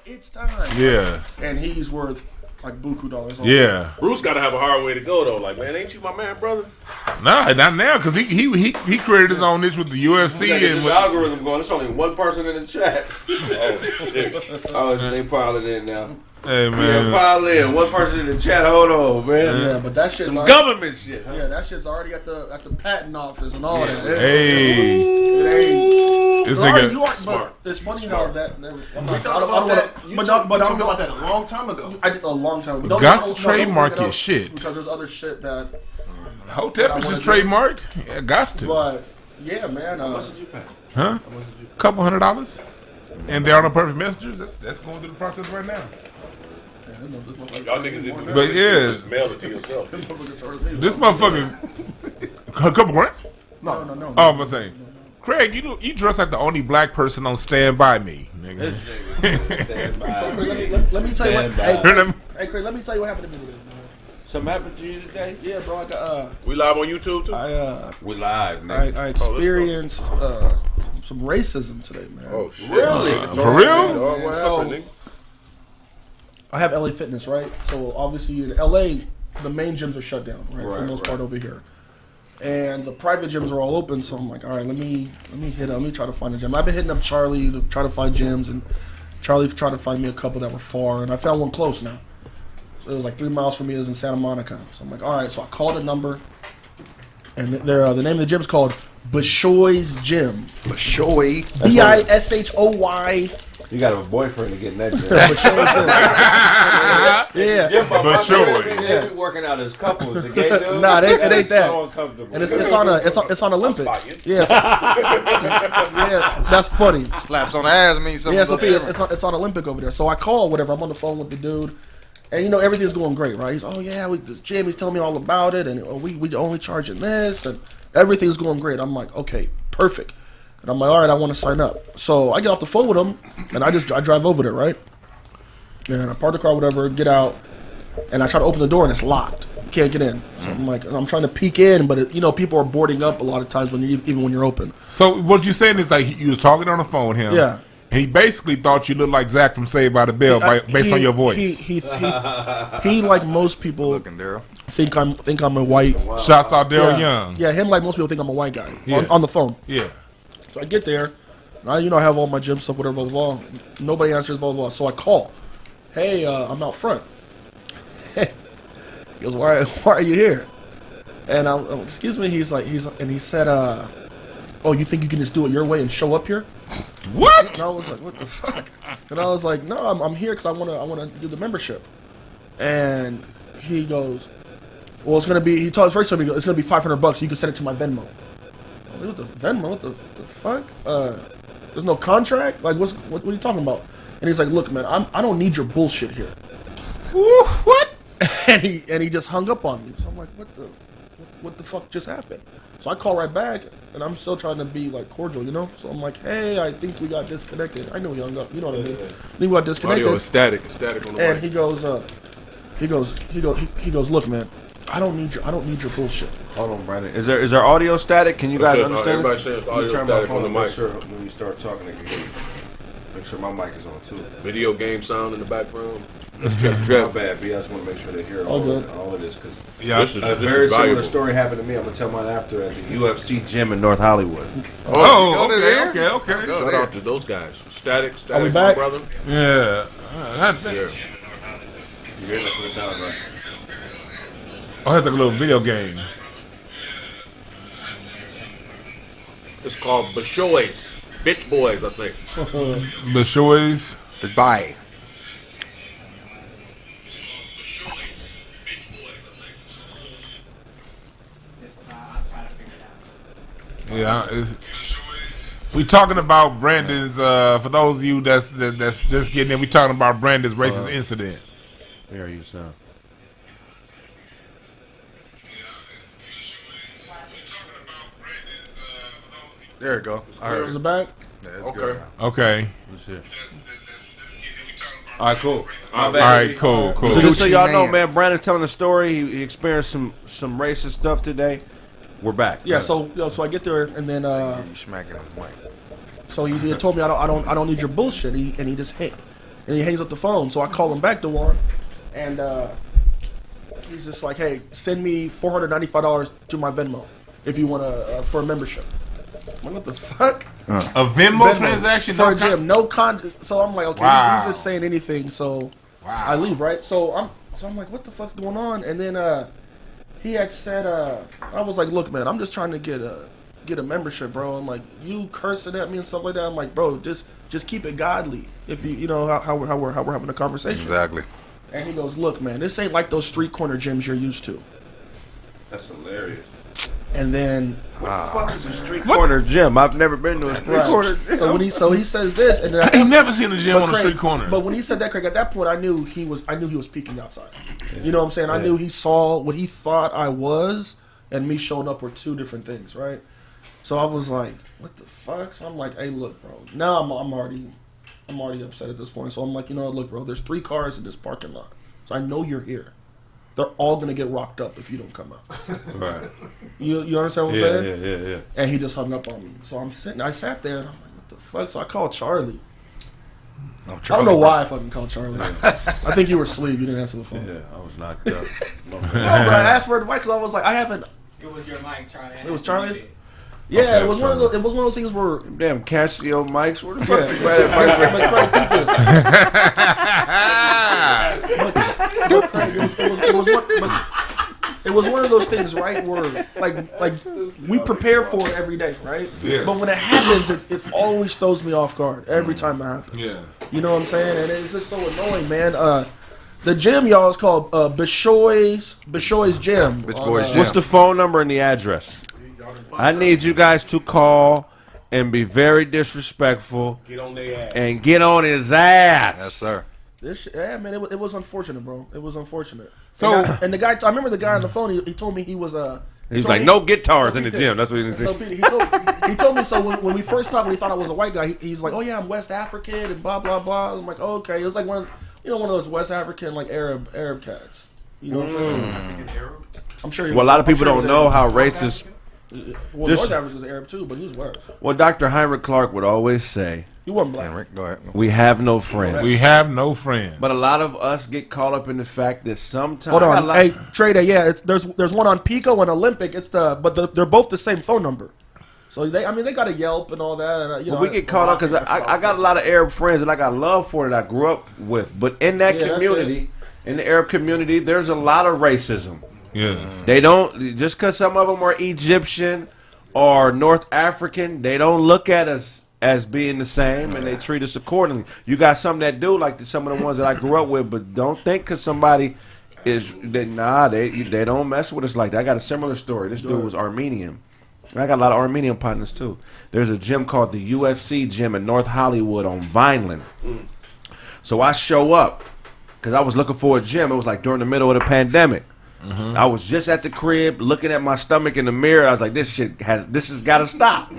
it's time. Yeah. And he's worth like buku dollars. Yeah. Bruce got to have a hard way to go though. Like, man, ain't you my man, brother? Nah, not now, because he created his own niche with the UFC and This with algorithm going. There's only one person in the chat. They piled it in now. Hey man, Yeah, pile in. One person in the chat. Hold on, man. Yeah, but that shit's Some already, government shit. Huh? Yeah, that shit's already at the patent office and all that. hey, It ain't. this Alright, nigga. you are Smart. But it's funny how that. You thought about that. You told me about that a long time ago. I did a long time ago. Got to trademark your shit. Because there's other shit that. Hotep is just trademarked. Yeah, got to. But yeah, man. How much did you pay? Huh? Couple $100. And they're on the perfect messengers. That's going through the process right now. Y'all niggas didn't. But yeah. Just mail it to yourself. This motherfucker. A couple grand? No. Oh, I'm saying. Kraig, you dress like the only black person on Stand By Me, nigga. Let me tell you what. Hey, Kraig, let me tell you what happened to me today. Something happened to you today? Yeah, bro. I got. We live on YouTube too. We live, man. I experienced some racism today, man. Oh shit! Really? For real? Oh, what So- happened, nigga? I have LA Fitness, right? So obviously in LA, the main gyms are shut down, right? For the most part over here. And the private gyms are all open, so I'm like, all right, let me try to find a gym. I've been hitting up Charlie to try to find gyms, and Charlie tried to find me a couple that were far, and I found one close now. So it was like 3 miles from me. It was in Santa Monica. So I'm like, all right. So I called a number, and the name of the gym is called Bishoy's Gym. Bishoy. Bishoy. You got a boyfriend to get in that gym. Yeah. Bishoy. They be working out as couples. The gay dudes. Nah, it ain't that. So uncomfortable. And it's on Olympic. Yeah, that's funny. Slaps on the ass means something. Yeah, so it's on Olympic over there. So I call whatever. I'm on the phone with the dude, and you know everything's going great, right? He's this gym. He's telling me all about it, and we only charging this, and everything's going great. I'm like, okay, perfect. And I'm like, all right, I want to sign up. So I get off the phone with him, and I drive over there, right? And I park the car, whatever, get out, and I try to open the door, and it's locked. You can't get in. So I'm like, I'm trying to peek in, but people are boarding up a lot of times even when you're open. So what you saying is like you was talking on the phone with him. Yeah. And he basically thought you looked like Zach from Saved by the Bell based on your voice. He like most people Looking, Daryl. think I'm a white. Shouts out Daryl Young. Yeah, him like most people think I'm a white guy Yeah. on the phone. Yeah. So I get there, and I have all my gym stuff, whatever, blah, blah, blah. Nobody answers, blah, blah, blah. So I call. Hey, I'm out front. He goes, why are you here? And I'm excuse me. He said, oh, you think you can just do it your way and show up here? What? And I was like, what the fuck? And I was like, no, I'm here because I want to do the membership. And he goes, well, it's gonna be. He told us first time he goes, it's gonna be $500. You can send it to my Venmo. I'm like, what the Venmo? What the fuck? There's no contract. Like, what are you talking about? And he's like, look, man, I don't need your bullshit here. What? And he just hung up on me. So I'm like, what the fuck just happened? So I call right back, and I'm still trying to be like cordial, you know. So I'm like, hey, I think we got disconnected. I know he hung up. You know what I mean? I think we got disconnected. Audio is static. It's static on the And mic. he goes, look, man, I don't need your bullshit. Hold on, Brandon. Is there audio static? Can you guys understand? Everybody says audio Turn my static phone on the Make mic. sure when you start talking, they can hear you. Make sure my mic is on too. Video game sound in the background. My bad, B. I just want to make sure they hear all of this because Yeah. a very similar story happened to me. I'm gonna tell mine after at the UFC gym in North Hollywood. Oh, Go there? okay. Shout out to those guys. Static, Are we my back? brother. Yeah. Yeah. You hear that's what it sounds like. Oh, that's like a little video game. It's called Bishoys. Bitch Boys, I think. Bishoys. Goodbye. Yeah, we talking about Brandon's. For those of you that's just getting in, we talking about Brandon's racist incident. Here you sound. There you go. I Is heard it back? Okay. Okay. Let's hear. All right, cool. All right, cool. So just so Gucci y'all know, man. man, Brandon's telling a story. He experienced some racist stuff today. We're back. Yeah. So I get there, and then you smacking his mic. so he told me I don't need your bullshit. He just hit. And he hangs up the phone. So I call him back, Dewan, and he's just like, hey, send me $495 to my Venmo if you want to for a membership. I'm like, what the fuck? A Venmo transaction for a gym, no So I'm like, okay, wow. he's just saying anything. So I leave, right? So I'm like, what the fuck's going on? And then he had said, I was like, look, man, I'm just trying to get a membership, bro. I'm like, you cursing at me and stuff like that. I'm like, bro, just keep it godly. If you know how we're having a conversation. Exactly. And he goes, look, man, this ain't like those street corner gyms you're used to. That's hilarious. And then what the fuck is a street corner gym? I've never been to a street corner gym. So he says this, and then I ain't never seen a gym on the street corner. But when he said that, Kraig, at that point, I knew he was peeking outside. Yeah. You know what I'm saying? I knew he saw what he thought I was, and me showing up were two different things, right? So I was like, what the fuck? So I'm like, hey, look, bro. Now I'm already upset at this point. So I'm like, you know what, look, bro. There's 3 cars in this parking lot, so I know you're here. They're all gonna get rocked up if you don't come out. Right. You understand what I'm saying? Yeah. And he just hung up on me. So I sat there and I'm like, what the fuck? So I called Charlie. No, I don't know why I fucking called Charlie. I think you were asleep. You didn't answer the phone. Yeah, I was knocked up. No, but I asked for advice because I was like, I haven't. It was your mic, Charlie. It was Charlie's. Yeah, Okay, it was one of those. It was one of those things where damn Casio mics. Where the fuck is it was one of those things, right? Where like we prepare for it every day, right? Yeah. But when it happens, it always throws me off guard every time it happens. Yeah. You know what I'm saying? And it's just so annoying, man. The gym, y'all, is called Bishoy's Gym. Bitch Boys Gym. What's the phone number and the address? I need you guys to call and be very disrespectful. Get on their ass. And get on his ass. Yes, sir. Yeah, man, it was unfortunate, bro. It was unfortunate. So and the guy, I remember the guy on the phone. He told me he was He's like, no guitars in the gym. That's what he so said. he told me. So when we first talked, when he thought I was a white guy, he's like, oh yeah, I'm West African and blah blah blah. I'm like, oh, okay. It was like one of those West African like Arab cats. You know what I'm saying? I'm sure. Well, a lot of people don't know how racist. Well, North Africa was Arab too, but he was West. Well, Dr. Heinrich Clark would always say, he wasn't black. Henrik, go ahead. we have no friends. we have no friends. But a lot of us get caught up in the fact that sometimes. Hold on, hey Trader, yeah, there's one on Pico and Olympic. They're both the same phone number. So they got a Yelp and all that. And, we get caught up because I got a lot of Arab friends and I got love for that I grew up with. But in that community, in the Arab community, there's a lot of racism. Yes. They don't, just because some of them are Egyptian or North African, they don't look at us as being the same, and they treat us accordingly. You got some that do, like some of the ones that I grew up with, but don't think because somebody is, they don't mess with us like that. I got a similar story. This dude was Armenian. I got a lot of Armenian partners too. There's a gym called the UFC gym in North Hollywood on Vineland. So I show up because I was looking for a gym. It was like during the middle of the pandemic. I was just at the crib looking at my stomach in the mirror. I was like, this has got to stop.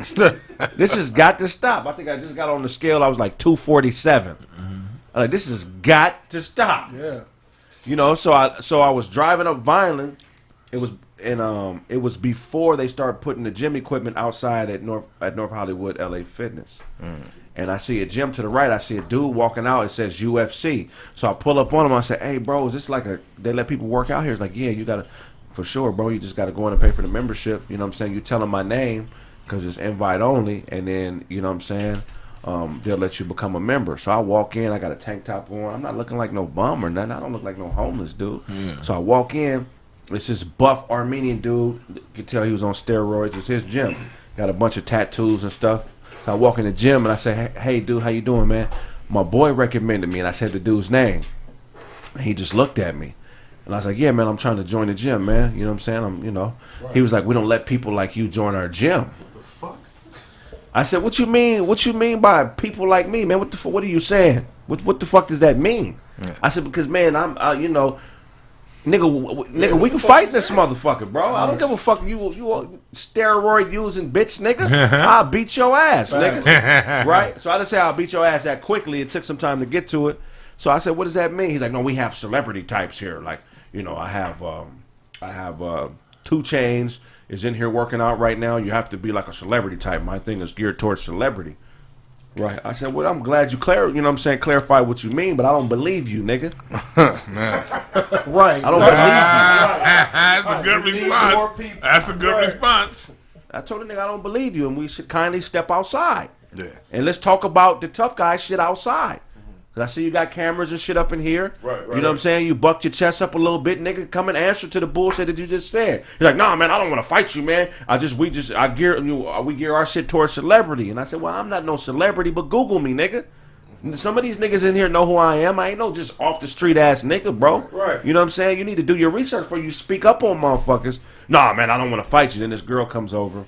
This has got to stop. I think I just got on the scale. I was like 247. I'm like, this has got to stop. Yeah. You know, so I was driving up Vineland. It was before they started putting the gym equipment outside at North Hollywood LA Fitness. And I see a gym to the right. I see a dude walking out. It says UFC. So I pull up on him. I say, hey, bro, is this like they let people work out here? He's like, yeah, you got to, for sure, bro. You just got to go in and pay for the membership. You know what I'm saying? You tell them my name because it's invite only. And then, you know what I'm saying, they'll let you become a member. So I walk in. I got a tank top on. I'm not looking like no bum or nothing. I don't look like no homeless dude. Yeah. So I walk in. It's this buff Armenian dude. You can tell he was on steroids. It's his gym. Got a bunch of tattoos and stuff. So I walk in the gym and I say, hey, dude, how you doing, man? My boy recommended me, and I said the dude's name. And he just looked at me. And I was like, yeah, man, I'm trying to join the gym, man. You know what I'm saying? Right. He was like, we don't let people like you join our gym. What the fuck? I said, what you mean? What you mean by people like me, man? What are you saying? What the fuck does that mean? Yeah. I said, because, man, I'm, Nigga, we can fight this motherfucker, bro. I don't give a fuck. You steroid using bitch, nigga. I'll beat your ass, nigga. Right? So I didn't say I'll beat your ass that quickly. It took some time to get to it. So I said, what does that mean? He's like, no, we have celebrity types here. Like, I have 2 Chainz is in here working out right now. You have to be like a celebrity type. My thing is geared towards celebrity. Right. I said, well, I'm glad you clarify what you mean, but I don't believe you, nigga. Right. I don't believe That's a good response. That's a good response. you. I told the nigga I don't believe you, and we should kindly step outside. Yeah. And let's talk about the tough guy shit outside. Cause I see you got cameras and shit up in here. Right, you know what I'm saying? You bucked your chest up a little bit, nigga. Come and answer to the bullshit that you just said. You're like, nah, man, I don't want to fight you, man. We gear our shit towards celebrity. And I said, well, I'm not no celebrity, but Google me, nigga. Some of these niggas in here know who I am. I ain't no just off the street ass nigga, bro. Right. You know what I'm saying? You need to do your research before you speak up on motherfuckers. Nah, man, I don't want to fight you. Then this girl comes over.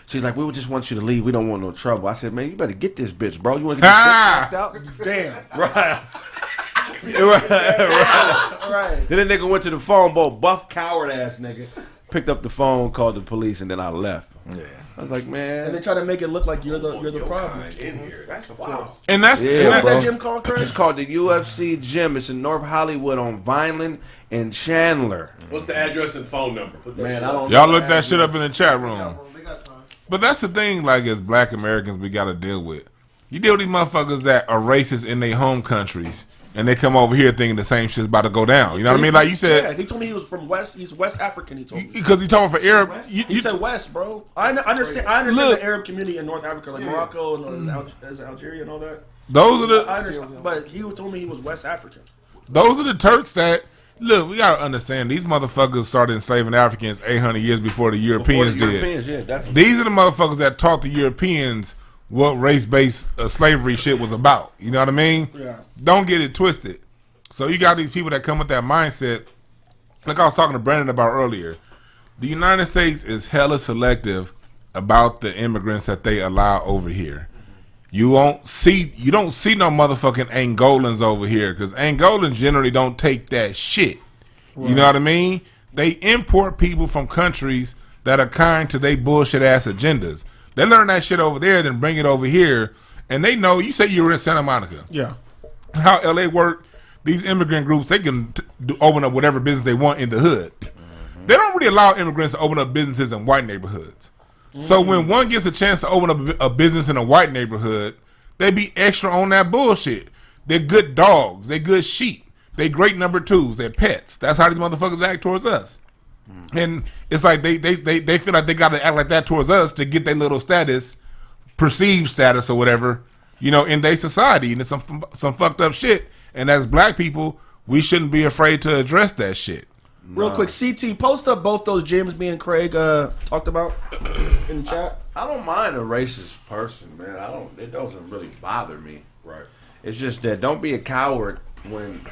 She's like, we just want you to leave. We don't want no trouble. I said, man, you better get this bitch, bro. You want to get this bitch knocked out? Damn. Right. Right. Then the nigga went to the phone, buff coward ass nigga. Picked up the phone, called the police, and then I left. Yeah. I was like, man. And they try to make it look like you're the problem. In here. That's wow. And that's Yeah, What's bro. that gym called, Kraig? It's called the UFC Gym. It's in North Hollywood on Vineland and Chandler. What's the address and phone number? Put that Man, shit I up. don't y'all know look that shit up in the chat room. They got time. But that's the thing, like, as black Americans, we got to deal with. You deal with these motherfuckers that are racist in their home countries, and they come over here thinking the same shit's about to go down. You know what I mean? Like you Yeah, said, he told me he was from West. He's West African. He told me. because he talking for Arab. He said West, bro. I understand. Look. The Arab community in North Africa, like Morocco and Algeria and all that. those are I the understand, but he told me he was West African. those are the Turks that look. We gotta understand these motherfuckers started enslaving Africans 800 years before the Europeans did. Europeans, yeah, definitely. These are the motherfuckers that taught the Europeans what race-based slavery shit was about. You know what I mean? Yeah. Don't get it twisted. So you got these people that come with that mindset. Like I was talking to Brandon about earlier. The United States is hella selective about the immigrants that they allow over here. You don't see no motherfucking Angolans over here because Angolans generally don't take that shit. Right. You know what I mean? They import people from countries that are kind to their bullshit ass agendas. They learn that shit over there, then bring it over here, and they know. You say you were in Santa Monica. Yeah. How LA work? These immigrant groups, they can open up whatever business they want in the hood. They don't really allow immigrants to open up businesses in white neighborhoods. So when one gets a chance to open up a business in a white neighborhood, they be extra on that bullshit. They're good dogs. They're good sheep. They great number twos. They're pets. That's how these motherfuckers act towards us. And it's like they feel like they got to act like that towards us to get their little status, perceived status or whatever, you know, in their society. And it's some fucked up shit. And as black people, we shouldn't be afraid to address that shit. Real quick, CT, post up both those gyms me and Kraig talked about in the chat. I don't mind a racist person, man. It doesn't really bother me. Right. It's just that don't be a coward when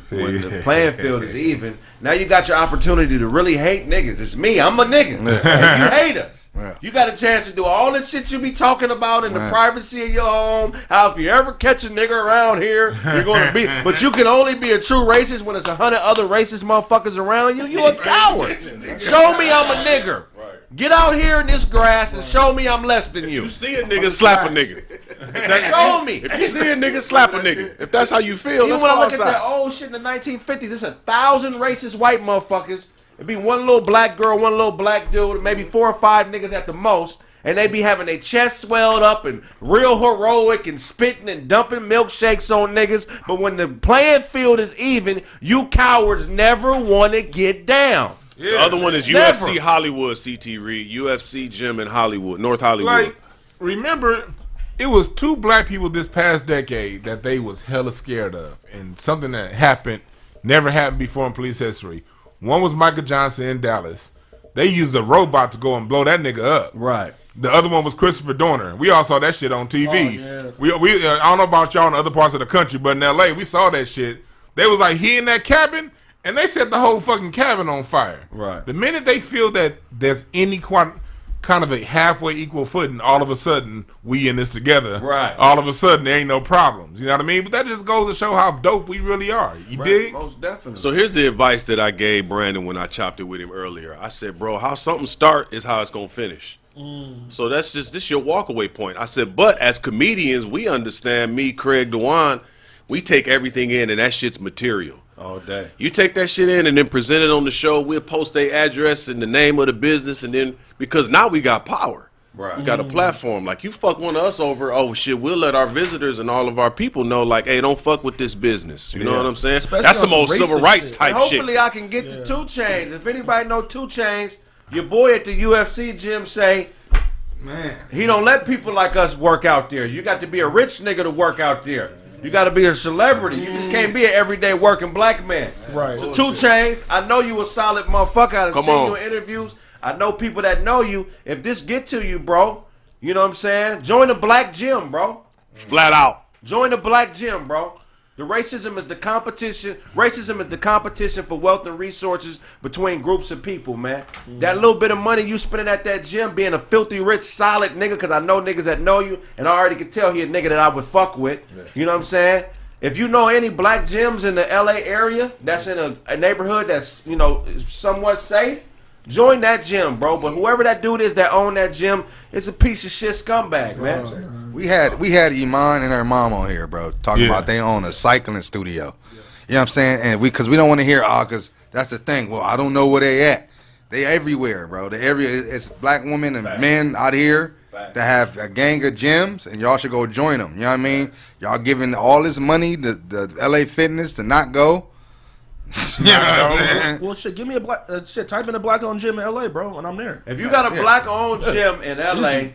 the playing field is even. Now you got your opportunity to really hate niggas. It's me. I'm a nigga. And you hate us. Yeah. You got a chance to do all this shit you be talking about in the privacy of your home. How if you ever catch a nigga around here, you're going to be. But you can only be a true racist when there's 100 other racist motherfuckers around you. You a coward. Show me I'm a nigger. Get out here in this grass and show me I'm less than you. You see a nigga, slap a nigga. Show me. If you see a nigga, slap a nigga. If that's how you feel, Even let's when I go look at that outside. old shit in the 1950s, there's 1,000 racist white motherfuckers. It'd be one little black girl, one little black dude, maybe 4 or 5 niggas at the most. And they be having their chest swelled up and real heroic and spitting and dumping milkshakes on niggas. But when the playing field is even, you cowards never want to get down. The other one is Never. UFC Hollywood, CT Reed. UFC Gym in Hollywood, North Hollywood. Like, remember, it was 2 black people this past decade that they was hella scared of. And something that happened, never happened before in police history. One was Michael Johnson in Dallas. They used a robot to go and blow that nigga up. Right. The other one was Christopher Dorner. We all saw that shit on TV. Oh, yeah. We I don't know about y'all in other parts of the country, but in LA, we saw that shit. They was like, he in that cabin, and they set the whole fucking cabin on fire. Right. The minute they feel that there's any kind of a halfway equal footing, all of a sudden, we in this together. Right. All of a sudden, there ain't no problems. You know what I mean? But that just goes to show how dope we really are. You dig? Most definitely. So here's the advice that I gave Brandon when I chopped it with him earlier. I said, bro, how something start is how it's going to finish. So that's just this your walkaway point. I said, but as comedians, we understand me, Kraig Dewan, we take everything in and that shit's material. all day. You take that shit in and then present it on the show. We'll post their address and the name of the business, and then because now we got power. Right. We got a platform. Like, you fuck one of us over, oh shit, we'll let our visitors and all of our people know, like, hey, don't fuck with this business. You know what I'm saying? Especially That's on some old some civil racist rights shit. type Hopefully shit. I can get to 2 Chainz. If anybody know 2 Chainz, your boy at the UFC gym say, Man. he don't let people like us work out there. You got to be a rich nigga to work out there. You got to be a celebrity. You just can't be an everyday working black man. Right. So 2 Chainz, I know you a solid motherfucker. I've Come seen on. you in interviews. I know people that know you. If this get to you, bro, you know what I'm saying? Join the black gym, bro. Flat out. Join the black gym, bro. The racism is the competition. Racism is the competition for wealth and resources between groups of people, man. That little bit of money you spending at that gym, being a filthy rich, solid nigga, because I know niggas that know you, and I already can tell he a nigga that I would fuck with. You know what I'm saying? If you know any black gyms in the LA area that's in a neighborhood that's, you know, somewhat safe, join that gym, bro. But whoever that dude is that own that gym is a piece of shit scumbag, man. We had Iman and her mom on here, bro, talking Yeah. about they own a cycling studio. You know what I'm saying? And because we don't want to hear, because that's the thing. Well, I don't know where they at. They everywhere, bro. It's black women and men out here that have a gang of gyms, and y'all should go join them. You know what I mean? Y'all giving all this money to the LA Fitness to not go. Well, shit, give me a black shit. Type in a black-owned gym in LA, bro, and I'm there. If you got a black-owned gym in LA,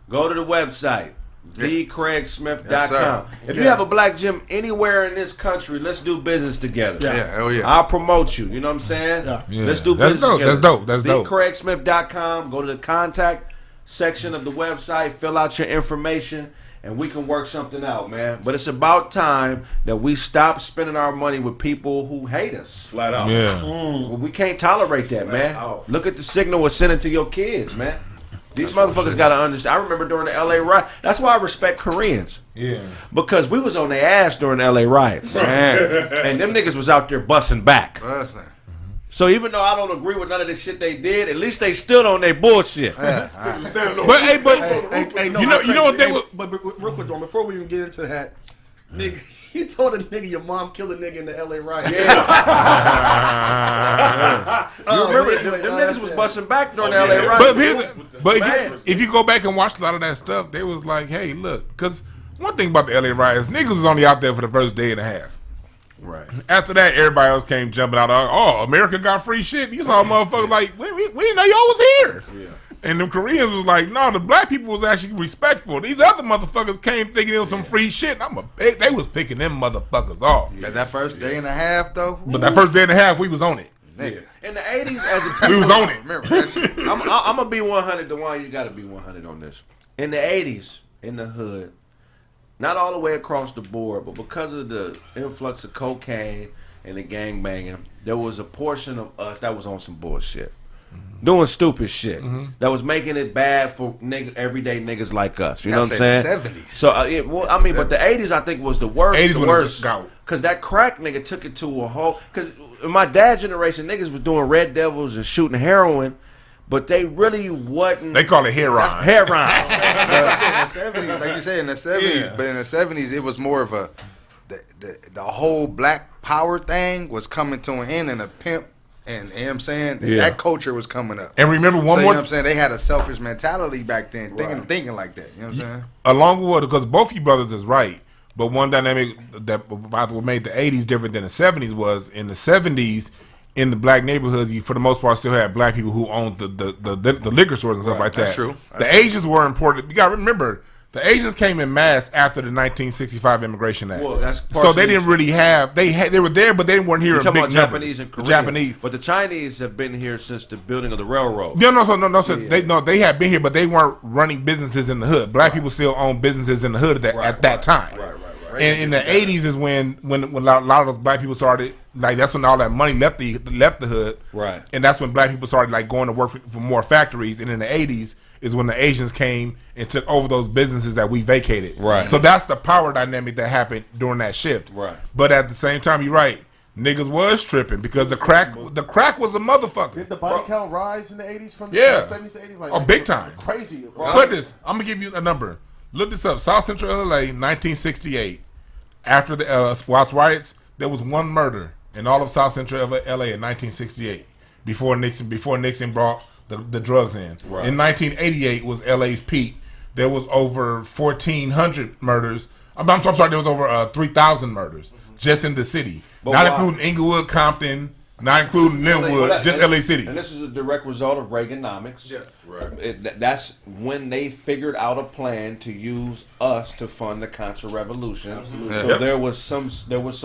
go to the website, TheeKraigSmith.com. Yes, sir. If you have a black gym anywhere in this country, let's do business together. Yeah, hell yeah. I'll promote you. You know what I'm saying? Yeah. Let's do That's business dope. together. That's dope. That's dope. TheeKraigSmith.com. Go to the contact section of the website, fill out your information, and we can work something out, man. But it's about time that we stop spending our money with people who hate us. Flat out. Yeah. Well, we can't tolerate that, man. out. Look at the signal we're sending to your kids, man. These motherfuckers got to understand. I remember during the LA riot. That's why I respect Koreans. Yeah. Because we was on their ass during the LA riots. And them niggas was out there busting back. So even though I don't agree with none of this shit they did, at least they stood on their bullshit. But Hey, no, you know what they were. But real quick, Dorm, before we even get into that, nigga, you told a nigga your mom killed a nigga in the LA riot. You remember them niggas was busting back during the LA riots. But if you go back and watch a lot of that stuff, they was like, hey, look, because one thing about the LA riots, niggas was only out there for the first day and a half. Right. After that, everybody else came jumping out. Oh, America got free shit. You saw motherfuckers like, we didn't know y'all was here. Yeah. And the Koreans was like, no, the black people was actually respectful. These other motherfuckers came thinking it was some free shit. They was picking them motherfuckers off. But that first day and a half, though. But that first day and a half, we was on it. Nigga. In the 80s, as a We was on it. Remember that? I'm gonna be 100 to 1. You gotta be 100 on this. In the 80s, in the hood, not all the way across the board, but because of the influx of cocaine and the gangbanging, there was a portion of us that was on some bullshit, doing stupid shit that was making it bad for everyday niggas like us. You know what I'm saying? 70s. So, but the 80s I think was the worst. 80s the when it worst. got- Because that crack nigga took it to a whole. Because in my dad's generation, niggas was doing Red Devils and shooting heroin, but they really wasn't. They call it heroin. Heroin. In the 70s, like you said, in the 70s, but in the 70s, it was more of a the whole black power thing was coming to an end, and a pimp, and you know what I'm saying, that culture was coming up. And remember So, one you know more, what I'm saying, they had a selfish mentality back then, thinking like that. You know what I'm saying? along with what, because both you brothers is right, but one dynamic that about what made the 80s different than the 70s was in the 70s, in the black neighborhoods, you for the most part still had black people who owned the liquor stores and stuff like that. That's true. The Asians were important. You got to remember, the Asians came in mass after the 1965 Immigration Act. Well, that's so they didn't really have they were there, but they weren't here in You're big talking about numbers. Japanese and The Koreans. Japanese. But the Chinese have been here since the building of the railroad. They had been here, but they weren't running businesses in the hood. Black people still own businesses in the hood at that time. And in the 80s is when a lot of those black people started, like that's when all that money left the hood. Right. And that's when black people started like going to work for more factories. And in the 80s is when the Asians came and took over those businesses that we vacated. Right. So that's the power dynamic that happened during that shift. Right. But at the same time, you're right. Niggas was tripping because the crack was a motherfucker. Did the body count rise in the 80s from the 70s to 80s? Oh, big time. Crazy. Put this. I'm going to give you a number. Look this up. South Central LA, 1968. After the Watts riots, there was one murder in all of South Central LA in 1968 before Nixon brought the drugs in. Right. In 1988 was LA's peak. There was over 1,400 murders. I'm sorry, there was over 3,000 murders just in the city. But not why? including Inglewood, Compton, not including Linwood, just LA City. And this is a direct result of Reaganomics. Yes. Right. That's when they figured out a plan to use us to fund the Contra-Revolution. Absolutely. So there was some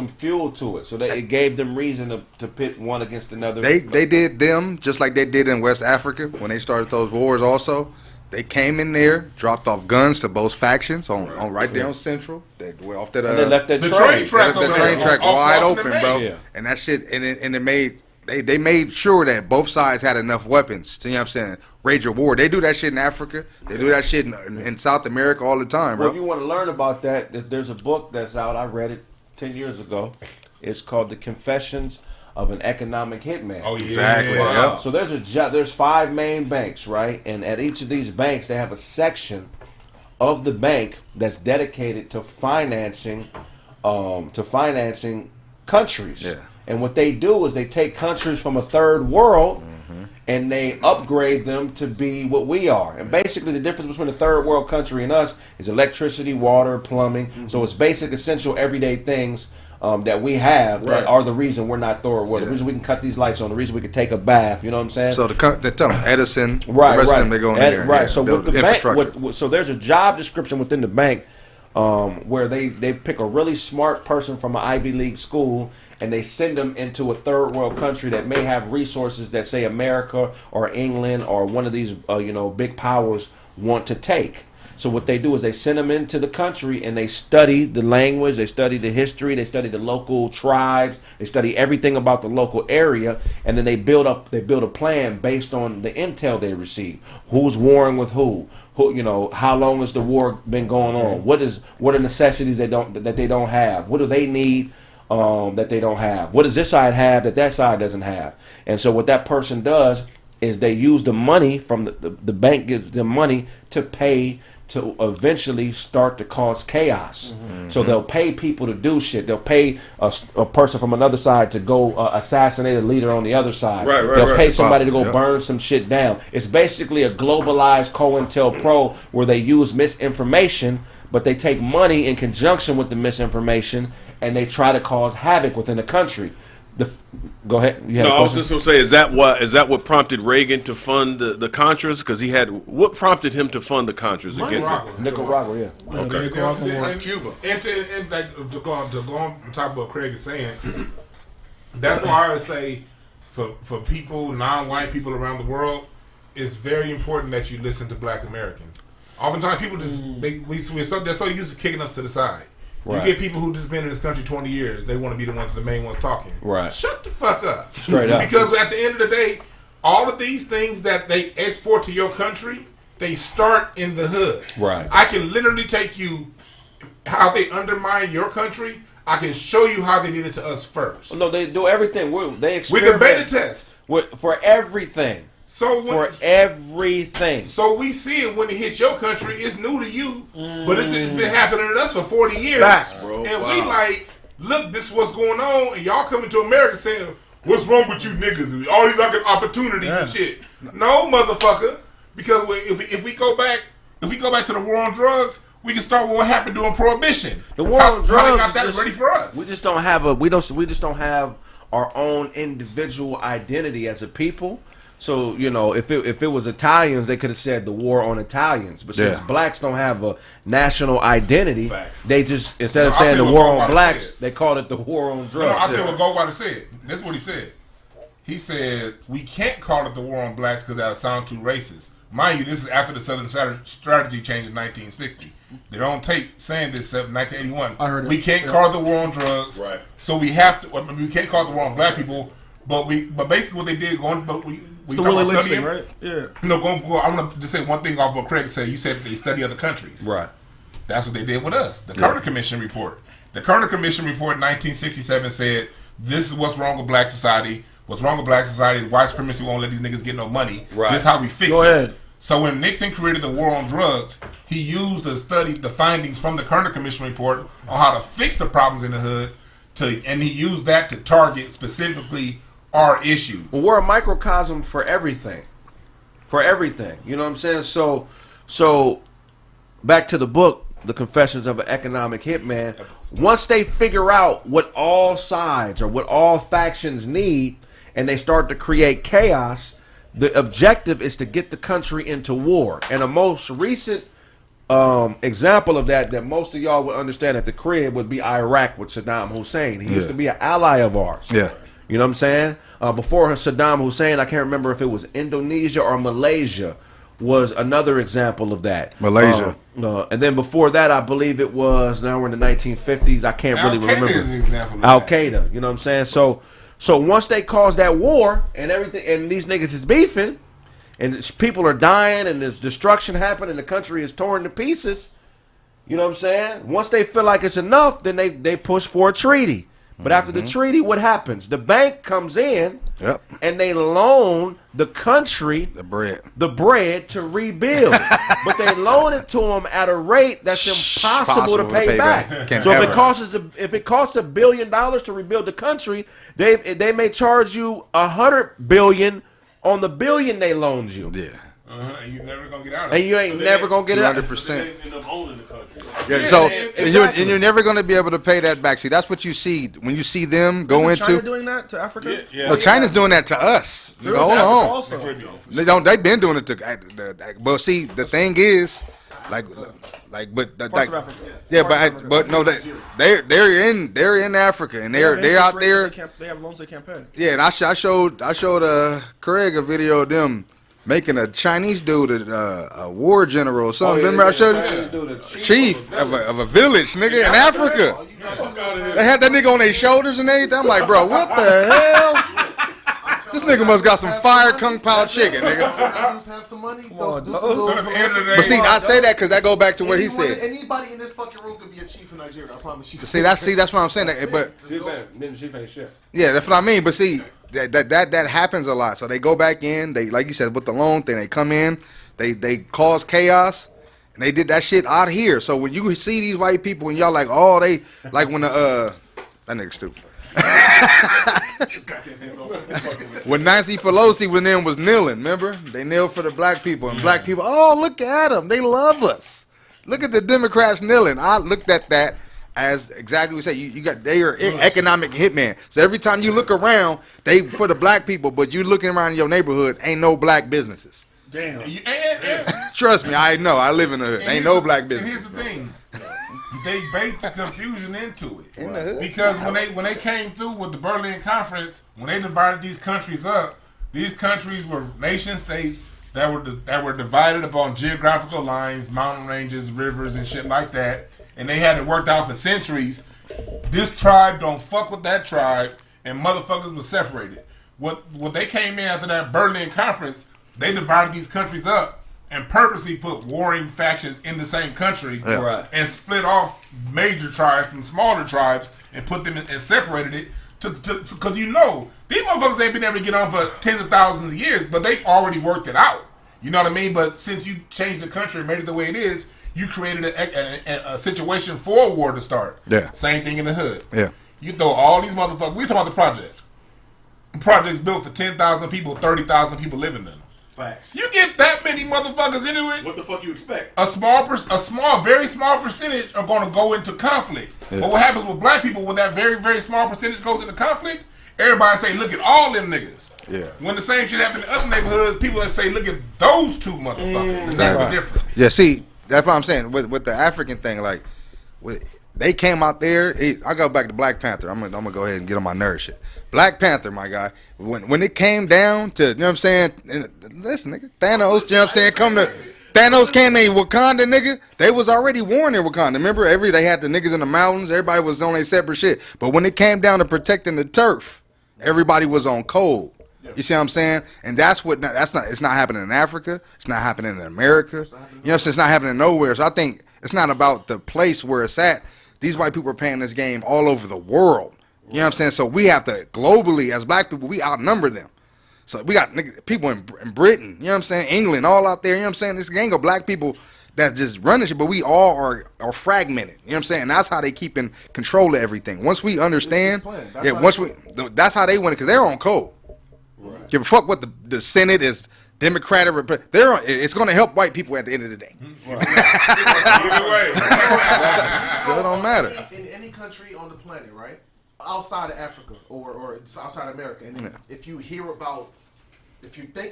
fuel to it. So it gave them reason to pit one against another. They did them just like they did in West Africa when they started those wars also. They came in there, dropped off guns to both factions on right there on Central. They went off that. And they left that The train. train tracks the over train there, track off wide Washington open, bro. Main. Yeah. And that shit, and they made sure that both sides had enough weapons to, you know what I'm saying, rage a war. They do that shit in Africa. They do that shit in South America all the time, Well, bro. if you want to learn about that, there's a book that's out. I read it 10 years ago. It's called The Confessions of an Economic Hitman. Oh, yeah. Exactly, Wow. yep. So there's 5 main banks, right? And at each of these banks, they have a section of the bank that's dedicated to financing countries. Yeah. And what they do is they take countries from a third world and they upgrade them to be what we are. And basically the difference between a third world country and us is electricity, water, plumbing. So it's basic, essential, everyday things that we have that are the reason we're not third world. The reason we can cut these lights on, the reason we can take a bath, you know what I'm saying? So they tell them Edison, Right, the rest right. of them, they go in there. and, Right. yeah, So build with the bank, infrastructure. so there's a job description within the bank where they pick a really smart person from an Ivy League school and they send them into a third world country that may have resources that say America or England or one of these big powers want to take. So what they do is they send them into the country and they study the language, they study the history, they study the local tribes, they study everything about the local area, and then they build a plan based on the intel they receive. Who's warring with who? How long has the war been going on? What are necessities that they don't have? What do they need that they don't have? What does this side have that side doesn't have? And so what that person does is they use the money from the bank gives them money to pay to eventually start to cause chaos. So they'll pay people to do shit. They'll pay a person from another side to go assassinate a leader on the other side. They'll pay somebody to go burn some shit down. It's basically a globalized COINTELPRO where they use misinformation, but they take money in conjunction with the misinformation and they try to cause havoc within the country. Go ahead. You had No, a I was question? just going to say, is that what prompted Reagan to fund the Contras? Because what prompted him to fund the Contras against it? Nicaragua, yeah. Okay. That's Cuba. And to go on top of what Kraig is saying, that's why I would say for people, non-white people around the world, it's very important that you listen to Black Americans. Oftentimes people they're so used to kicking us to the side. Right. You get people who just been in this country 20 years, they want to be the main ones talking. Right. Shut the fuck up. Straight up. Because at the end of the day, all of these things that they export to your country, they start in the hood. Right. I can literally take you how they undermine your country. I can show you how they did it to us first. No, they do everything. They With experiment the beta test. for everything. So Everything. So we see it when it hits your country. It's new to you, but it's been happening to us for 40 years. Facts, bro. And Wow. we like, look, this is what's going on, and y'all coming to America saying, what's wrong with you niggas? All these opportunities and shit. No, motherfucker. Because if we go back to the war on drugs, we can start with what happened during Prohibition. The war on How drugs they got is that just- ready for us. We just don't have our own individual identity as a people. So, if it was Italians, they could have said the war on Italians. But since blacks don't have a national identity, they just, instead of I'll saying tell the you what war on Goldwater blacks, said. they called it the war on No, drugs. I'll tell you what Goldwater said. This is what he said. He said, we can't call it the war on blacks because that would sound too racist. Mind you, this is after the Southern Strategy change in 1960. They're on tape saying this in 1981. I heard it. We can't call it the war on drugs. Right. So we have to, we can't call it the war on black people, but basically what they did, we The talk Willie about Lynch studying, thing, right? Yeah. No, I'm going to just say one thing off what Kraig said. You said they study other countries. Right. That's what they did with us. The Kerner Commission report. The Kerner Commission report in 1967 said, this is what's wrong with black society. What's wrong with black society is white supremacy won't let these niggas get no money. Right. This is how we fix Go it. ahead. So when Nixon created the war on drugs, he used the findings from the Kerner Commission report on how to fix the problems in the hood, and he used that to target specifically our issues. Well, we're a microcosm for everything. for everything. You know what I'm saying? So back to the book, The Confessions of an Economic Hitman. Once they figure out what all sides or what all factions need, and they start to create chaos, the objective is to get the country into war. And a most recent example of that most of y'all would understand at the crib would be Iraq with Saddam Hussein. He used to be an ally of ours. Yeah. You know what I'm saying? Before Saddam Hussein, I can't remember if it was Indonesia or Malaysia was another example of that. Malaysia. And then before that, I believe it was, now we're in the 1950s, I can't really remember. Is an example of Al-Qaeda, you know what I'm saying? So once they cause that war and everything, and these niggas is beefing, and people are dying, and there's destruction happening, and the country is torn to pieces, you know what I'm saying? Once they feel like it's enough, then they push for a treaty. But after the treaty, what happens? The bank comes in, and they loan the country the bread to rebuild. But they loan it to them at a rate that's impossible to pay back. So if it costs $1 billion to rebuild the country, they may charge you $100 billion on the $1 billion they loaned you. Yeah. And you're never gonna get out of it. And you ain't never gonna get it out. 200%. End up owning the country. Yeah, so and you're never going to be able to pay that back. See, that's what you see when you see them go Isn't into. China doing that to Africa? Yeah. No, China's doing that to us. They're Hold Africa on. also. They've been doing it to. But see, the thing is, but Parts of Africa. yeah, Parts of Africa. but no, they're in Africa and they're out there. They have loans they can't pay. Yeah, and I showed Kraig a video of them making a Chinese dude a war general or something. Remember I showed you? Chief of a village, nigga, in Africa. They had that nigga on their shoulders and everything. I'm like, bro, what the hell? This nigga must got some fire kung pao chicken, nigga. Have some money. But see, I say that because that go back to what he said. Anybody in this fucking room could be a chief in Nigeria. I promise you. See, that's what I'm saying. But yeah, that's what I mean. But see, that happens a lot. So they go back in. They, like you said, with the loan thing, they come in. They cause chaos. And they did that shit out here. So when you see these white people and y'all like, oh, they like when that nigga stupid. When Nancy Pelosi was kneeling, remember? They kneel for the black people, and black people, oh, look at them, they love us. Look at the Democrats kneeling. I looked at that as exactly what you said. They are economic hitmen. So every time you look around, they for the black people, but you looking around in your neighborhood, ain't no black businesses. Damn. Trust me, I know. I live in the hood. Ain't no black business. And here's the thing. They baked the confusion into it. In the hood. Because when they came through with the Berlin Conference, when they divided these countries up, these countries were nation states that were divided upon geographical lines, mountain ranges, rivers, and shit like that. And they had it worked out for centuries. This tribe don't fuck with that tribe, and motherfuckers were separated. What they came in after that Berlin Conference, they divided these countries up and purposely put warring factions in the same country and split off major tribes from smaller tribes and put them in, and separated it because these motherfuckers ain't been able to get on for tens of thousands of years, but they already worked it out. You know what I mean? But since you changed the country and made it the way it is, you created a situation for a war to start. Yeah. Same thing in the hood. Yeah. You throw all these motherfuckers. We talking about the projects. Projects built for 10,000 people, 30,000 people living in them. Facts. You get that many motherfuckers into it. What the fuck you expect? A very small percentage are going to go into conflict. Yeah. But what happens with black people when that very, very small percentage goes into conflict? Everybody say, look at all them niggas. Yeah. When the same shit happen in other neighborhoods, people that say, look at those two motherfuckers. And that's the difference. Yeah, see, that's what I'm saying. With the African thing, like, they came out there. I go back to Black Panther. I'm gonna go ahead and get on my nerd shit. Black Panther, my guy. When it came down to, you know what I'm saying? Listen, nigga, Thanos, you know what I'm saying? Thanos came in Wakanda, nigga. They was already warring in Wakanda. Remember, they had the niggas in the mountains. Everybody was on their separate shit. But when it came down to protecting the turf, everybody was on cold. You see what I'm saying? And it's not happening in Africa. It's not happening in America. You know what I'm saying? It's not happening nowhere. So I think it's not about the place where it's at. These white people are playing this game all over the world. You know what I'm saying? So we have to, globally, as black people, we outnumber them. So we got people in Britain, you know what I'm saying? England, all out there, you know what I'm saying? This gang of black people that just run this shit, but we all are fragmented. You know what I'm saying? And that's how they keep in control of everything. Once we understand, that's how they win it, because they're on code. Right. Give a fuck what the Senate is Democrat or it's going to help white people at the end of the day. Either way. It don't matter. In any country on the planet, right? Outside of Africa or outside of America, and if you think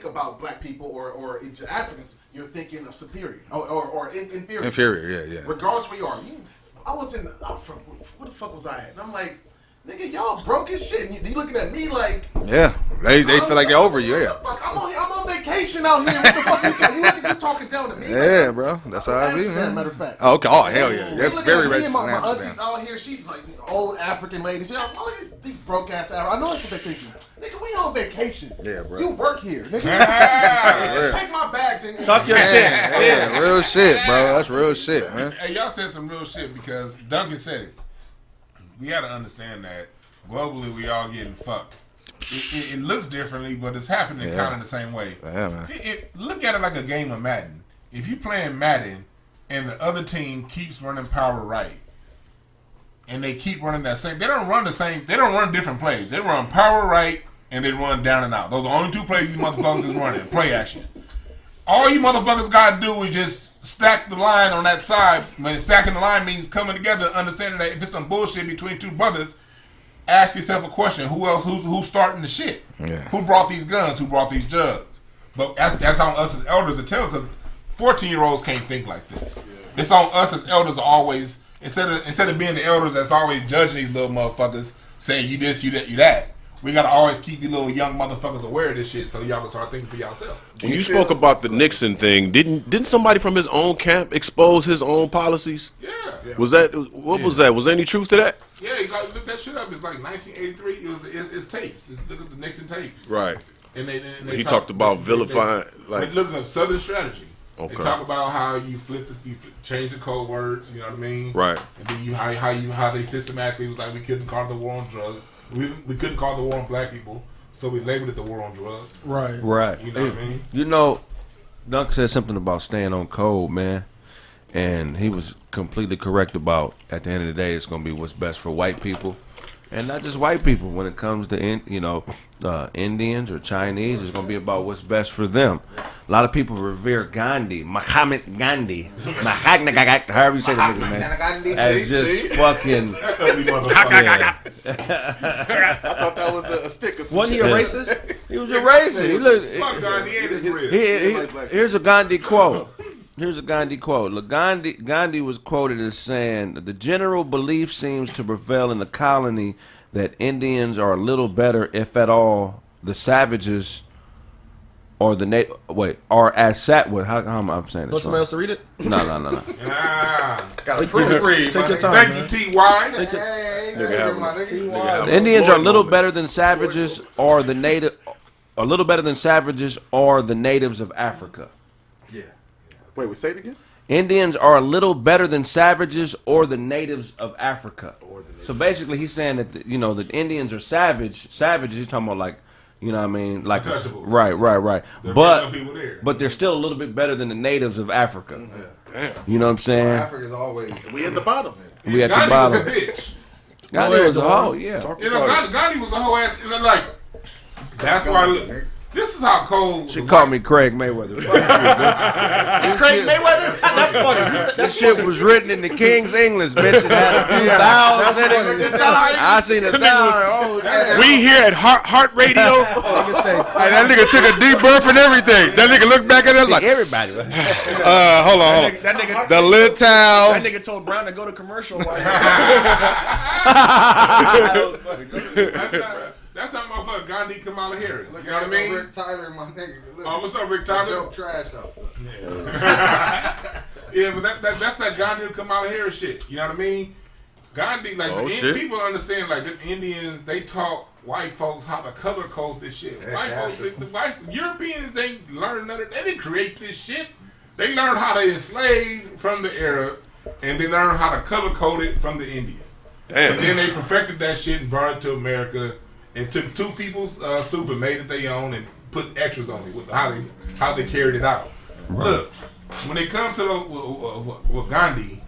about black people or Africans, you're thinking of superior or inferior. Inferior, yeah. Regardless where you are. Where the fuck was I at? And I'm like, nigga, y'all broke as shit. And you looking at me like, yeah, they feel like they're over you. Yeah, fuck, I'm on vacation out here. What the fuck you talking? You talking down to me? Yeah, like, bro, that's how I be, man. Matter of fact. Oh, okay. Oh, hell yeah. That's very racist. My auntie's out here. She's like old African lady. She's like, all these broke ass Africans. I know that's what they're thinking. Nigga, we on vacation. Yeah, bro. You work here, nigga. Take my bags and talk your shit. Yeah, real shit, bro. That's real shit, man. Hey, y'all said some real shit because Duncan said it. We got to understand that globally we all getting fucked. It looks differently, but it's happening kind of the same way. Yeah, man. Look at it like a game of Madden. If you playing Madden and the other team keeps running power right, and they keep running that same, they don't run different plays. They run power right and they run down and out. Those are the only two plays these motherfuckers is running. Play action. All you motherfuckers got to do is just stack the line on that side. When stacking the line means coming together, understanding that if it's some bullshit between two brothers, ask yourself a question: who else? Who's starting the shit? Yeah. Who brought these guns? Who brought these jugs? But that's on us as elders to tell, because 14-year-olds can't think like this. Yeah. It's on us as elders to always instead of being the elders that's always judging these little motherfuckers, saying you this, you that, you that. We gotta always keep you little young motherfuckers aware of this shit, so y'all can start thinking for yourself. When you spoke about the Nixon thing, didn't somebody from his own camp expose his own policies? Yeah. Was that was that? Was there any truth to that? Yeah, you gotta look that shit up. It's like 1983. It's tapes. Look at the Nixon tapes. Right. And he talked about vilifying, like looking up Southern strategy. Okay. They talk about how you change the code words. You know what I mean? Right. And then how they systematically was like, we couldn't call the war on drugs. We couldn't call the war on black people, so we labeled it the war on drugs. Right. You know what I mean? You know, Dunk said something about staying on code, man. And he was completely correct about, at the end of the day, it's going to be what's best for white people. And not just white people. When it comes to, Indians or Chinese, it's going to be about what's best for them. A lot of people revere Gandhi, Mahatma Gandhi, however you say the nigga, man, as just fucking. I thought that was a stick or something. Wasn't he a racist? He was a racist. He looked. Fuck Gandhi ain't his real. Here's a Gandhi quote. Look, Gandhi was quoted as saying, "The general belief seems to prevail in the colony that Indians are a little better, if at all, the savages or the are as how am I saying this? Want somebody else to read it? No. Got a proofread. Take your time. Thank you, T.Y. Take it. The Indians are a little better than savages or the native, a little better than savages or the natives of Africa." Wait, say it again? Indians are a little better than savages or the natives of Africa. So basically, he's saying that the Indians are savages. He's talking about like, you know what I mean, like right. But they're still a little bit better than the natives of Africa. Mm-hmm. Damn. You know what I'm saying? Africa's always We at the bottom. We at the bottom. Was a bitch. Gandhi was a hoe. Yeah. Gandhi was a whole ass. Like that's why. This is how cold. She called me Kraig Mayweather. Kraig Mayweather? That's funny. This shit was written in the King's English, bitch. It had a few vowels in it. I seen 1,000. We here at Heart Radio. that nigga took a deep breath and everything. That nigga looked back at us like everybody. Hold on. That nigga, The little towel. that nigga told Brown to go to commercial. That's how motherfucker Gandhi Kamala Harris. You know what I mean? Rick Tyler, my nigga. Oh, what's up, Rick Tyler? Joke trash though. Yeah, but that's that Gandhi Kamala Harris shit. You know what I mean? Gandhi, like people understand, like the Indians, they taught white folks how to color code this shit. White folks, the white Europeans, they learned none of. They didn't create this shit. They learned how to enslave from the Arab, and they learned how to color code it from the Indian. Damn. And then they perfected that shit and brought it to America. And took two people's soup and made it their own and put extras on it with how they carried it out. Right. Look, when it comes to Gandhi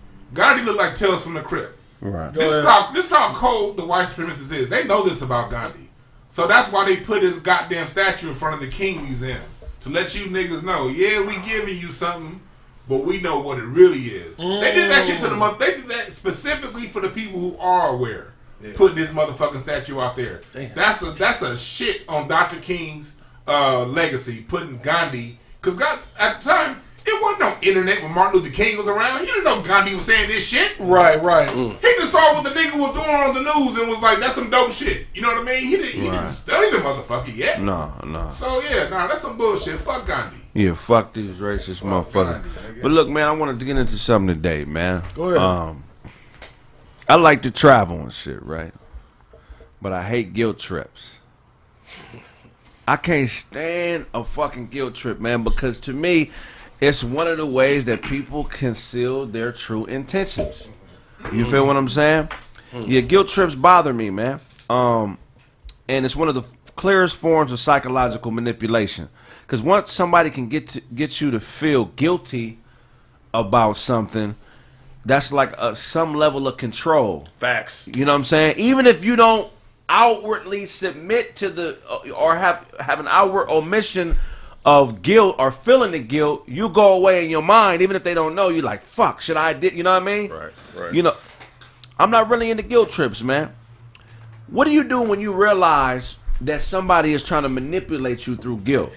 looked like Tales from the Crypt. Right. This is how cold the white supremacists is. They know this about Gandhi. So that's why they put his goddamn statue in front of the King Museum. to let you niggas know, yeah, we giving you something, but we know what it really is. They did that shit to the they did that specifically for the people who are aware. Put this motherfucking statue out there. Damn. That's a shit on Dr. King's legacy, putting Gandhi, because at the time, it wasn't no internet when Martin Luther King was around. He didn't know Gandhi was saying this shit. Right. He just saw what the nigga was doing on the news and was like, that's some dope shit. You know what I mean? He didn't study the motherfucker yet. No. So, yeah, that's some bullshit. Fuck Gandhi. Yeah, fuck these racist motherfuckers. But look, man, I wanted to get into something today, man. Go ahead. I like to travel and shit, right? But I hate guilt trips. I can't stand a fucking guilt trip, man, because to me, it's one of the ways that people conceal their true intentions. You feel what I'm saying? Yeah, guilt trips bother me, man. And it's one of the clearest forms of psychological manipulation. Because once somebody can get you to feel guilty about something, that's like some level of control. Facts. You know what I'm saying? Even if you don't outwardly submit to the or have an outward omission of guilt or feeling the guilt, you go away in your mind. Even if they don't know, you're like, "Fuck, should I did?" You know what I mean? Right. You know, I'm not really into guilt trips, man. What do you do when you realize that somebody is trying to manipulate you through guilt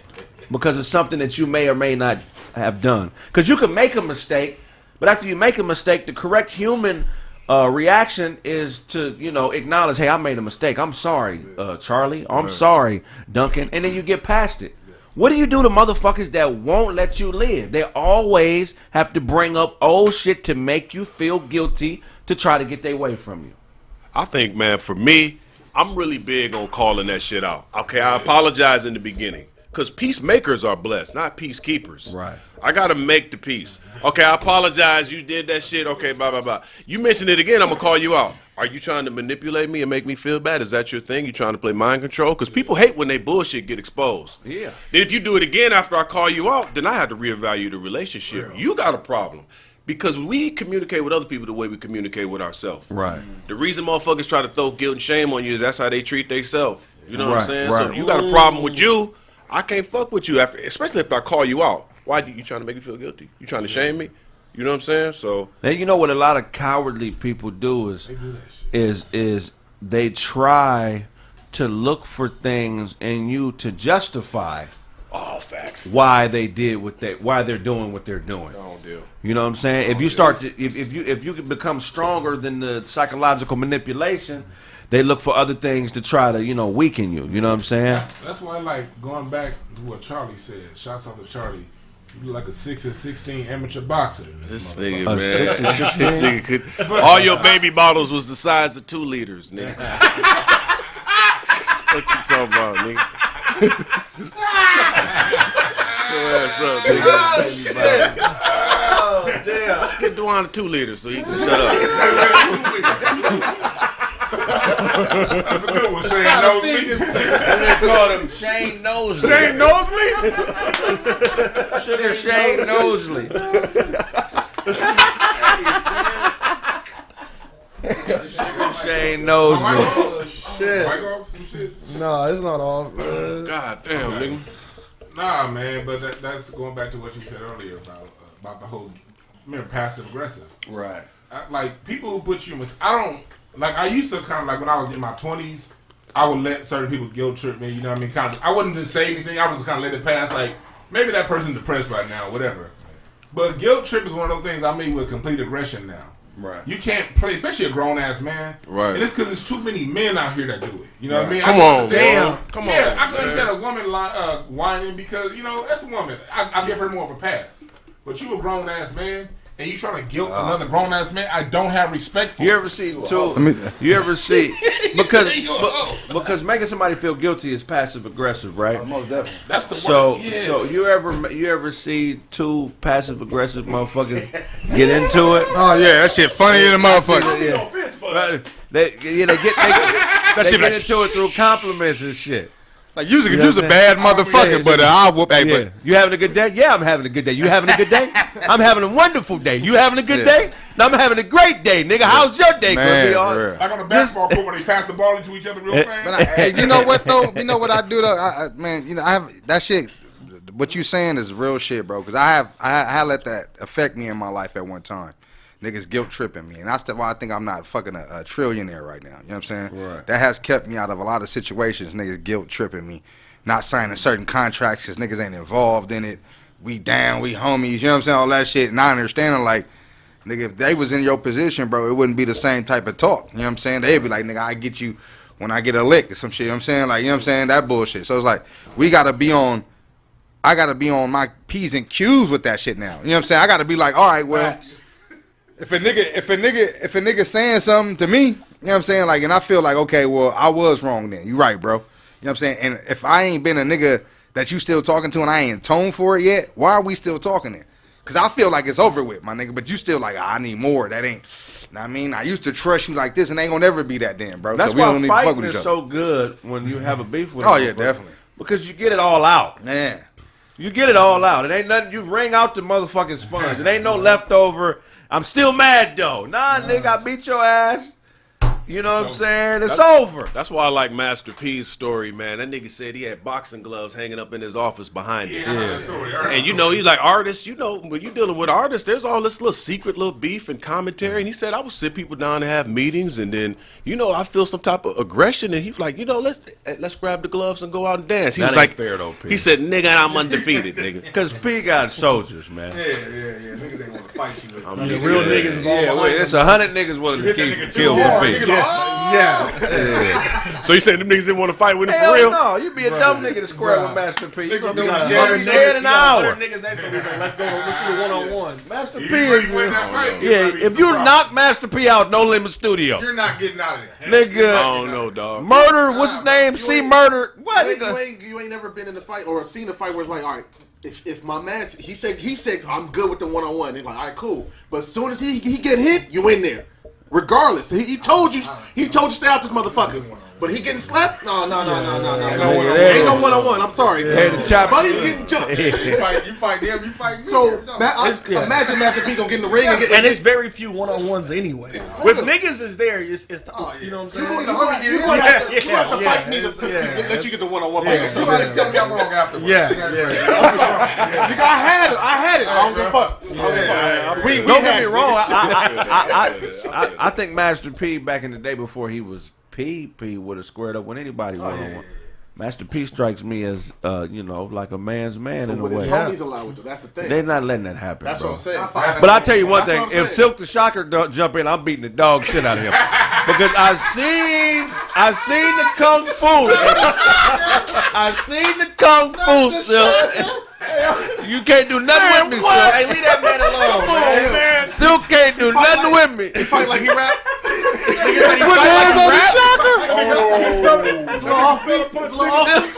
because of something that you may or may not have done? Because you can make a mistake. But after you make a mistake, the correct human reaction is to, acknowledge, hey, I made a mistake. I'm sorry, Charlie. I'm sorry, Duncan. And then you get past it. What do you do to motherfuckers that won't let you live? They always have to bring up old shit to make you feel guilty to try to get their way from you. I think, man, for me, I'm really big on calling that shit out. Okay, I apologize in the beginning. Because peacemakers are blessed, not peacekeepers. Right. I got to make the peace. Okay, I apologize. You did that shit. Okay, blah, blah, blah. You mention it again, I'm going to call you out. Are you trying to manipulate me and make me feel bad? Is that your thing? You trying to play mind control? Because people hate when they bullshit get exposed. Yeah. Then if you do it again after I call you out, then I have to reevaluate the relationship. Yeah. You got a problem. Because we communicate with other people the way we communicate with ourselves. Right. The reason motherfuckers try to throw guilt and shame on you is that's how they treat themselves. You know what I'm saying? Right. So you got a problem with you. I can't fuck with you after, especially if I call you out. Why you trying to make me feel guilty? You trying to shame me? You know what I'm saying? So and you know what a lot of cowardly people do is they try to look for things in you to justify facts. Why they're doing what they're doing. Oh, deal. You know what I'm saying? If you start to if you can become stronger than the psychological manipulation, they look for other things to try to, weaken you. You know what I'm saying? That's why I like going back to what Charlie said. Shouts out to Charlie. You look like a 6'16" amateur boxer. This nigga, man. This nigga could. All your baby bottles was the size of 2 liters, nigga. What you talking about, nigga? Show ass up, nigga. Oh, damn. Let's get Dwan to 2 liters so he can shut up. That's a good one, Shane Nosley. They called him Shane Nosley. Shane Nosley? Sugar Shane Nosley. Sugar Shane Nosley. Oh, shit. No, it's not off. God damn, nigga. Nah, man, but that's going back to what you said earlier about the whole passive aggressive. Right. Like people who put you in, I used to kind of like when I was in my 20s, I would let certain people guilt trip me, you know what I mean? Kind of, I wouldn't just say anything, I would just kind of let it pass, like, maybe that person's depressed right now, whatever. But guilt trip is one of those things I mean with complete aggression now. Right. You can't play, especially a grown-ass man. Right. And it's because there's too many men out here that do it. You know what I mean? Come on, damn. Come on. Yeah, I can understand a woman whining because, that's a woman. I give her more of a pass. But you a grown-ass man, and you trying to guilt another grown ass man, I don't have respect for. You ever see because making somebody feel guilty is passive aggressive, right? Most definitely. That's the so word. Yeah. So you ever see 2 passive aggressive motherfuckers get into it? Oh yeah, that shit funny in the motherfucker. Yeah. No offense, but They get into it through compliments and shit. Like you was a bad motherfucker, but I'll whoop. Hey, Yeah. You having a good day? Yeah, I'm having a good day. You having a good day? I'm having a wonderful day. You having a good day? No, I'm having a great day, nigga. How's your day gonna be? Like on the basketball court when they pass the ball into each other real fast. But you know what though? You know what I do though? Man, I have that shit. what you saying is real shit, bro. Because I let that affect me in my life at one time. Niggas guilt tripping me, and that's why I think I'm not fucking a trillionaire right now. You know what I'm saying? Right. That has kept me out of a lot of situations. Niggas guilt tripping me, not signing certain contracts because niggas ain't involved in it. We down, we homies. You know what I'm saying? All that shit. And I understanding like, nigga, if they was in your position, bro, it wouldn't be the same type of talk. You know what I'm saying? They'd be like, nigga, I get you when I get a lick or some shit. You know what I'm saying? Like, you know what I'm saying? That bullshit. So it's like, I gotta be on my P's and Q's with that shit now. You know what I'm saying? I gotta be like, all right, well, Facts. if a nigga saying something to me, you know what I'm saying? Like, and I feel like, okay, well, I was wrong then. You right, bro. You know what I'm saying? And if I ain't been a nigga that you still talking to and I ain't toned for it yet, why are we still talking then? Because I feel like it's over with, my nigga, but you still like, I need more. That ain't, I mean, I used to trust you like this and ain't gonna never be that then, bro. That's so we why don't need to fuck fighting with each is other. so good when you have a beef with Oh, them, yeah, bro. definitely. Because you get it all out. Man. You get it all out. It ain't nothing. You wring out the motherfucking sponge. It ain't no leftover. I'm still mad, though. Nah, nigga, I beat your ass. You know what I'm saying? It's over. That's why I like Master P's story, man. That nigga said he had boxing gloves hanging up in his office behind him. And you know, he's like artists, you know, when you're dealing with artists, there's all this little secret little beef and commentary. And he said, I would sit people down and have meetings, and then, you know, I feel some type of aggression. And he's like, you know, let's grab the gloves and go out and dance. He That was ain't like, fair, though, P. he said, nigga, I'm undefeated, nigga. Because P got soldiers, man. Yeah. Niggas ain't want to fight you. I'm The just real saying. niggas is all Yeah, behind wait, them. it's 100 niggas willing to kill for P. Yeah. So you saying them niggas didn't want to fight with him Hell for real? no, you be a dumb nigga to square with Master P. You gonna be Nigga, like, yeah, 100 you dead an hour. Niggas next to me say, let's do the one-on-one. Master P If you is win that fight, yeah. it might be If some you problem. knock Master P out, no limit studio, You're not getting out of there. I nigga. don't know, dog. Murder, what's his name? You C ain't- Murder. What? You ain't never been in a fight or seen a fight where it's like, all right, if my man, he said I'm good with the one-on-one. He's like, all right, cool. But as soon as he get hit, you in there. Regardless, he told you stay out this motherfucker. But he getting slapped? No. Ain't no one-on-one. I'm sorry. Hey, the chop- Buddy's getting jumped. You fight them, you fight me. So imagine Master P gonna get in the ring and get. And it's very few one-on-ones anyway. With niggas is there, it's you know what I'm saying? You have to fight me to let you get the one-on-one by yourself. You tell me I'm wrong afterwards. Yeah. I'm sorry. Nigga, I had it. I don't give a fuck. We Don't had get me it. wrong. I think Master P back in the day before he was P would have squared up with anybody one-on-one. Master P strikes me as you know, like a man's man in a But his way. homies allowed with it. That's the thing. They're not letting that happen. That's bro. what I'm saying. But I tell you one That's thing: what I'm if saying. Silk the Shocker don't jump in, I'm beating the dog shit out of him because I seen the kung fu. I seen the kung fu, Silk. You can't do nothing with me, Silk. Hey, leave that man alone, man. Silk can't do nothing with me. He fight like he rap. Put the hands on the shocker. It's a little offbeat. It's a little offbeat.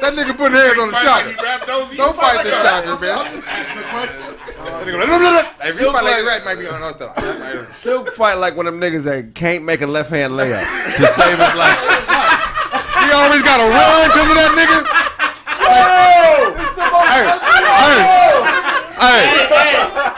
That nigga put hands on the shocker. Don't Don't fight the shocker, I'm man. just asking a question. If you fight like a rat, might be on another. Silk fight like one of them niggas that can't make a left hand layup to save his life. He always got to run because of that nigga. Hey,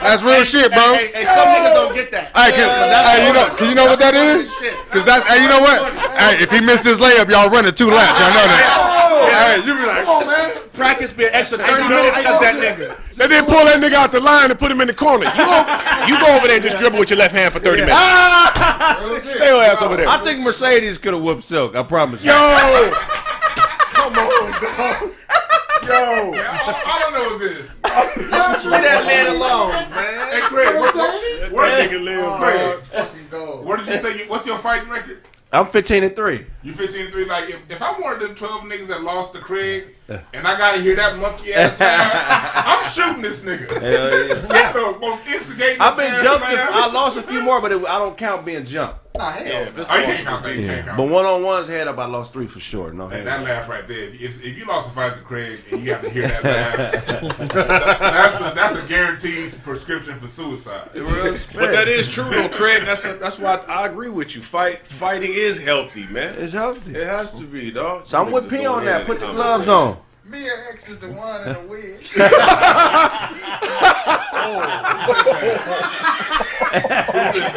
that's real shit, bro. Hey, some niggas don't get that. Hey, you know what that is? Cause that's, hey, you know what? Hey, if he missed his layup, y'all running 2 laps. Y'all know that. Hey, you be like, Come on, man. Practice be an extra 30 minutes because that nigga. They didn't pull that nigga out the line and put him in the corner. You go over there and just dribble with your left hand for 30 minutes. Stay your ass over there. I think Mercedes could have whooped Silk. I promise you. Yo! Come on, dog. Yo! I don't know what this is. Leave that man alone, man. Hey, Craig, where That nigga live, bro. fucking go. did you say? What's your fighting record? I'm 15-3. You 15-3. Like if I'm one of them 12 niggas that lost to Kraig, and I gotta hear that monkey ass laugh, I'm shooting this nigga. Hell yeah. That's the most instigating. I've been ass jumped. laugh. I lost a few more, but I don't count being jumped. Nah, hell. Oh, you can't count that. You can't count But that. one-on-ones head up, I lost 3 for sure. No And head. that laugh right there. If you lost a fight to Kraig and you have to hear that laugh, that's a guaranteed prescription for suicide. But that is true though, Craig. That's why I agree with you. Fighting is healthy, man. It's healthy. It has to be, dog. So I'm with Niggas P don't on hear that. Put the this gloves conversation. on. Me and X is the one in the wig.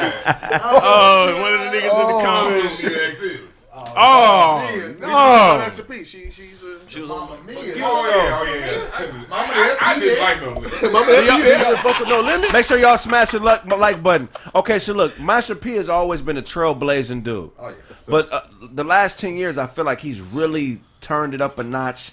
Oh, one of the niggas in the comments. Who the X is? Oh, no. Master P. She's a Mama Mia. Oh, yeah. I didn't like No Limit. Mama Mia. Fuck with No Limit. Make sure y'all smash the like button. Okay, so look, Master P has always been a trailblazing dude. Oh, yeah. But the last 10 years, I feel like he's really turned it up a notch.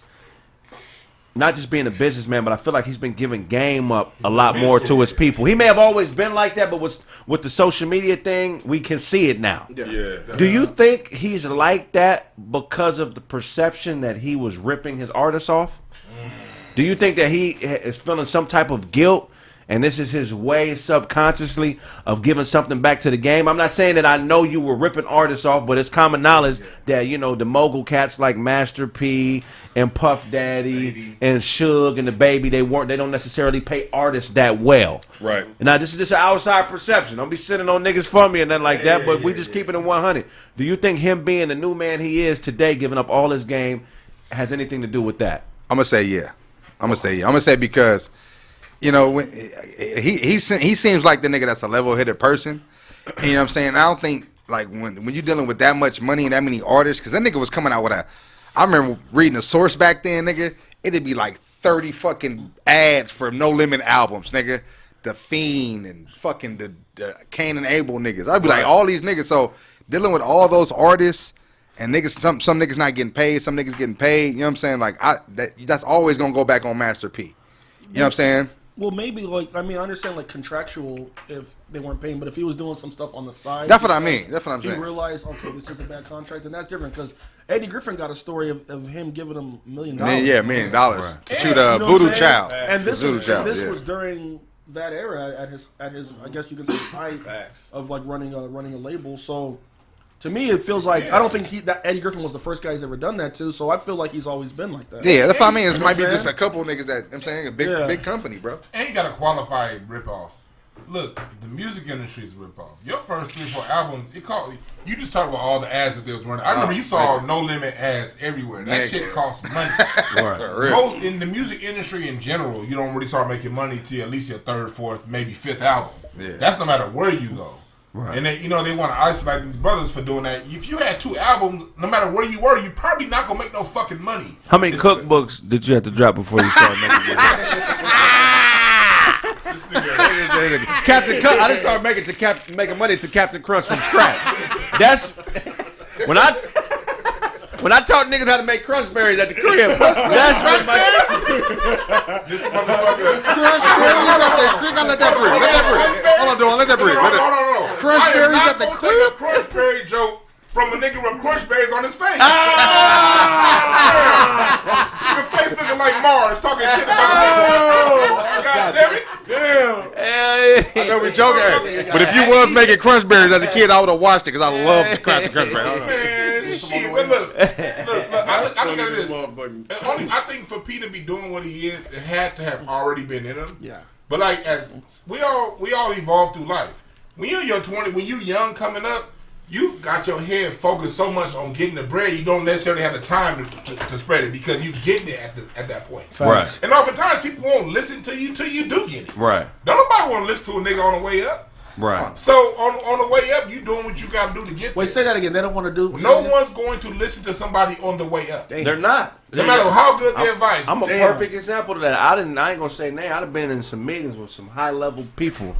Not just being a businessman, but I feel like he's been giving game up a lot more to his people. He may have always been like that, but with the social media thing, we can see it now. Yeah. Do you think he's like that because of the perception that he was ripping his artists off? Do you think that he is feeling some type of guilt, and this is his way subconsciously of giving something back to the game? I'm not saying that I know you were ripping artists off, but it's common knowledge that, you know, the mogul cats like Master P and Puff Daddy and Suge and the Baby, they don't necessarily pay artists that well. Right. Now, this is just an outside perception. Don't be sitting on niggas for me and nothing like that, but we just keeping it 100. Do you think him being the new man he is today, giving up all his game, has anything to do with that? I'm gonna say yeah. I'm gonna say because, you know, when he seems like the nigga that's a level-headed person. And, you know what I'm saying? I don't think, like, when you're dealing with that much money and that many artists, because that nigga was coming out with I remember reading a source back then, nigga. It'd be like 30 fucking ads for No Limit albums, nigga. The Fiend and fucking the Cain and Abel niggas. I'd be like, all these niggas. So dealing with all those artists and niggas, some niggas not getting paid, some niggas getting paid. You know what I'm saying? Like, that's always gonna go back on Master P. You know what I'm saying? Well, maybe, like, I mean, I understand, like, contractual if they weren't paying, but if he was doing some stuff on the side. That's what I mean. That's what I'm saying. He realized, okay, this is a bad contract, and that's different, because Eddie Griffin got a story of him giving him $1 million. Yeah, $1 million to shoot a you know Voodoo what I'm saying? Child. And this Voodoo was during that era at his I guess you could say height of, like, running a label. So to me, it feels like I don't think that Eddie Griffin was the first guy he's ever done that to. So I feel like he's always been like that. Yeah, that's what I mean. It might be just a couple niggas that I'm saying a big company, bro. And you got to qualify rip-off. Look, the music industry is a rip-off. Your first 3 or 4 albums, you just talked about all the ads that they was running. I remember you saw No Limit ads everywhere. That shit costs money. Most, in the music industry in general, you don't really start making money till at least your 3rd, 4th, maybe 5th album. Yeah. That's no matter where you go. Right. And they want to isolate these brothers for doing that. If you had 2 albums, no matter where you were, you're probably not gonna make no fucking money. How many cookbooks did you have to drop before you started making money? Captain Crunch. I just started making money to Captain Crunch from scratch. That's when I taught niggas how to make crunch berries at the crib. That's what This motherfucker. Crunch berries at the crib. Let that breathe. Hold on, Dawn. Let that breathe. No. Crunch berries at the crib. Take a crunch berry joke from a nigga with crunch berries on his face. Your face looking like Mars, talking shit about the God damn it. I know we joking, but if you was making crunch berries as a kid, I would have watched it because I love crunch berries. Man, shit. But look, I look at this. I think for P to be doing what he is, it had to have already been in him. Yeah. But like, as we all evolve through life. When you're in your 20s, when you young coming up, you got your head focused so much on getting the bread, you don't necessarily have the time to spread it because you getting it at that point. Right. And oftentimes people won't listen to you till you do get it. Right. Don't nobody want to listen to a nigga on the way up. Right. So on the way up, you doing what you got to do to get there. Wait, say that again. They don't want to do. No one's going to listen to somebody on the way up. Damn. They're not. No matter how good their advice. I'm a perfect example of that. I ain't gonna say name. I've been in some meetings with some high level people.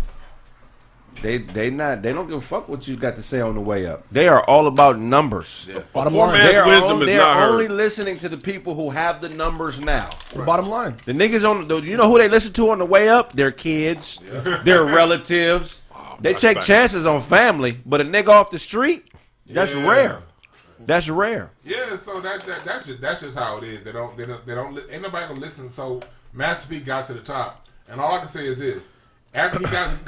They don't give a fuck what you got to say on the way up. They are all about numbers. Yeah. Bottom line, wisdom is not heard. They're only listening to the people who have the numbers now. Right. Bottom line, the niggas you know who they listen to on the way up? Their kids, their relatives. They take chances on family, but a nigga off the street, that's rare. That's rare. Yeah, so that's just how it is. They don't ain't nobody gonna listen. So Master P got to the top, and all I can say is this. After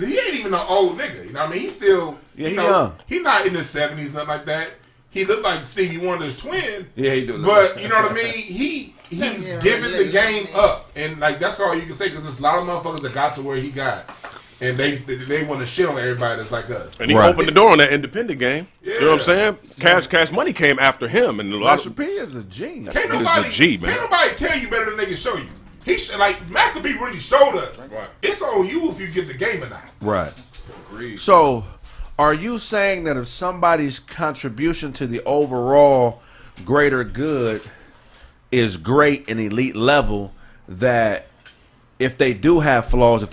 he ain't even an old nigga, you know what I mean? He's still, young. He's not in his 70s, nothing like that. He looked like Stevie Wonder's twin. Yeah, he do. But you know what I mean? He's giving the game up, and like that's all you can say because there's a lot of motherfuckers that got to where he got, and they want to shit on everybody that's like us. And he opened the door on that independent game. Yeah. You know what I'm saying? Cash Money came after him, and Master P is a G. He's a G, man. Can't nobody tell you better than they can show you. Master P really showed us. Right. It's on you if you get the game or not. Right. Agreed. So, Are you saying that if somebody's contribution to the overall greater good is great and elite level, that if they do have flaws, if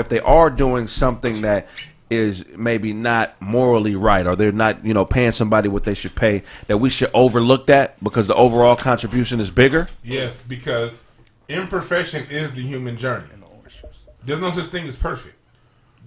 they are doing something that is maybe not morally right, or they're not, paying somebody what they should pay, that we should overlook that because the overall contribution is bigger? Yes, because imperfection is the human journey. There's no such thing as perfect.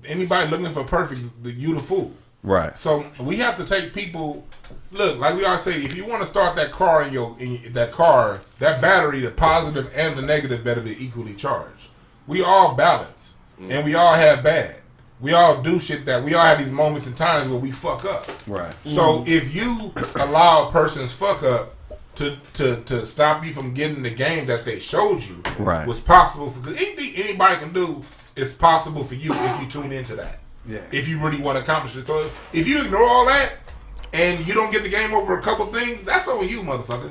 Anybody looking for perfect, you the fool. Right. So we have to take people. Look, like we always say, if you want to start that car that battery, the positive and the negative better be equally charged. We all balance, and we all have bad. We all do shit that we all have these moments and times where we fuck up. Right. So if you allow a person's fuck up to stop you from getting the game that they showed you, right, was possible, because anything anybody can do is possible for you if you tune into that. Yeah. If you really want to accomplish it. So if you ignore all that and you don't get the game over a couple things, that's on you, motherfucker.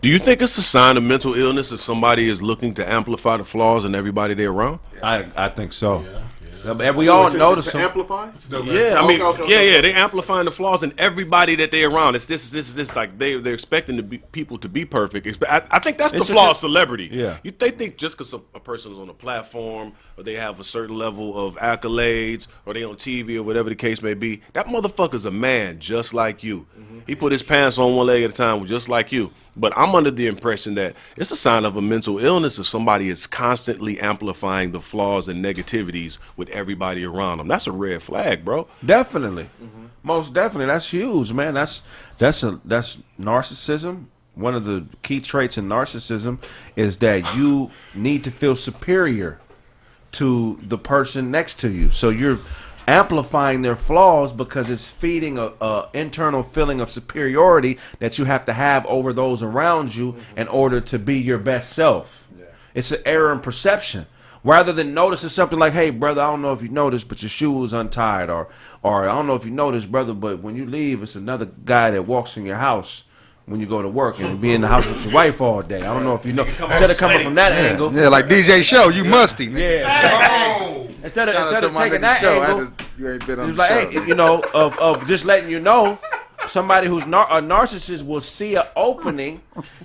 Do you think it's a sign of mental illness if somebody is looking to amplify the flaws in everybody they're around? I think so. Yeah. And we all notice to amplify. Yeah, I mean, yeah, they amplifying the flaws in everybody that they're around. It's this. Like they're expecting people to be perfect. I think that's the flaw of celebrity. Yeah, they think just because a person is on a platform or they have a certain level of accolades or they on TV or whatever the case may be, that motherfucker's a man just like you. Mm-hmm. He put his pants on one leg at a time, just like you. But I'm under the impression that it's a sign of a mental illness if somebody is constantly amplifying the flaws and negativities with everybody around them. That's a red flag, bro. Definitely. Mm-hmm. Most definitely. That's huge, man. That's narcissism. One of the key traits in narcissism is that you need to feel superior to the person next to you. So you're amplifying their flaws because it's feeding a internal feeling of superiority that you have to have over those around you in order to be your best self. Yeah. It's an error in perception. Rather than noticing something like, hey, brother, I don't know if you noticed, but your shoe was untied. Or I don't know if you noticed, brother, but when you leave, it's another guy that walks in your house when you go to work and be in the house with your wife all day. I don't know if you know. Instead of coming from that angle. Yeah, like DJ Show, you musty. Yeah. Instead of taking that angle, you ain't been on it's like, hey, of just letting you know, somebody who's a narcissist will see an opening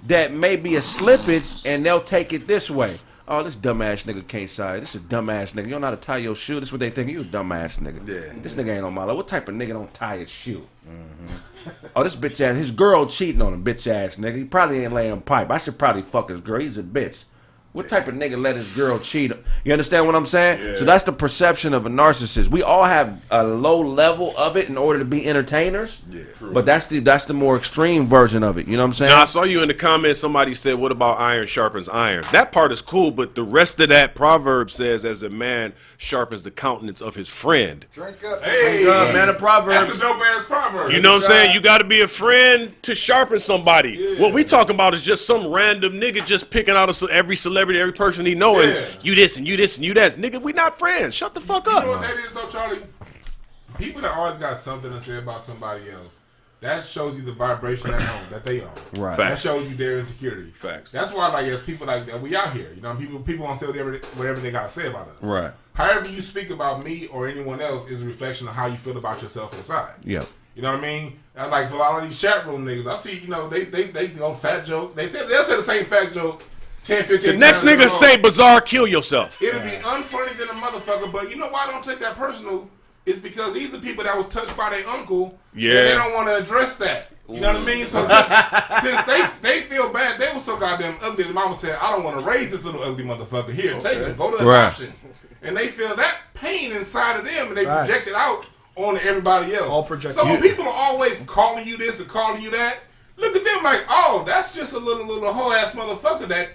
that may be a slippage, and they'll take it this way. Oh, this dumbass nigga can't side. This is a dumbass nigga. You don't know how to tie your shoe. This is what they think. You a dumbass nigga. Yeah. This nigga ain't on my level. What type of nigga don't tie his shoe? Mm-hmm. Oh, this bitch ass. His girl cheating on him, bitch ass nigga. He probably ain't laying pipe. I should probably fuck his girl. He's a bitch. What type of nigga let his girl cheat? You understand what I'm saying? Yeah. So that's the perception of a narcissist. We all have a low level of it in order to be entertainers. Yeah. But that's the more extreme version of it. You know what I'm saying? Now, I saw you in the comments, somebody said, what about iron sharpens iron? That part is cool, but the rest of that proverb says, as a man sharpens the countenance of his friend. Drink up. Hey, man, a proverb. That's a dope ass proverb. You know what I'm saying? You got to be a friend to sharpen somebody. Yeah. What we talking about is just some random nigga just picking out every celebrity, every person he know, and you this and you this and you that. Nigga, we not friends. Shut the fuck up. You know what that is though, Charlie? People that always got something to say about somebody else, that shows you the vibration that they own. Right. Facts. That shows you their insecurity. Facts. That's why, like, as people like that, we out here. You know, people want to say whatever they got to say about us. Right. However you speak about me or anyone else is a reflection of how you feel about yourself inside. Yeah. You know what I mean? Like, for a lot of these chat room niggas, I see, they go fat joke. They'll say the same fat joke 10, 15 The next nigga say bizarre, kill yourself. It'll be unfunny than a motherfucker, but you know why I don't take that personal? It's because these are people that was touched by their uncle. Yeah. And they don't want to address that. You know what I mean? So since they feel bad, they were so goddamn ugly. The mama said, I don't want to raise this little ugly motherfucker. Here, take him. Go to adoption. And they feel that pain inside of them, and they project it out on everybody else. All projected. So when people are always calling you this or calling you that, look at them like, oh, that's just a little hoe ass motherfucker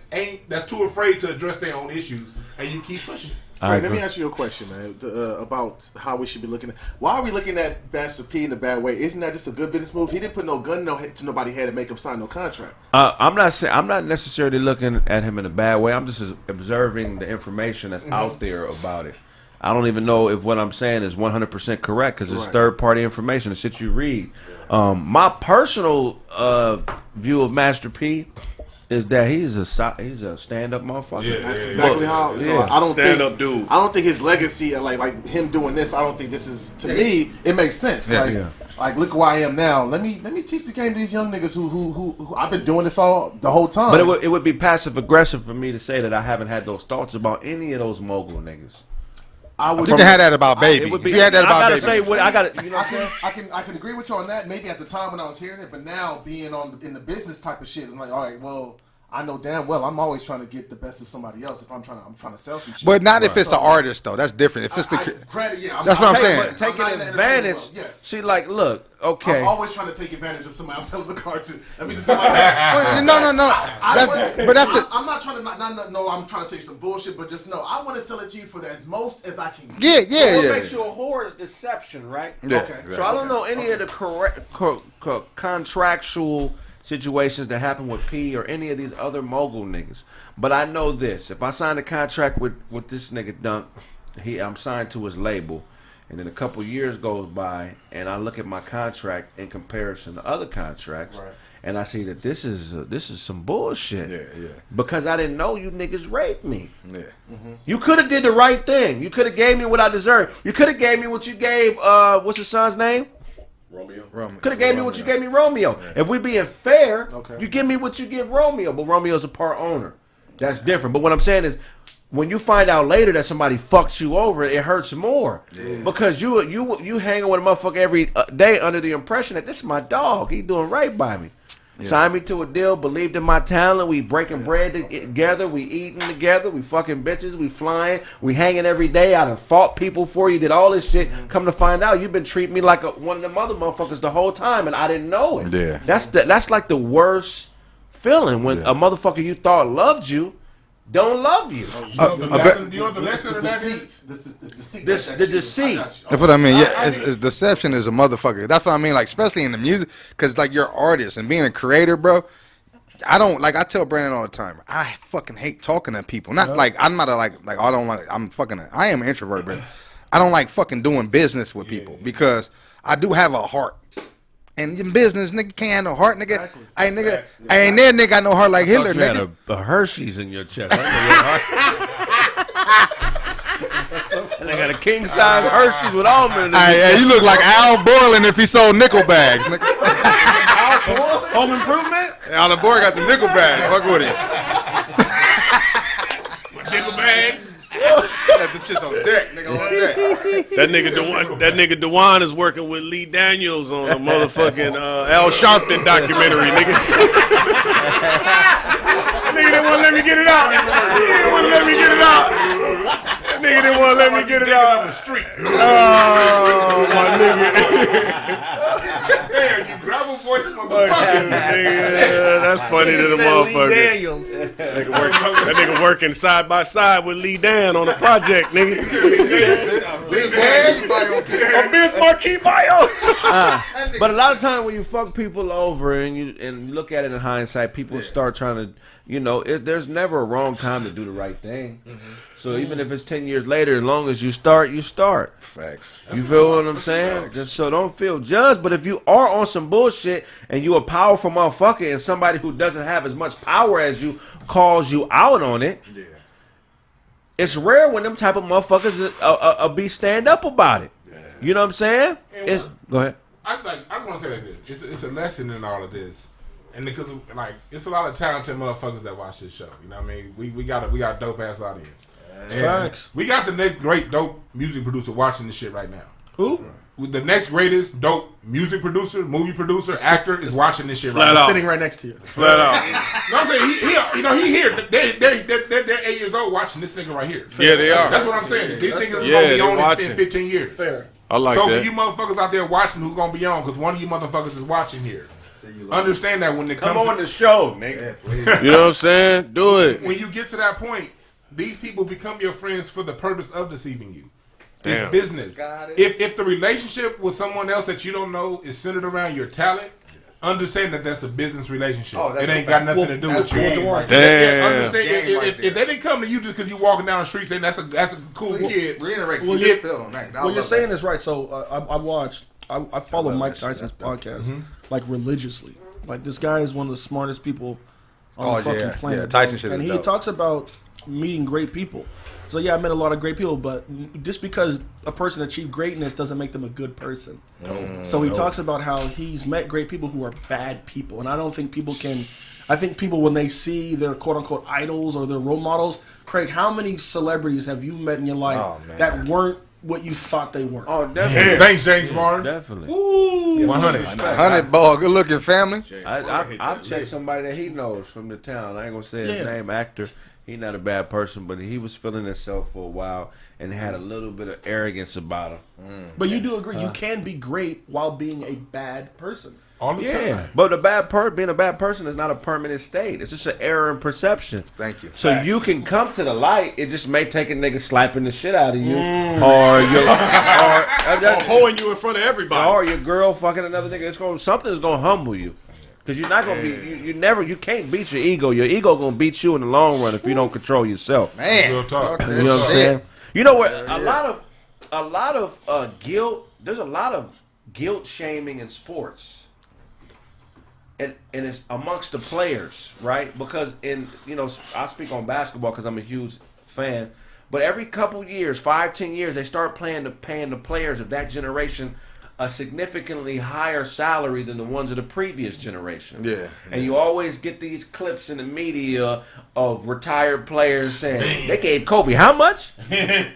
that's too afraid to address their own issues, and you keep pushing. Right, let me ask you a question, man, about how we should be looking at. Why are we looking at Master P in a bad way? Isn't that just a good business move? He didn't put no gun to nobody's head and make him sign no contract. I'm not necessarily looking at him in a bad way. I'm just observing the information that's out there about it. I don't even know if what I'm saying is 100% correct because it's third-party information, the shit you read. My personal view of Master P is that he's a stand-up motherfucker. Yeah. That's exactly how. You know, Yeah. I don't Stand-up think, dude. I don't think his legacy, like him doing this. I don't think this is, to me, it makes sense. Yeah. Like look where I am now. Let me teach the game to these young niggas who I've been doing this all the whole time. But it would be passive aggressive for me to say that I haven't had those thoughts about any of those mogul niggas. I would. You can have that about Baby. It would be. If you had that about I gotta Baby. say what I gotta. You know what I'm saying? I can agree with you on that. Maybe at the time when I was hearing it, but now being in the business type of shit, it's like, all right, well, I know damn well I'm always trying to get the best of somebody else if I'm trying to sell some shit. But not if it's an artist though. That's different. If it's the granted, yeah, That's what I'm saying. But Taking I'm not in the advantage. entertainment world, yes. She like, look, okay. I'm always trying to take advantage of somebody I'm selling the car to. Let me just feel like that. no. I'm not trying to no. I'm trying to say some bullshit, but just know I want to sell it to you for as most as I can get. What makes you a whore is deception, right? Yeah, Okay. exactly. So I don't know any of the contractual situations that happen with P or any of these other mogul niggas. But I know this: if I sign a contract with this nigga Dunk, I'm signed to his label, and then a couple years goes by, and I look at my contract in comparison to other contracts, and I see that this is some bullshit. Yeah. Because I didn't know you niggas raped me. Yeah. You could have did the right thing. You could have gave me what I deserved. You could have gave me what you gave. What's his son's name? Romeo. Could have gave me what you gave me, Romeo. Yeah. If we being fair, Okay. you give me what you give Romeo, but Romeo's a part owner. That's different. But what I'm saying is, when you find out later that somebody fucks you over, it hurts more. Yeah. Because you hanging with a motherfucker every day under the impression that this is my dog. He doing right by me. Yeah. Signed me to a deal, believed in my talent. We breaking bread together. We eating together. We fucking bitches. We flying. We hanging every day. I done fought people for you. Did all this shit. Come to find out, you've been treating me like one of them other motherfuckers the whole time, and I didn't know it. Yeah. That's like the worst feeling when a motherfucker you thought loved you don't love you. You know the lesson of that is? The deceit. That's what I mean. Yeah, it's deception is a motherfucker. That's what I mean. Like, especially in the music, because like you're an artist and being a creator, bro. I don't like. I tell Brandon all the time. I fucking hate talking to people. Not like I'm not a like. I don't like. I am an introvert, but I don't like fucking doing business with people because I do have a heart. And in business, nigga can't have no heart, nigga. Exactly. I ain't there, nigga got no heart like Hitler, You nigga. had a Hershey's in your chest. They got a king size Hershey's with almonds. Hey, you look like Al Borland if he sold nickel bags, nigga. Home Improvement. Al Borland got the nickel bag. Fuck with him. Nickel bags. Got them shits on deck, nigga, on deck. That nigga Dewan is working with Lee Daniels on a motherfucking Al Sharpton documentary, nigga. That nigga didn't want to let me get it out. That nigga didn't want to let me get it out. On the street. Oh, my nigga. Damn, you gravel voice motherfucker. That's funny to the motherfucker. Daniels. That nigga working side by side with Lee Dan on a project, nigga. A Biz Marquis bio. But a lot of times when you fuck people over and you look at it in hindsight, people start trying to, there's never a wrong time to do the right thing. So even if it's 10 years later, as long as you start, you start. Facts. You feel what I'm saying? Just so don't feel judged. But if you are on some bullshit and you a powerful motherfucker and somebody who doesn't have as much power as you calls you out on it, it's rare when them type of motherfuckers be stand up about it. You know what I'm saying? Go ahead. I just want to say like this. It's a lesson in all of this. And because it's a lot of talented motherfuckers that watch this show. You know what I mean? We got a dope ass audience. Facts. We got the next great dope music producer watching this shit right now. Who? The next greatest dope music producer, movie producer, actor is watching this shit Flat right now. out. Sitting right next to you. Flat out. No, I'm saying he here. They're 8 years old watching this nigga right here. Yeah, they are. That's what I'm saying. These niggas is Yeah, gonna be they on watching. in 15 years. Fair. I like So that. for you motherfuckers out there watching, who's gonna be on? Because one of you motherfuckers is watching here. Understand that when it Come comes on the show, nigga. You know what I'm saying? Do it. when you get to that point, these people become your friends for the purpose of deceiving you. Damn. It's business. If the relationship with someone else that you don't know is centered around your talent, understand that that's a business relationship. Oh, that's it ain't a got fact. nothing to do with you. Damn. Understand Game right if there. they didn't come to you just because you walking down the street saying that's a cool kid. Reiterate. Well, You feel on that. What you're saying is right. So I follow love Mike that shit. Tyson's That's podcast like religiously. Like this guy is one of the smartest people on the fucking planet. Yeah, Tyson bro. shit And is he dope. talks about meeting great people. So yeah, I met a lot of great people, but just because a person achieved greatness doesn't make them a good person. So he talks about how he's met great people who are bad people, and I don't think people can. I think people, when they see their quote unquote idols or their role models, Kraig, how many celebrities have you met in your life that weren't what you thought they were? Oh, definitely. Thanks, James Martin. Definitely. 100. 100 ball, good looking family. I've checked somebody that he knows from the town. I ain't gonna say his name, actor. He's not a bad person, but he was feeling himself for a while and had a little bit of arrogance about him. But you do agree you can be great while being a bad person. All the time. But being a bad person is not a permanent state. It's just an error in perception. Thank you. So you can come to the light. It just may take a nigga slapping the shit out of you, or holding you in front of everybody, or your girl fucking another nigga. Something's gonna humble you. Because you're not gonna be, you can't beat your ego. Your ego gonna beat you in the long run if you don't control yourself. Man, Real talk. You know what I'm saying? You know what? A lot of guilt. There's a lot of guilt shaming in sports, and it's amongst the players, right? Because I speak on basketball because I'm a huge fan. But every couple years, 5-10 years, they start paying the players of that generation a significantly higher salary than the ones of the previous generation. Yeah. And you always get these clips in the media of retired players saying, they gave Kobe how much? Yeah.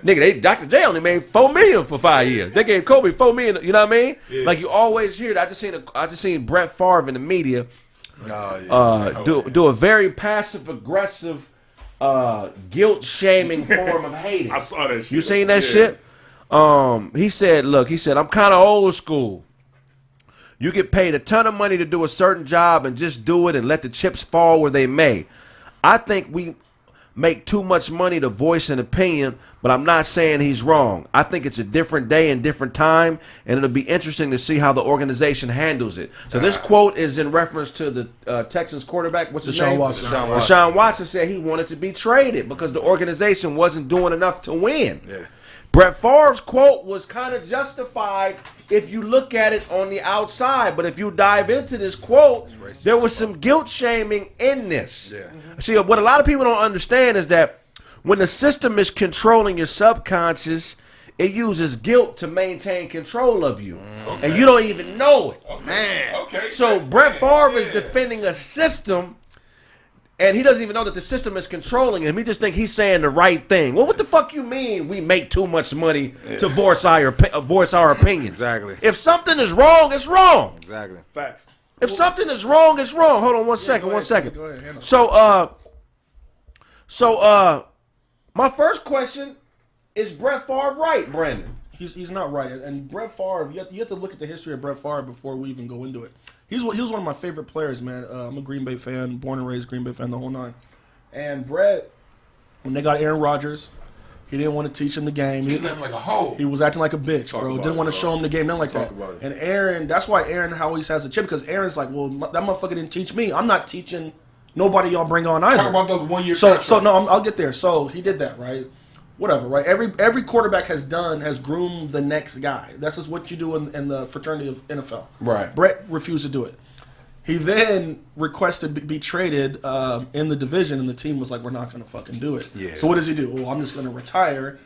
Nigga, Dr. J only made $4 million for 5 years. They gave Kobe $4 million, you know what I mean? Yeah. Like you always hear that. I just seen Brett Favre in the media do a very passive aggressive guilt shaming form of hating. I saw that shit. You seen that shit? He said, I'm kind of old school. You get paid a ton of money to do a certain job and just do it and let the chips fall where they may. I think we make too much money to voice an opinion, but I'm not saying he's wrong. I think it's a different day and different time, and it'll be interesting to see how the organization handles it. So this quote is in reference to the Texans quarterback. What's his name? Deshaun Watson said he wanted to be traded because the organization wasn't doing enough to win. Yeah. Brett Favre's quote was kind of justified if you look at it on the outside, but if you dive into this quote, there was some guilt shaming in this. Yeah. See, what a lot of people don't understand is that when the system is controlling your subconscious, it uses guilt to maintain control of you, and you don't even know it. Man. Okay. So Brett Favre is defending a system. And he doesn't even know that the system is controlling him. He just think he's saying the right thing. Well, what the fuck you mean we make too much money to voice our opinions? Exactly. If something is wrong, it's wrong. Exactly. Facts. If something is wrong, it's wrong. Hold on one second. Go ahead. So, my first question is Brett Favre right, Brandon? He's not right. And Brett Favre, you have to look at the history of Brett Favre before we even go into it. He was one of my favorite players, man. I'm a Green Bay fan, born and raised Green Bay fan, the whole nine. And Brett, when they got Aaron Rodgers, he didn't want to teach him the game. He was acting like a hoe. He was acting like a bitch, bro. Didn't want to show him the game, nothing like that. And Aaron, that's why Aaron always has a chip, because Aaron's like, well, that motherfucker didn't teach me. I'm not teaching nobody y'all bring on either. Talk about those 1 year So no, I'll get there. So he did that, right? Whatever, right? Every quarterback has groomed the next guy. That's just what you do in the fraternity of NFL. Right. Brett refused to do it. He then requested to be traded in the division, and the team was like, "We're not going to fucking do it." Yeah. So what does he do? Well, I'm just going to retire.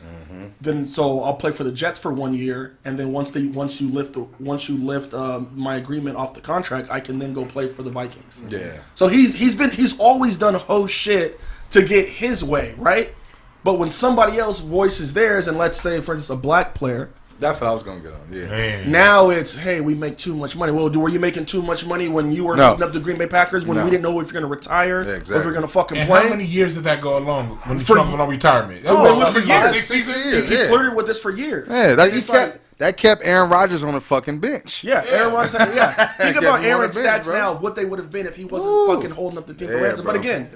Then so I'll play for the Jets for 1 year, and then once you lift my agreement off the contract, I can then go play for the Vikings. Yeah. So he's always done hoe shit to get his way, right? But when somebody else voices theirs, and let's say, for instance, a black player, That's what I was gonna get on. Yeah. Man. now it's, hey, we make too much money. Well, were you making too much money when you were beating up the Green Bay Packers when we didn't know if you're going to retire or if you're going to fucking And play? how many years did that go along when the Trump went on retirement? For years. 6 seasons? He flirted with this for years. Yeah, It's that kept Aaron Rodgers on the fucking bench. Yeah, Aaron Rodgers. Yeah, think Get about him on Aaron's the bench, stats bro. now, what they would have been if he wasn't fucking holding up the team for ransom. bro. But again,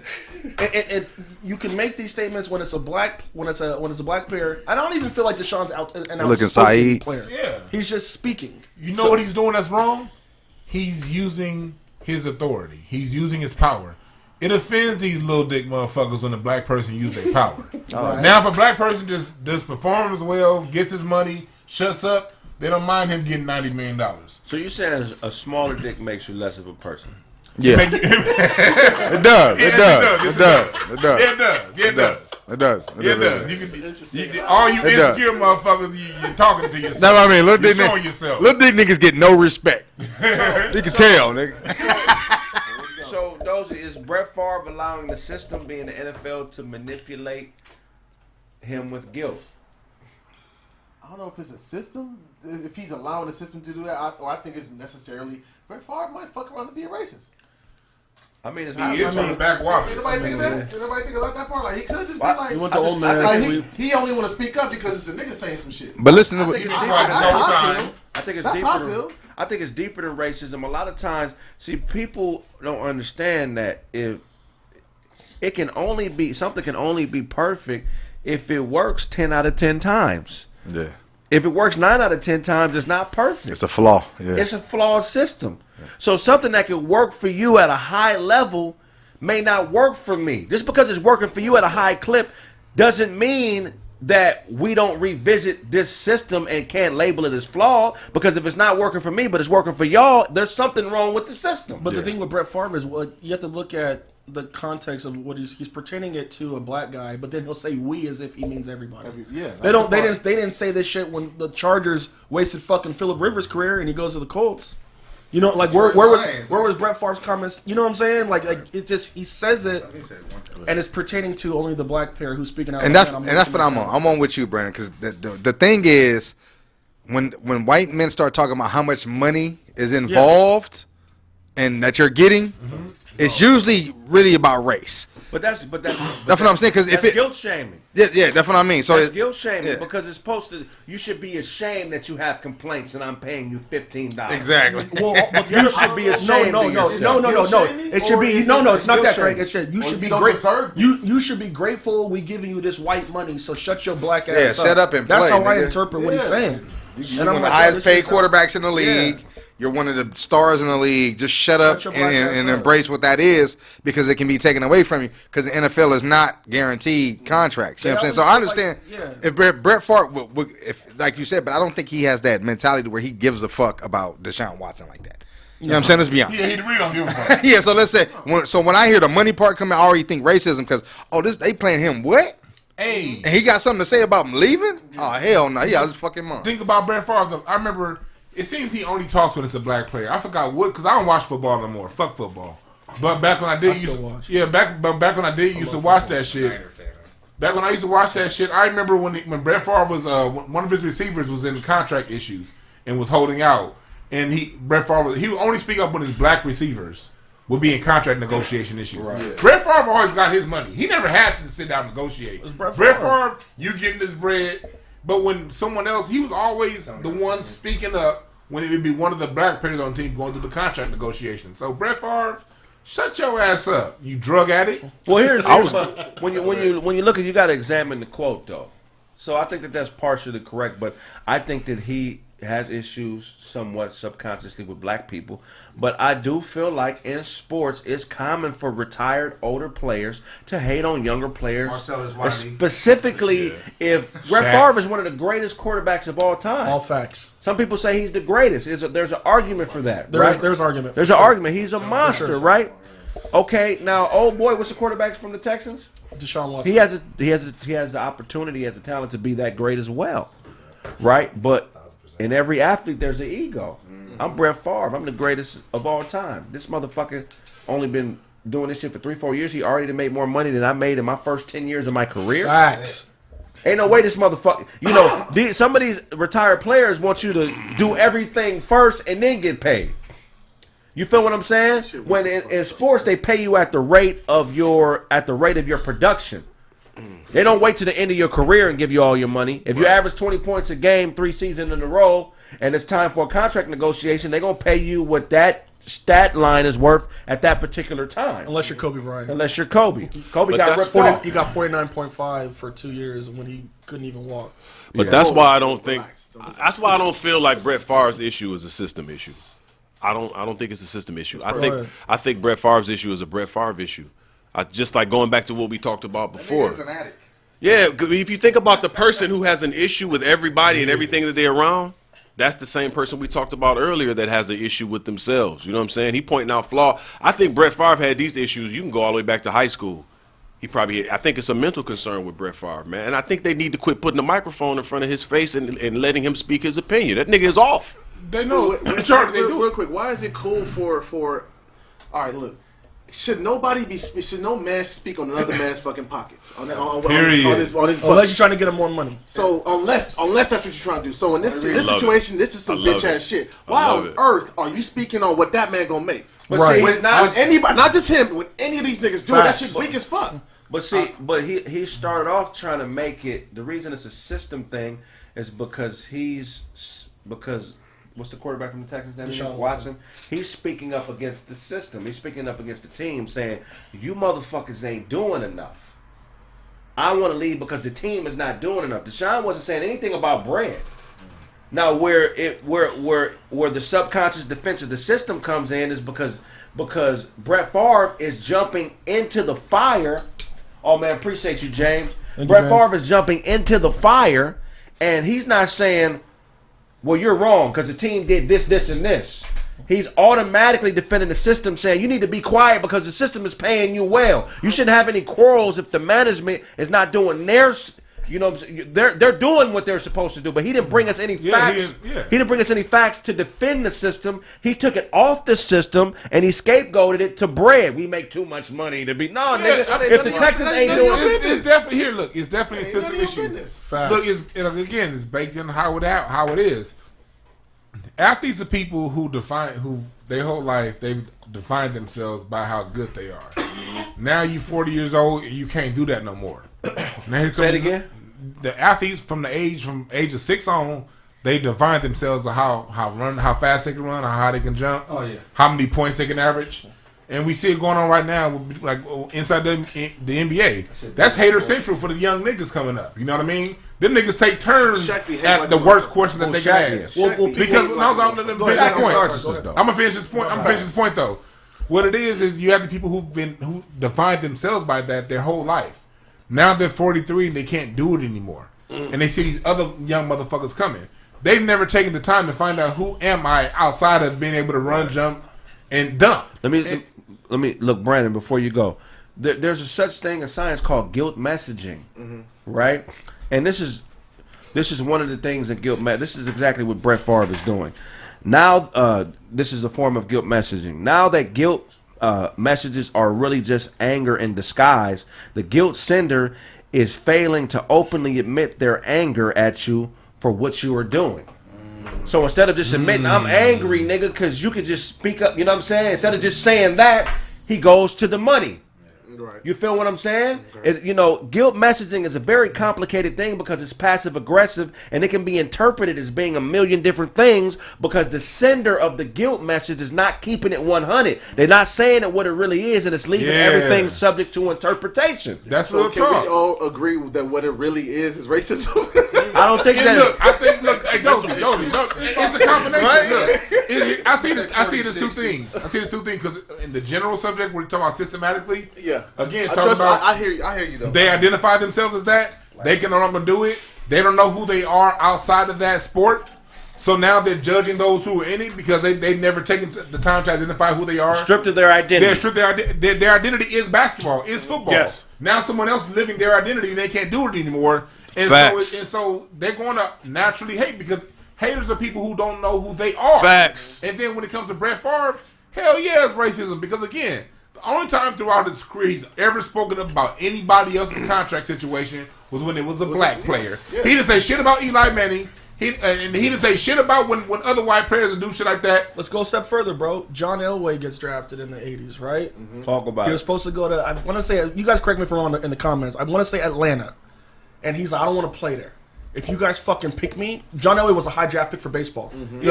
you can make these statements when it's a black player. I don't even feel like Deshaun's an looking outspoken Saeed. player. Yeah. He's just speaking. You know what he's doing that's wrong? He's using his authority. He's using his power. It offends these little dick motherfuckers when a black person uses their power. Now, if a black person just performs well, gets his money, shuts up, they don't mind him getting $90 million. So you're saying a smaller dick makes you less of a person? Yeah. Make you- It does. It does. It does. It does. It does. Yeah, it does. It does. It does. All you It does. insecure motherfuckers, you're talking to yourself. That's what I mean. Little You're dick showing yourself. Little dick niggas get no respect. You can tell, nigga. So, Dozie, is Brett Favre allowing the system, being the NFL, to manipulate him with guilt? I don't know if it's a system, if he's allowing the system to do that, or I think it's necessarily Brett Favre might fuck around and be a racist. I mean, it's He is on the back walk. Ain't nobody think of that? Ain't nobody think about that part? Like, he could just be like, He went to Ole Miss. like he only want to speak up because it's a nigga saying some shit. But listen to I what. think it's I- deeper. that's how I time. feel. I think it's That's deeper. how I feel. I think it's deeper than racism. A lot of times, see, people don't understand that if it can only be something can only be perfect if it works 10 out of 10 times. Yeah. If it works 9 out of 10 times, it's not perfect. It's a flaw. Yeah. It's a flawed system. So something that can work for you at a high level may not work for me. Just because it's working for you at a high clip doesn't mean that we don't revisit this system and can't label it as flawed. Because if it's not working for me, but it's working for y'all, there's something wrong with the system. But the thing with Brett Favre is, well, you have to look at the context of what he's pertaining it to a black guy, but then he'll say "we" as if he means everybody. They didn't say this shit when the Chargers wasted fucking Phillip Rivers' career and he goes to the Colts. You know, like where was Brett Favre's comments? You know what I'm saying? Like it just he says it, and it's pertaining to only the black pair who's speaking out. And that's what I'm on. I'm on with you, Brandon, because the thing is, when white men start talking about how much money is involved and that you're getting, it's usually really about race. But that's what I'm saying. Because if it guilt shaming. yeah, that's what I mean. So That's it, guilt shaming yeah. because it's supposed to. You should be ashamed that you have complaints and I'm paying you $15. exactly. Well, You should be ashamed. No. of yourself. It should be it's not that, Craig. It should you Or should you be don't grateful. deserve You this. you should be grateful. We giving you this white money, so shut your black ass Yeah, up. shut up and That's play, how I nigga. interpret what he's saying. You're And one I'm of the like, highest this paid shit's quarterbacks in the league. Yeah. You're one of the stars in the league. Just shut up Shut your black ass and up. embrace what that is, because it can be taken away from you. Because the NFL is not guaranteed contracts. You know what I'm saying? So I understand if Brett Favre, if like you said, but I don't think he has that mentality where he gives a fuck about Deshaun Watson like that. You know what I'm saying? Let's be honest. Yeah, he really don't give a fuck. Yeah, so let's say when I hear the money part come out, I already think racism because they playing him what? Hey, And he got something to say about him leaving? Oh hell no, he out his fucking mind. think about Brett Favre. Though. I remember it seems he only talks when it's a black player. I forgot what because I don't watch football no more. Fuck football. But back when I did, back when I did used to watch that shit. Back when I used to watch that shit, I remember when Brett Favre was one of his receivers was in contract issues and was holding out, and Brett Favre he would only speak up when his black receivers would be in contract negotiation issues. Right. Yeah. Brett Favre always got his money. He never had to sit down and negotiate. Brett Favre, you getting this bread. But when someone else, he was always the one speaking up when it would be one of the black players on the team going through the contract negotiations. So Brett Favre, shut your ass up, you drug addict. Well, but when you look at, you got to examine the quote though. So I think that's partially correct, but I think that he has issues somewhat subconsciously with black people. But I do feel like in sports, it's common for retired older players to hate on younger players. Specifically, if Brett Favre is one of the greatest quarterbacks of all time. All facts. Some people say he's the greatest. There's an argument for that. There's argument. There's an argument. He's a monster, right? Okay, now, old boy, what's the quarterbacks from the Texans? Deshaun Watson. He has the opportunity, he has the talent to be that great as well, right? But in every athlete, there's an ego. I'm Brett Favre. I'm the greatest of all time. This motherfucker only been doing this shit for 3-4 years. He already made more money than I made in my first 10 years of my career. Facts. Ain't no way this motherfucker. You know, some of these retired players want you to do everything first and then get paid. You feel what I'm saying? When in sports they pay you at the rate of your production. They don't wait to the end of your career and give you all your money. If you average 20 points a game 3 seasons in a row and it's time for a contract negotiation, they're going to pay you what that stat line is worth at that particular time. Unless you're Kobe Bryant. Unless you're Kobe. Kobe But got that's ripped off. He got 49.5 for 2 years when he couldn't even walk. But that's why I don't think. That's why I don't feel like Brett Favre's issue is a system issue. I don't think it's a system issue. I think Brett Favre's issue is a Brett Favre issue. Just like going back to what we talked about before. That nigga is an addict. Yeah, if you think about the person who has an issue with everybody and everything that they're around, that's the same person we talked about earlier that has an issue with themselves. You know what I'm saying? He pointing out flaw. I think Brett Favre had these issues. You can go all the way back to high school. I think it's a mental concern with Brett Favre, man. And I think they need to quit putting the microphone in front of his face and letting him speak his opinion. That nigga is off. They know. Real quick, why is it cool for? All right, look. Should no man speak on another man's fucking pockets on his unless you're trying to get him more money. So unless that's what you're trying to do. So in this situation, this is some bitch ass shit. Why on earth are you speaking on what that man gonna make? But right. See, when anybody, not just him, when any of these niggas do it, that shit weak as fuck. But see, he started off trying to make it. The reason it's a system thing is because what's the quarterback from the Texans name? Watson. He's speaking up against the system. He's speaking up against the team, saying, "You motherfuckers ain't doing enough. I want to leave because the team is not doing enough." Deshaun wasn't saying anything about bread. Now, where the subconscious defense of the system comes in is because Brett Favre is jumping into the fire. Oh man, appreciate you, James. Brett Favre is jumping into the fire, and he's not saying, well, you're wrong because the team did this, this, and this. He's automatically defending the system, saying you need to be quiet because the system is paying you well. You shouldn't have any quarrels if the management is not doing their, you know, they're doing what they're supposed to do. But he didn't bring us any facts. He didn't bring us any facts to defend the system. He took it off the system and he scapegoated it to bread. We make too much money to be nigga. If the Texans ain't doing it's definitely here. Look, it's definitely a system issue. Look, it's baked in how it is. Athletes are people who their whole life they've defined themselves by how good they are. Now you 40 years old, you can't do that no more. Now say it again. The athletes from age of 6 on, they define themselves on how fast they can run, how high they can jump, how many points they can average. And we see it going on right now, like inside the NBA. That's hater central for the young niggas coming up. You know what I mean? Them niggas take turns at the worst questions that they can ask. Because I'm gonna finish this point. I'm gonna finish this point though. What it is you have the people who defined themselves by that their whole life. Now they're 43 and they can't do it anymore. And they see these other young motherfuckers coming. They've never taken the time to find out who am I outside of being able to run, jump, and dunk. Let me look, Brandon. Before you go, there's a such thing in science called guilt messaging, right? And this is one of the things that this is exactly what Brett Favre is doing. Now, this is a form of guilt messaging. Now that guilt messages are really just anger in disguise, the guilt sender is failing to openly admit their anger at you for what you are doing. So instead of just admitting, I'm angry, nigga, because you could just speak up, you know what I'm saying? Instead of just saying that, he goes to the money. Right. You feel what I'm saying? Okay. Guilt messaging is a very complicated thing because it's passive aggressive and it can be interpreted as being a million different things because the sender of the guilt message is not keeping it 100. They're not saying it what it really is, and it's leaving everything subject to interpretation. That's so what can we all agree that what it really is racism? I don't think that. Look, hey, Dozie, it's a combination. Right? I see this two things. Because in the general subject, we're talking about systematically. Yeah. Again, I hear you though. They identify themselves as that. They can no longer do it. They don't know who they are outside of that sport. So now they're judging those who are in it because they've never taken the time to identify who they are. Stripped of their identity. They're stripped their identity is basketball, is football. Yes. Now someone else is living their identity and they can't do it anymore. And so they're going to naturally hate because haters are people who don't know who they are. Facts. And then when it comes to Brett Favre, hell yeah, it's racism because again, the only time throughout his career he's ever spoken about anybody else's contract situation was when it was a black player. Yeah. He didn't say shit about Eli Manning. And he didn't say shit about when other white players do shit like that. Let's go a step further, bro. John Elway gets drafted in the 80s, right? Mm-hmm. Talk about it. He was supposed to go to, I want to say, you guys correct me if I'm wrong in the comments, I want to say Atlanta. And he's like, I don't want to play there. If you guys fucking pick me, John Elway was a high draft pick for baseball. Mm-hmm.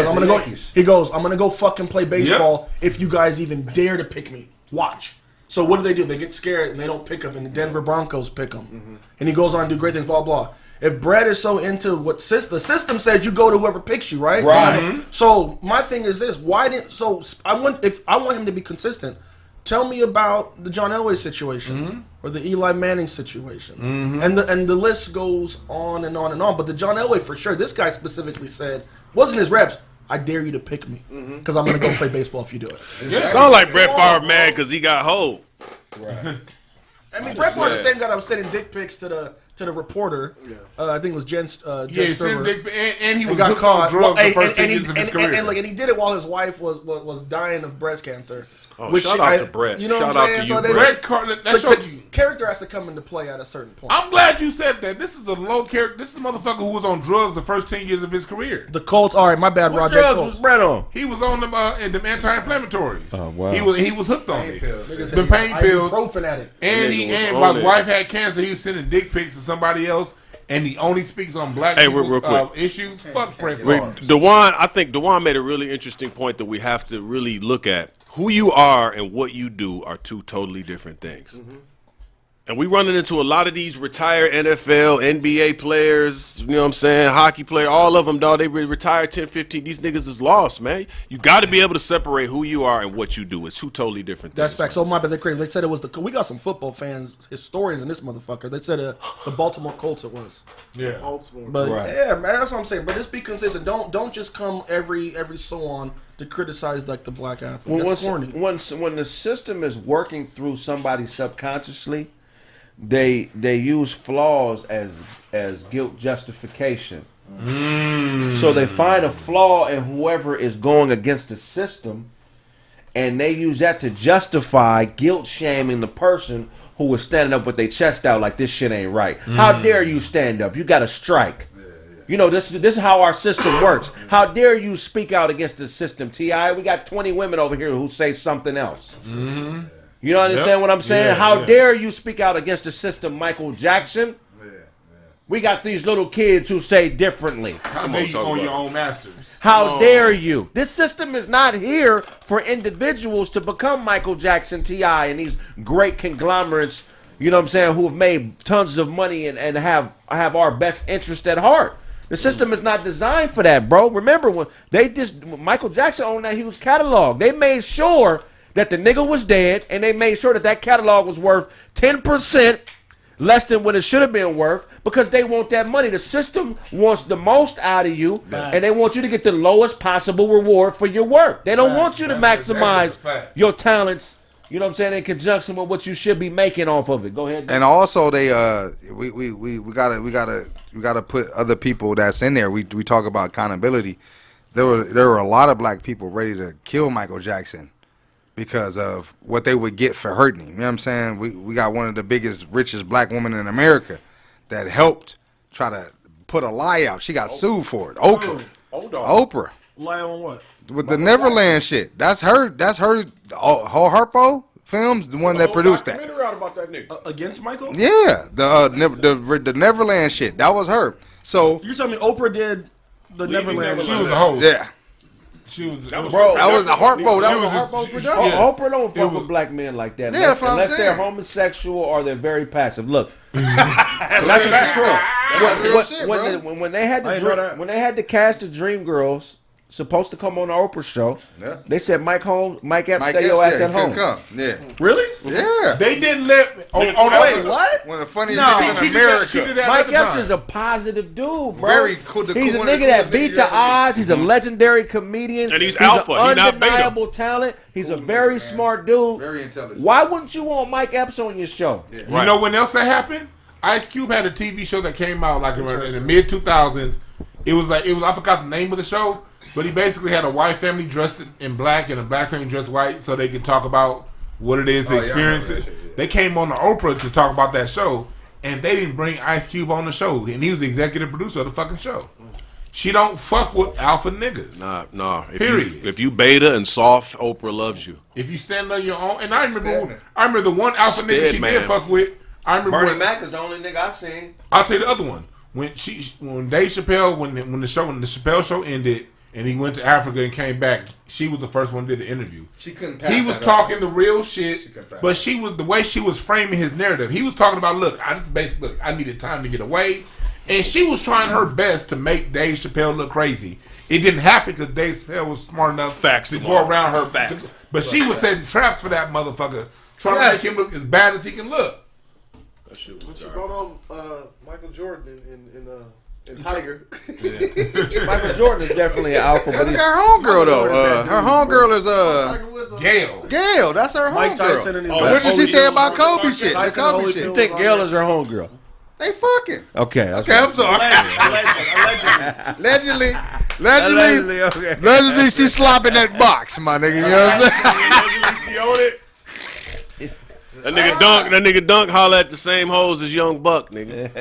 He goes, I'm gonna go fucking play baseball if you guys even dare to pick me. Watch. So what do? They get scared and they don't pick him, and the Denver Broncos pick him. Mm-hmm. And he goes on to do great things, blah, blah. If Brett is so into what the system says, you go to whoever picks you, right? Right. Mm-hmm. So my thing is this: if I want him to be consistent, tell me about the John Elway situation or the Eli Manning situation, and the list goes on and on and on. But the John Elway for sure. This guy specifically said, Wasn't his reps. I dare you to pick me because I'm gonna go play baseball if you do it. It sound like Brett Favre mad because he got hold. Right. I mean, Brett Favre, the same guy that was sending dick pics to the reporter. I think it was Jen. Jen sending dick and he was got hooked on caught. drugs the first 10 years of his career. And he did it while his wife was dying of breast cancer. Oh, shout out to Brett. You know shout what I'm out saying? to you, Brett. That shows you. Character has to come into play at a certain point. I'm glad you said that. This is a low character. This is a motherfucker who was on drugs the first 10 years of his career. The Colts. All right, my bad, What Roger. drugs Colts. was Brett on? He was on them anti-inflammatories. Oh, wow. He was hooked on it. Niggas Been said pain pills. ibuprofen addict. And while his wife had cancer, he was sending dick pics to somebody else. And he only speaks on black people's real quick. issues. Fuck Brett Wait, Favre. I think Dewan made a really interesting point that we have to really look at. Who you are and what you do are two totally different things. And we running into a lot of these retired NFL, NBA players, you know what I'm saying, hockey player, all of them, dog, they retired 10, 15. These niggas is lost, man. You got to be able to separate who you are and what you do. It's two totally different things. That's fact. So my bad, they're crazy. They said it was we got some football fans, historians in this motherfucker. They said the Baltimore Colts it was. Yeah. But yeah, man, that's what I'm saying. But just be consistent. Don't just come every so on to criticize like the black athlete. That's corny. When the system is working through somebody subconsciously, they use flaws as guilt justification. So they find a flaw in whoever is going against the system, and they use that to justify guilt shaming the person who was standing up with their chest out like this shit ain't right. How dare you stand up? You got to strike. You know, this is how our system works. How dare you speak out against the system, T.I.? We got 20 women over here who say something else. You know understand what I'm saying? How dare you speak out against the system, Michael Jackson? We got these little kids who say differently. How dare you own your own masters? How dare you? This system is not here for individuals to become Michael Jackson, T.I., and these great conglomerates, you know what I'm saying, who have made tons of money and have our best interest at heart. The system is not designed for that, bro. Remember, when Michael Jackson owned that huge catalog, they made sure that the nigga was dead, and they made sure that catalog was worth 10% less than what it should have been worth because they want that money. The system wants the most out of you, and they want you to get the lowest possible reward for your work. They don't want you to maximize your talents, you know what I'm saying, in conjunction with what you should be making off of it. Go ahead. And also, we gotta put other people that's in there. We talk about accountability. There were a lot of black people ready to kill Michael Jackson because of what they would get for hurting him. You know what I'm saying? We got one of the biggest, richest black women in America that helped try to put a lie out. She got sued for it. Oprah. Lie on what? With the Neverland shit. That's her Harpo Films, the one that produced that. Out about that nigga. Against Michael? Yeah. The Neverland shit. That was her. So You telling me Oprah did the Neverland? She was the host. yeah. That was a Harpo. That was a Harpo production. Oprah don't fuck with black men like that. Yeah, that's what I'm unless they're saying. homosexual or they're very passive. Look, that's true. real shit, bro. When they had the cast of Dream Girls supposed to come on the Oprah show, they said Mike Epps, stay your ass at home. Come. Yeah. Really? Yeah. They didn't let. Wait, what? One of the funniest No. niggas in America. She did that Mike at the Epps time. is a positive dude, bro. Very cool. He's a one of nigga that coolest beat niggas the ever. odds. He's a legendary comedian. And he's an alpha. He not beta. undeniable talent. He's a very smart dude. Very intelligent. Why wouldn't you want Mike Epps on your show? You know when else that happened? Ice Cube had a TV show that came out like in the mid 2000s. It was I forgot the name of the show, but he basically had a white family dressed in black and a black family dressed white, so they could talk about what it is to experience it. They came on the Oprah to talk about that show, and they didn't bring Ice Cube on the show, and he was the executive producer of the fucking show. She don't fuck with alpha niggas. Nah. Period. If you beta and soft, Oprah loves you. If you stand on your own, and I remember the one alpha nigga she did fuck with. I remember Bernie Mac is the only nigga I seen. I'll tell you the other one. When Dave Chappelle when the Chappelle show ended and he went to Africa and came back, she was the first one to do the interview. She couldn't pass He was that talking up. the real shit, but she was the way she was framing his narrative. He was talking about, I needed time to get away, and she was trying her best to make Dave Chappelle look crazy. It didn't happen because Dave Chappelle was smart enough to go around her. Facts. But she was setting traps for that motherfucker, trying to make him look as bad as he can look. But you brought on Michael Jordan in And Tiger. Michael Jordan is definitely an alpha, but Look at her homegirl though. Her homegirl is Tiger Woods. Gail. Gail. That's her Mike Tyson homegirl. and What did she say about Kobe shit? The Tyson Kobe Holyfield. shit. you think Gail is her homegirl? They fucking. Okay. Okay, I'm sorry. Allegedly, Okay. she's slopping that box, my nigga. You know what I'm saying? She own it. That nigga Dunk holler at the same hoes as Young Buck, nigga.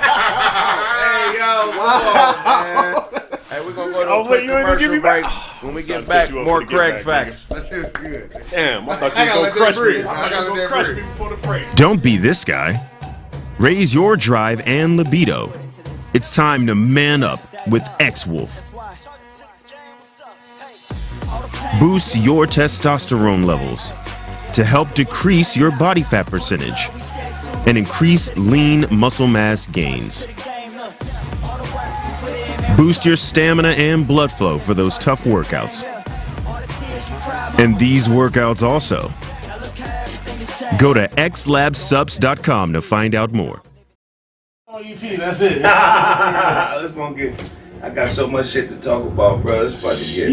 Hey, yo, man. Hey, we're going to go to a quick commercial break. When we get back, more Kraig Facts. That shit was good. Damn, I thought you was gonna crush me. I gotta let that breathe. Before the break. Don't be this guy. Raise your drive and libido. It's time to man up with X-Wolf. Boost your testosterone levels to help decrease your body fat percentage and increase lean muscle mass gains. Boost your stamina and blood flow for those tough workouts. And these workouts also. Go to xlabsubs.com to find out more. That's it. Let's go get. I got so much shit to talk about, bro. It's about to get.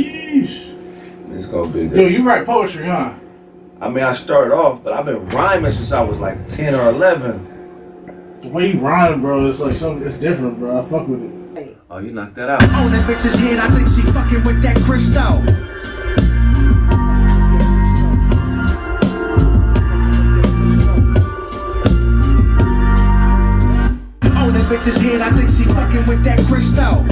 It's gonna be Yo, you write poetry, huh? I mean, I started off, but I've been rhyming since I was like 10 or 11. The way you rhyme, bro, it's like something. It's different, bro. I fuck with it. Oh, you knocked that out. On that bitch's head, I think she fucking with that crystal. On that bitch's head, I think she fucking with that crystal.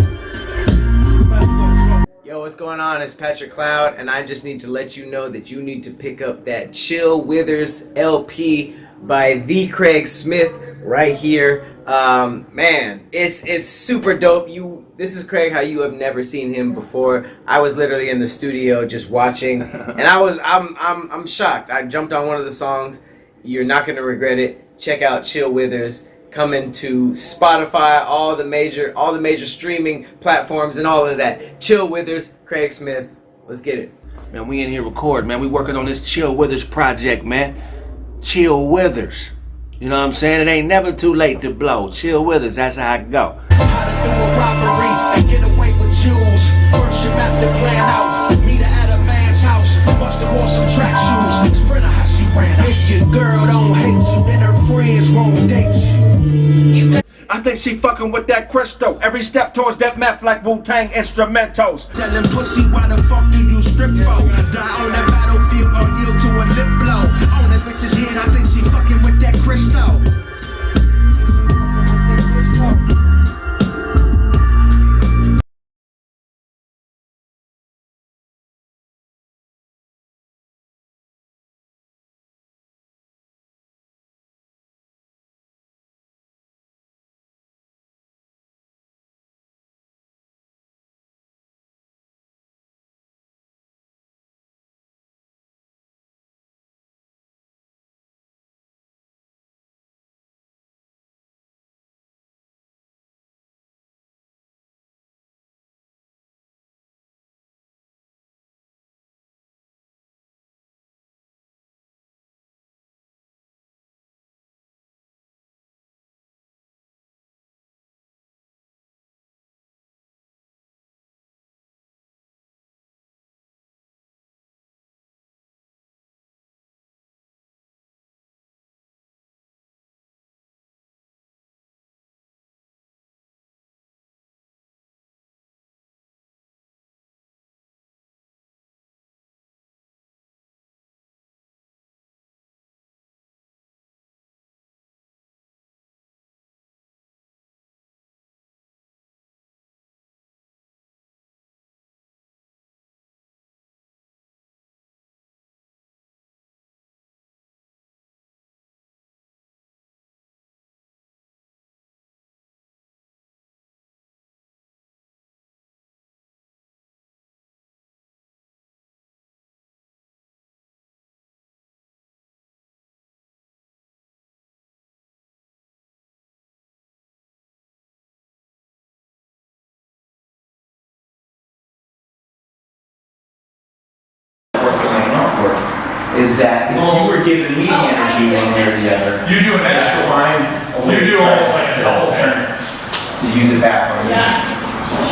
Yo, what's going on? It's Patrick Cloud, and I just need to let you know that you need to pick up that Chill Withers LP by TheeKraigSmith right here. Man, it's super dope. This is Kraig how you have never seen him before. I was literally in the studio just watching, and I'm shocked. I jumped on one of the songs. You're not gonna regret it. Check out Chill Withers. Coming to Spotify, all the major streaming platforms and all of that. Chill Withers, Kraig Smith. Let's get it. Man, we in here recording, man. We working on this Chill Withers project, man. Chill Withers. You know what I'm saying? It ain't never too late to blow. Chill Withers, that's how I go. How to do a robbery and get away with jewels. First you map the plan out. Meet her at a man's house. Must have wore some track shoes. Sprinter how she ran. If your girl don't hate you, then her friends won't date you. I think she fucking with that crystal. Every step towards that meth like Wu-Tang instrumentals. Tellin' pussy, why the fuck do you strip for? Die on that battlefield or yield to a lip blow. On that bitch's head, I think she fucking with that crystal. Is that if you were giving me the energy one way or the other, you do an extra line You do almost like a double turn to use it back on you.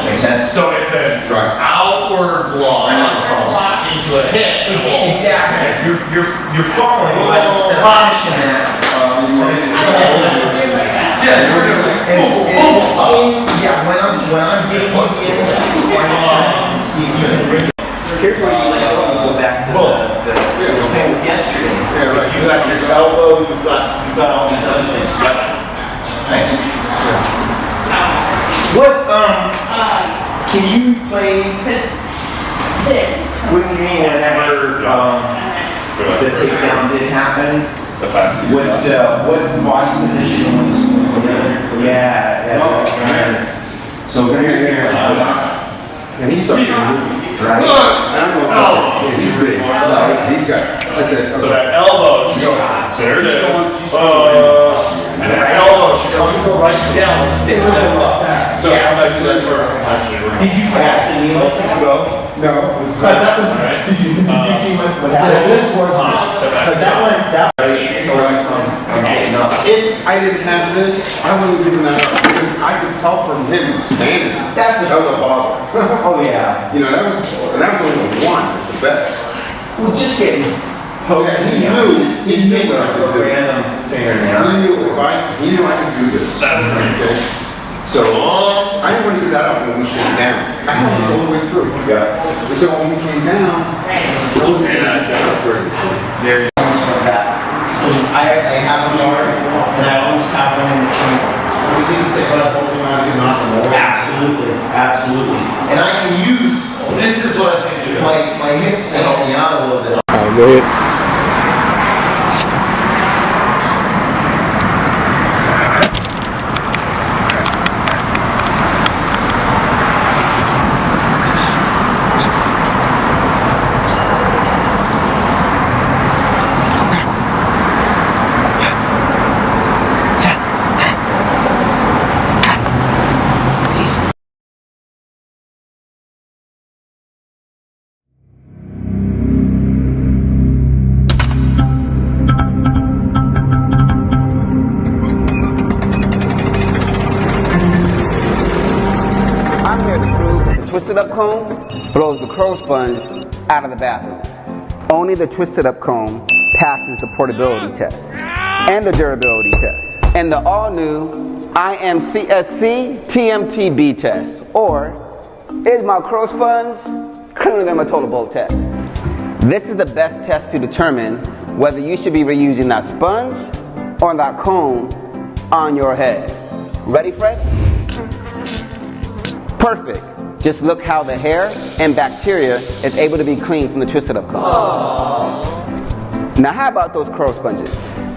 Makes sense? So it's an outward block into a hip. Exactly. You're falling, but instead of finishing that, when I'm getting in, see if you can bring. Here's where you go back to the thing yesterday. Yeah, right. You got your elbow, you've got all these other things. Yep. Nice. What can you play this? With me whenever the takedown did happen? What body position was the yeah. So here, and he started moving. Right. I don't know if he's big. He's got. I said. So that elbow should go. So there it is. And that elbow should go right down. So I'm like that for. Did you pass the knee off? Did you go? No. That was. Did you see what happened? This was. That If I didn't have this, I wouldn't have given that up. Because I could tell from him standing. That was a bother. Oh yeah. You know, that was only one at the best. Well, just getting. He knew what I could do. He knew I could do this. Okay. So I didn't want to give that up when we came down. I had this all the way through. Yeah. So when we came down, I wasn't going to get that up for everything. So I have a yard, and I always have one in the chamber. Absolutely, absolutely. And I can use. This is what I think it is. My hips to help me out a little bit. All right, go ahead. Twisted up comb blows the crow sponge out of the bathroom. Only the twisted up comb passes the portability test and the durability test and the all new IMCSC TMTB test, or is my crow sponge cleaner than my total bolt test. This is the best test to determine whether you should be reusing that sponge or that comb on your head. Ready, Fred? Perfect. Just look how the hair and bacteria is able to be cleaned from the twisted up comb. Aww. Now how about those curl sponges?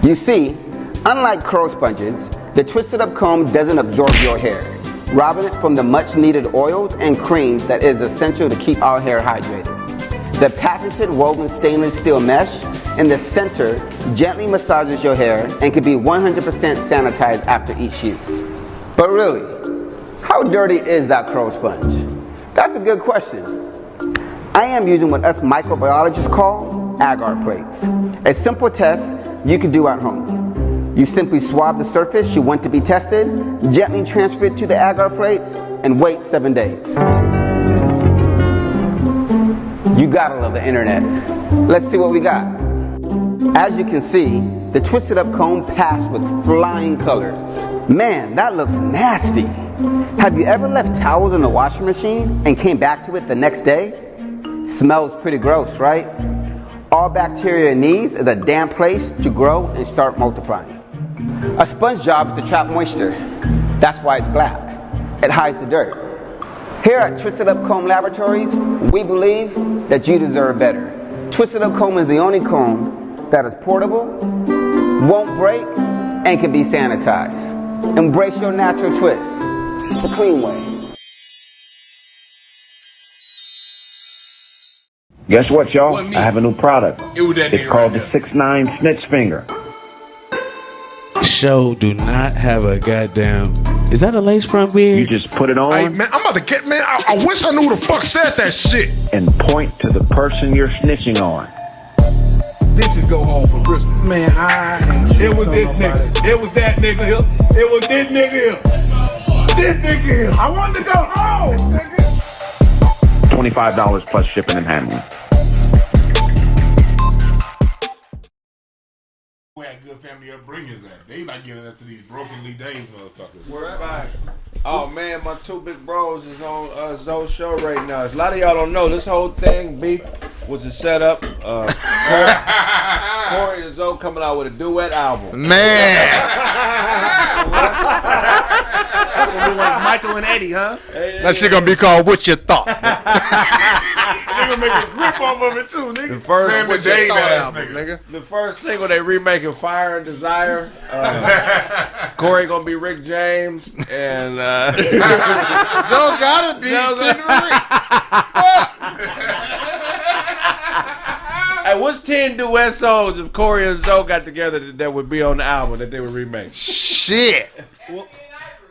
You see, unlike curl sponges, the twisted up comb doesn't absorb your hair, robbing it from the much needed oils and creams that is essential to keep our hair hydrated. The patented woven stainless steel mesh in the center gently massages your hair and can be 100% sanitized after each use. But really, how dirty is that curl sponge? That's a good question. I am using what us microbiologists call agar plates. A simple test you can do at home. You simply swab the surface you want to be tested, gently transfer it to the agar plates, and wait 7 days. You gotta love the internet. Let's see what we got. As you can see, the twisted up comb passed with flying colors. Man, that looks nasty. Have you ever left towels in the washing machine and came back to it the next day? Smells pretty gross, right? All bacteria needs is a damp place to grow and start multiplying. A sponge job is to trap moisture. That's why it's black. It hides the dirt. Here at Twisted Up Comb Laboratories, we believe that you deserve better. Twisted Up Comb is the only comb that is portable, won't break, and can be sanitized. Embrace your natural twist. The clean way. Guess what, y'all? I have a new product. It's called the 6'9" Snitch Finger. Show do not have a goddamn. Is that a lace front beard? You just put it on. Hey man, I'm about to get man. I wish I knew who the fuck said that shit. And point to the person you're snitching on. bitches go home for Christmas. Man, I ain't It was this nigga. It was that nigga here. It was this nigga here. This nigga here. I wanted to go home, nigga. $25 plus shipping and handling. Who had good family upbringings at? They like giving that to these broken Lee Days motherfuckers. Where back? Oh man, my two big bros is on Zoe's show right now. A lot of y'all don't know this whole thing. Beef was a setup. Corey and Zoe coming out with a duet album. Man, It's gonna be like Michael and Eddie, huh? that shit gonna be called What You Thought. They gonna make a grip off of it too, nigga. The first, Sam and Dave ass nigga. the first single they remaking Fire and Desire. Corey gonna be Rick James and Zoe gotta be Hey, what's 10 duet songs if Corey and Zoe got together that would be on the album that they would remake? Shit.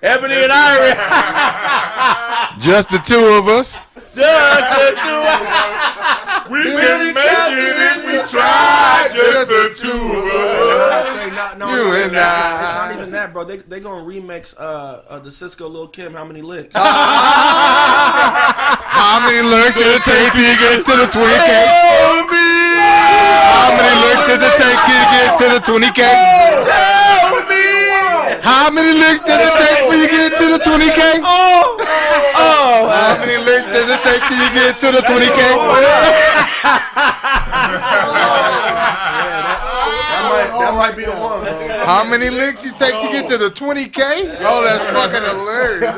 Ebony and Ivory. Just the two of us. Just the two of us. We can make it if we try, just the two of us. No, it's not even that, bro. They gonna remix the Cisco Lil Kim How Many Licks. How many licks did it take till you get to the 20K? How many licks did it take till you get to the 20K? How many licks does it take for you get to the 20K? How many licks does it take till you get to the 20K? That might be the one, bro. How many licks you take to get to the 20K? Oh, that's fucking hilarious.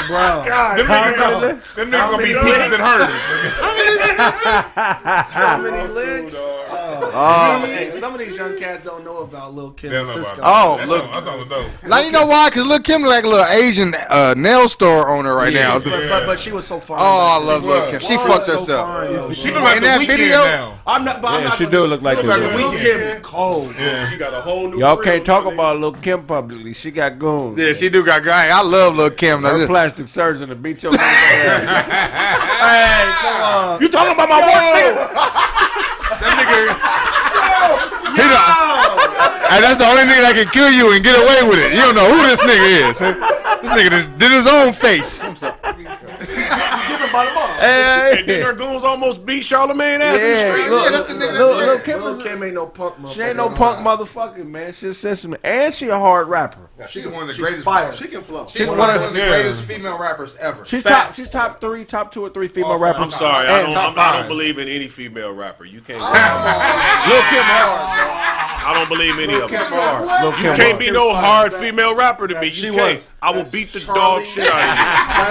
Bro. Them niggas gonna be peas and herders. How many licks? Hey, some of these young cats don't know about Lil Kim and Cisco. Oh, look. That's all dope. Now you know why? Because Lil Kim like a little Asian nail store owner right now. But she was so fine. Oh, I love Lil Kim. She fucked herself. She look like in that video. now. I'm not. But I'm not she do look like Lil the Kim cold. Yeah. She got a whole new. Y'all can't talk about Lil Kim publicly. She got goons. Yeah, she do got guy. I love Lil Kim. Her plastic surgeon to beat your ass. Hey, come on. You talking about my boy, nigga? That nigga. Hey, that's the only nigga that can kill you and get away with it. You don't know who this nigga is. This nigga did his own face. I'm sorry. And then her goons almost beat Charlamagne ass in the street. Lil Kim ain't no punk motherfucker. She ain't no punk motherfucker, man. She's sensitive. And she a hard rapper. She's one of the greatest. Fire. She can flow. She's one of the greatest female rappers ever. She's top 2 or 3 female rappers. I'm sorry, I don't believe in any female rapper. You can't. Lil Kim hard. I don't believe any of them. Lil Kim You can't be no hard female rapper to me. You can't. I will beat the dog shit out of you.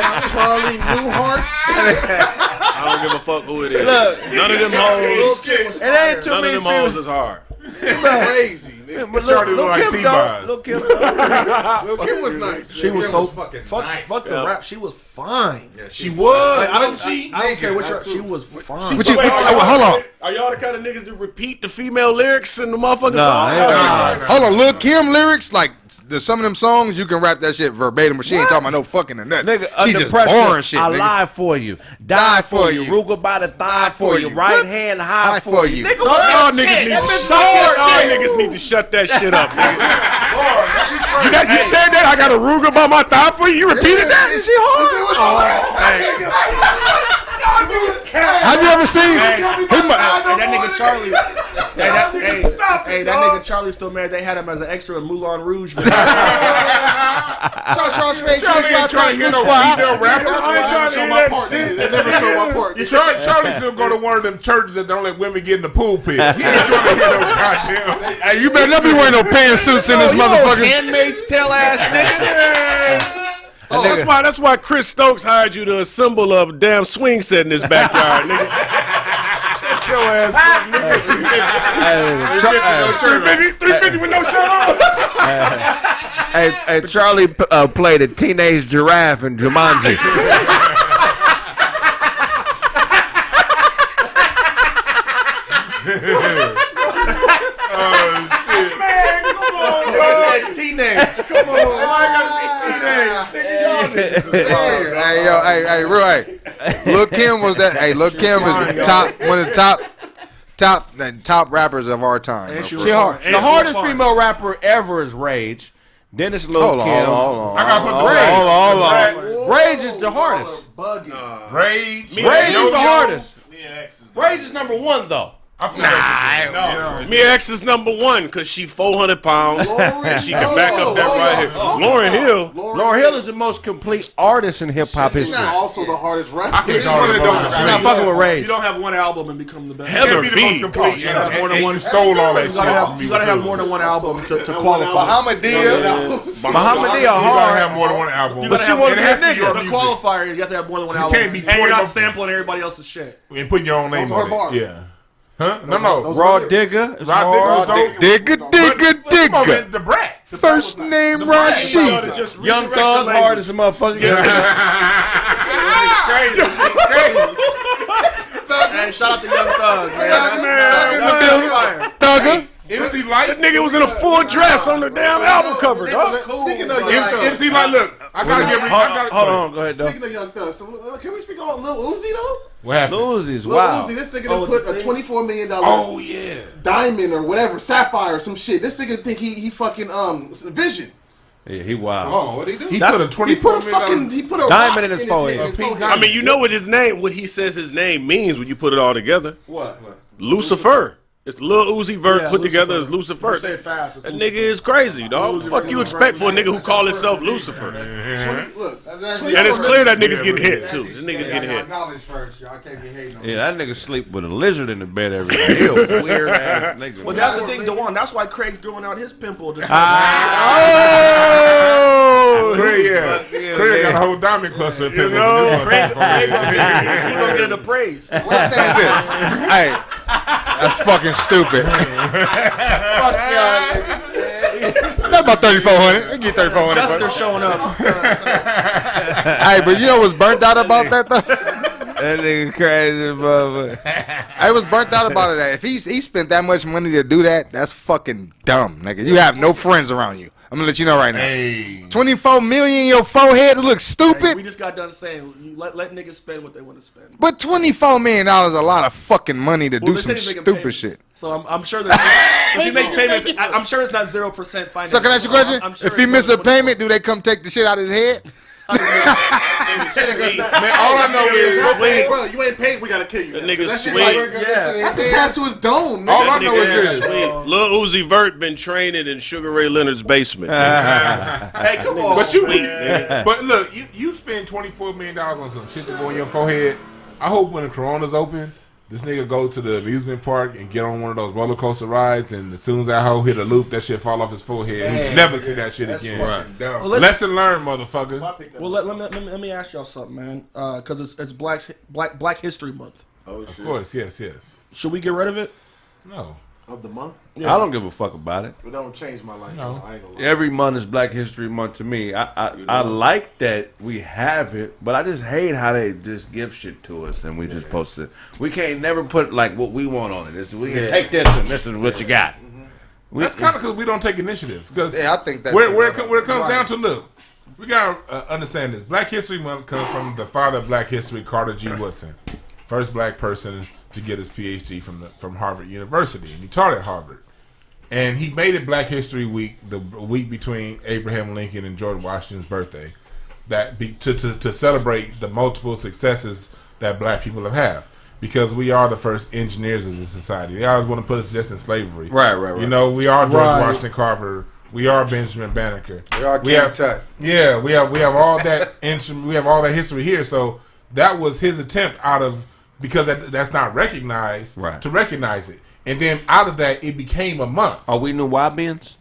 That's Charlie Newhart. I don't give a fuck who it is. Look, none of them hoes. It ain't too None of many them hoes is hard. Crazy. But Charlie Lil look like Kim T-Boz. Lil Kim Lil Kim was nice. She was so fucking fuck the rap. She was fine. She was. Like, I don't care what she was fine. Hold on. Are y'all the kind of niggas that repeat the female lyrics in the motherfucking song? Hold on. Lil Kim lyrics, like some of them songs, you can rap that shit verbatim, but she ain't talking about no fucking or nothing. Nigga, She just boring shit. I nigga. lie for you. Die for you. Ruger by the thigh for you. Right hand high for you. Y'all niggas need to shut that shit up, nigga. You said that? I got a Ruger by my thigh for you? You repeated that? Is she hard? Have you ever seen that nigga Charlie? That nigga Charlie still married. They had him as an extra in Moulin Rouge. Charlie ain't trying to hear no female rapper. I ain't trying to hear that shit. They never show my part. Charlie still go to one of them churches that don't let women get in the pool pit. He ain't trying to hear no goddamn. Hey, you better not be wearing no pantsuits in this motherfucker. Handmaid's Tale ass nigga. Oh, that's why Chris Stokes hired you to assemble a damn swing set in his backyard, nigga. Shut your ass up, nigga. 350 with no shirt on. Hey, Charlie played a teenage giraffe in Jumanji. Come on, I gotta be Hey, Lil Kim was that. Hey, Lil Kim is one of the top top rappers of our time. And bro. she She hard. And The she hardest was fine. female rapper ever is Rage. Then it's Lil' Hold Kim. on. I gotta put Hold on. Rage is the hardest. Rage. Rage is the hardest. Mia X is Rage is number one though. Mia X is number one because she 400 pounds and she can back up that right here. Lauryn Hill. Lauryn Hill is the most complete artist in hip hop She's history. also the hardest rapper. I can't call it I'm not fucking with Rage. You don't have one album and become the best. Heather Can't be the most B. complete. You gotta have more than one. You stole all that You gotta shit. you gotta have more than one album to qualify. Muhammadia You gotta hard. have more than one album. You But gotta she have wasn't it has that to be your the music. qualifier. You have to have more than one You album. can't be And you're 20 not bucks. sampling everybody else's shit. And putting your own name Those are on bars. it. Yeah. Huh? No. Raw Digger is Raw hard. Digger was dope. Digga. The Brat. First name Rashid. Young Thug hard as a motherfucker. Hey, shout out to Young Thug, man. Thugger. MC Light. That nigga was in a full dress on the damn album cover, dog. Speaking of Young Thug, MC Light, look. I gotta give Hold on, go ahead, though. speaking of Young Thug, so, can we speak on Lil Uzi though? What happened? Loses, Lil wow. Uzi, this nigga done put a $24 million Oh, yeah. diamond or whatever, sapphire or some shit. This nigga think he fucking Vision. Yeah, he wild. Oh, what'd he do? He put a He put a $24 fucking million. he put a Diamond rock in his forehead. I mean, you know what his name, what he says his name means when you put it all together. What? Lucifer. It's Lil Uzi Vert Yeah, put together as Lucifer. Lucifer. You say it fast, it's That Lucifer. nigga is crazy, dog. Fuck you expect for a nigga who call himself Lucifer? Look, And it's clear that nigga's getting hit too. This nigga's getting hit. Knowledge first, y'all can't be hating on Yeah, that nigga sleep with a lizard in the bed every day. He a weird ass nigga. But that's the thing, Dewan. That's why Craig's growing out his pimple. Craig, Craig got a whole diamond cluster of pimples. Craig gonna get the praise. Hey, that's fucking stupid. That's about 3,400. We get 3,400. Chester showing up. Hey, but you know what's burnt out about that though? That nigga crazy, motherfucker. I was burnt out about it. That if he spent that much money to do that, that's fucking dumb, nigga. You have no friends around you. I'm gonna let you know right now. Hey. 24 million in your forehead to look stupid. Hey, we just got done saying, you let niggas spend what they want to spend. But $24 million is a lot of fucking money to do they some said he's making stupid payments. shit. So I'm sure that if you make payments, I'm sure it's not 0% finance. So can I ask you a question? I'm sure If he miss a payment, do they come take the shit out of his head? Man, all I know is bro, you ain't paid, we gotta kill you. That nigga That shit sweet. like- That's attached to his dome, nigga. All I know Nigga is is this. sweet. Lil Uzi Vert been training in Sugar Ray Leonard's basement. Hey, come on. But you, Sweet, nigga. but look, you spend $24 million on some shit to go in your forehead. I hope when the Corona's open, this nigga go to the amusement park and get on one of those roller coaster rides, and as soon as that hoe hit a loop, that shit fall off his forehead. He never see that shit again. Well, Lesson learned, motherfucker. Well, let me ask y'all something, man. Because it's Black History Month. Oh, shit. Of course, yes. Should we get rid of it? No. Of the month? I don't give a fuck about it. It don't change my life. No. I ain't gonna lie. Every month is Black History Month to me. I like that we have it, but I just hate how they just give shit to us and we just post it. We can't never put like what we want on it. We can take this and this is what you got. That's kind of because we don't take initiative. Because Yeah, I think that. where it comes down to, look, we got to understand this. Black History Month comes from the father of Black history, Carter G. Woodson. First black person to get his PhD from Harvard University. And he taught at Harvard. And he made it Black History Week, the week between Abraham Lincoln and George Washington's birthday, to celebrate the multiple successes that black people have. Because we are the first engineers of the society. They always want to put us just in slavery. Right. You know, we are George Washington Carver. We are Benjamin Banneker. We are Tut. Yeah, we have all that we have all that history here. So that was his attempt because that's not recognized, to recognize it. And then out of that, it became a month. Are we New Wabians?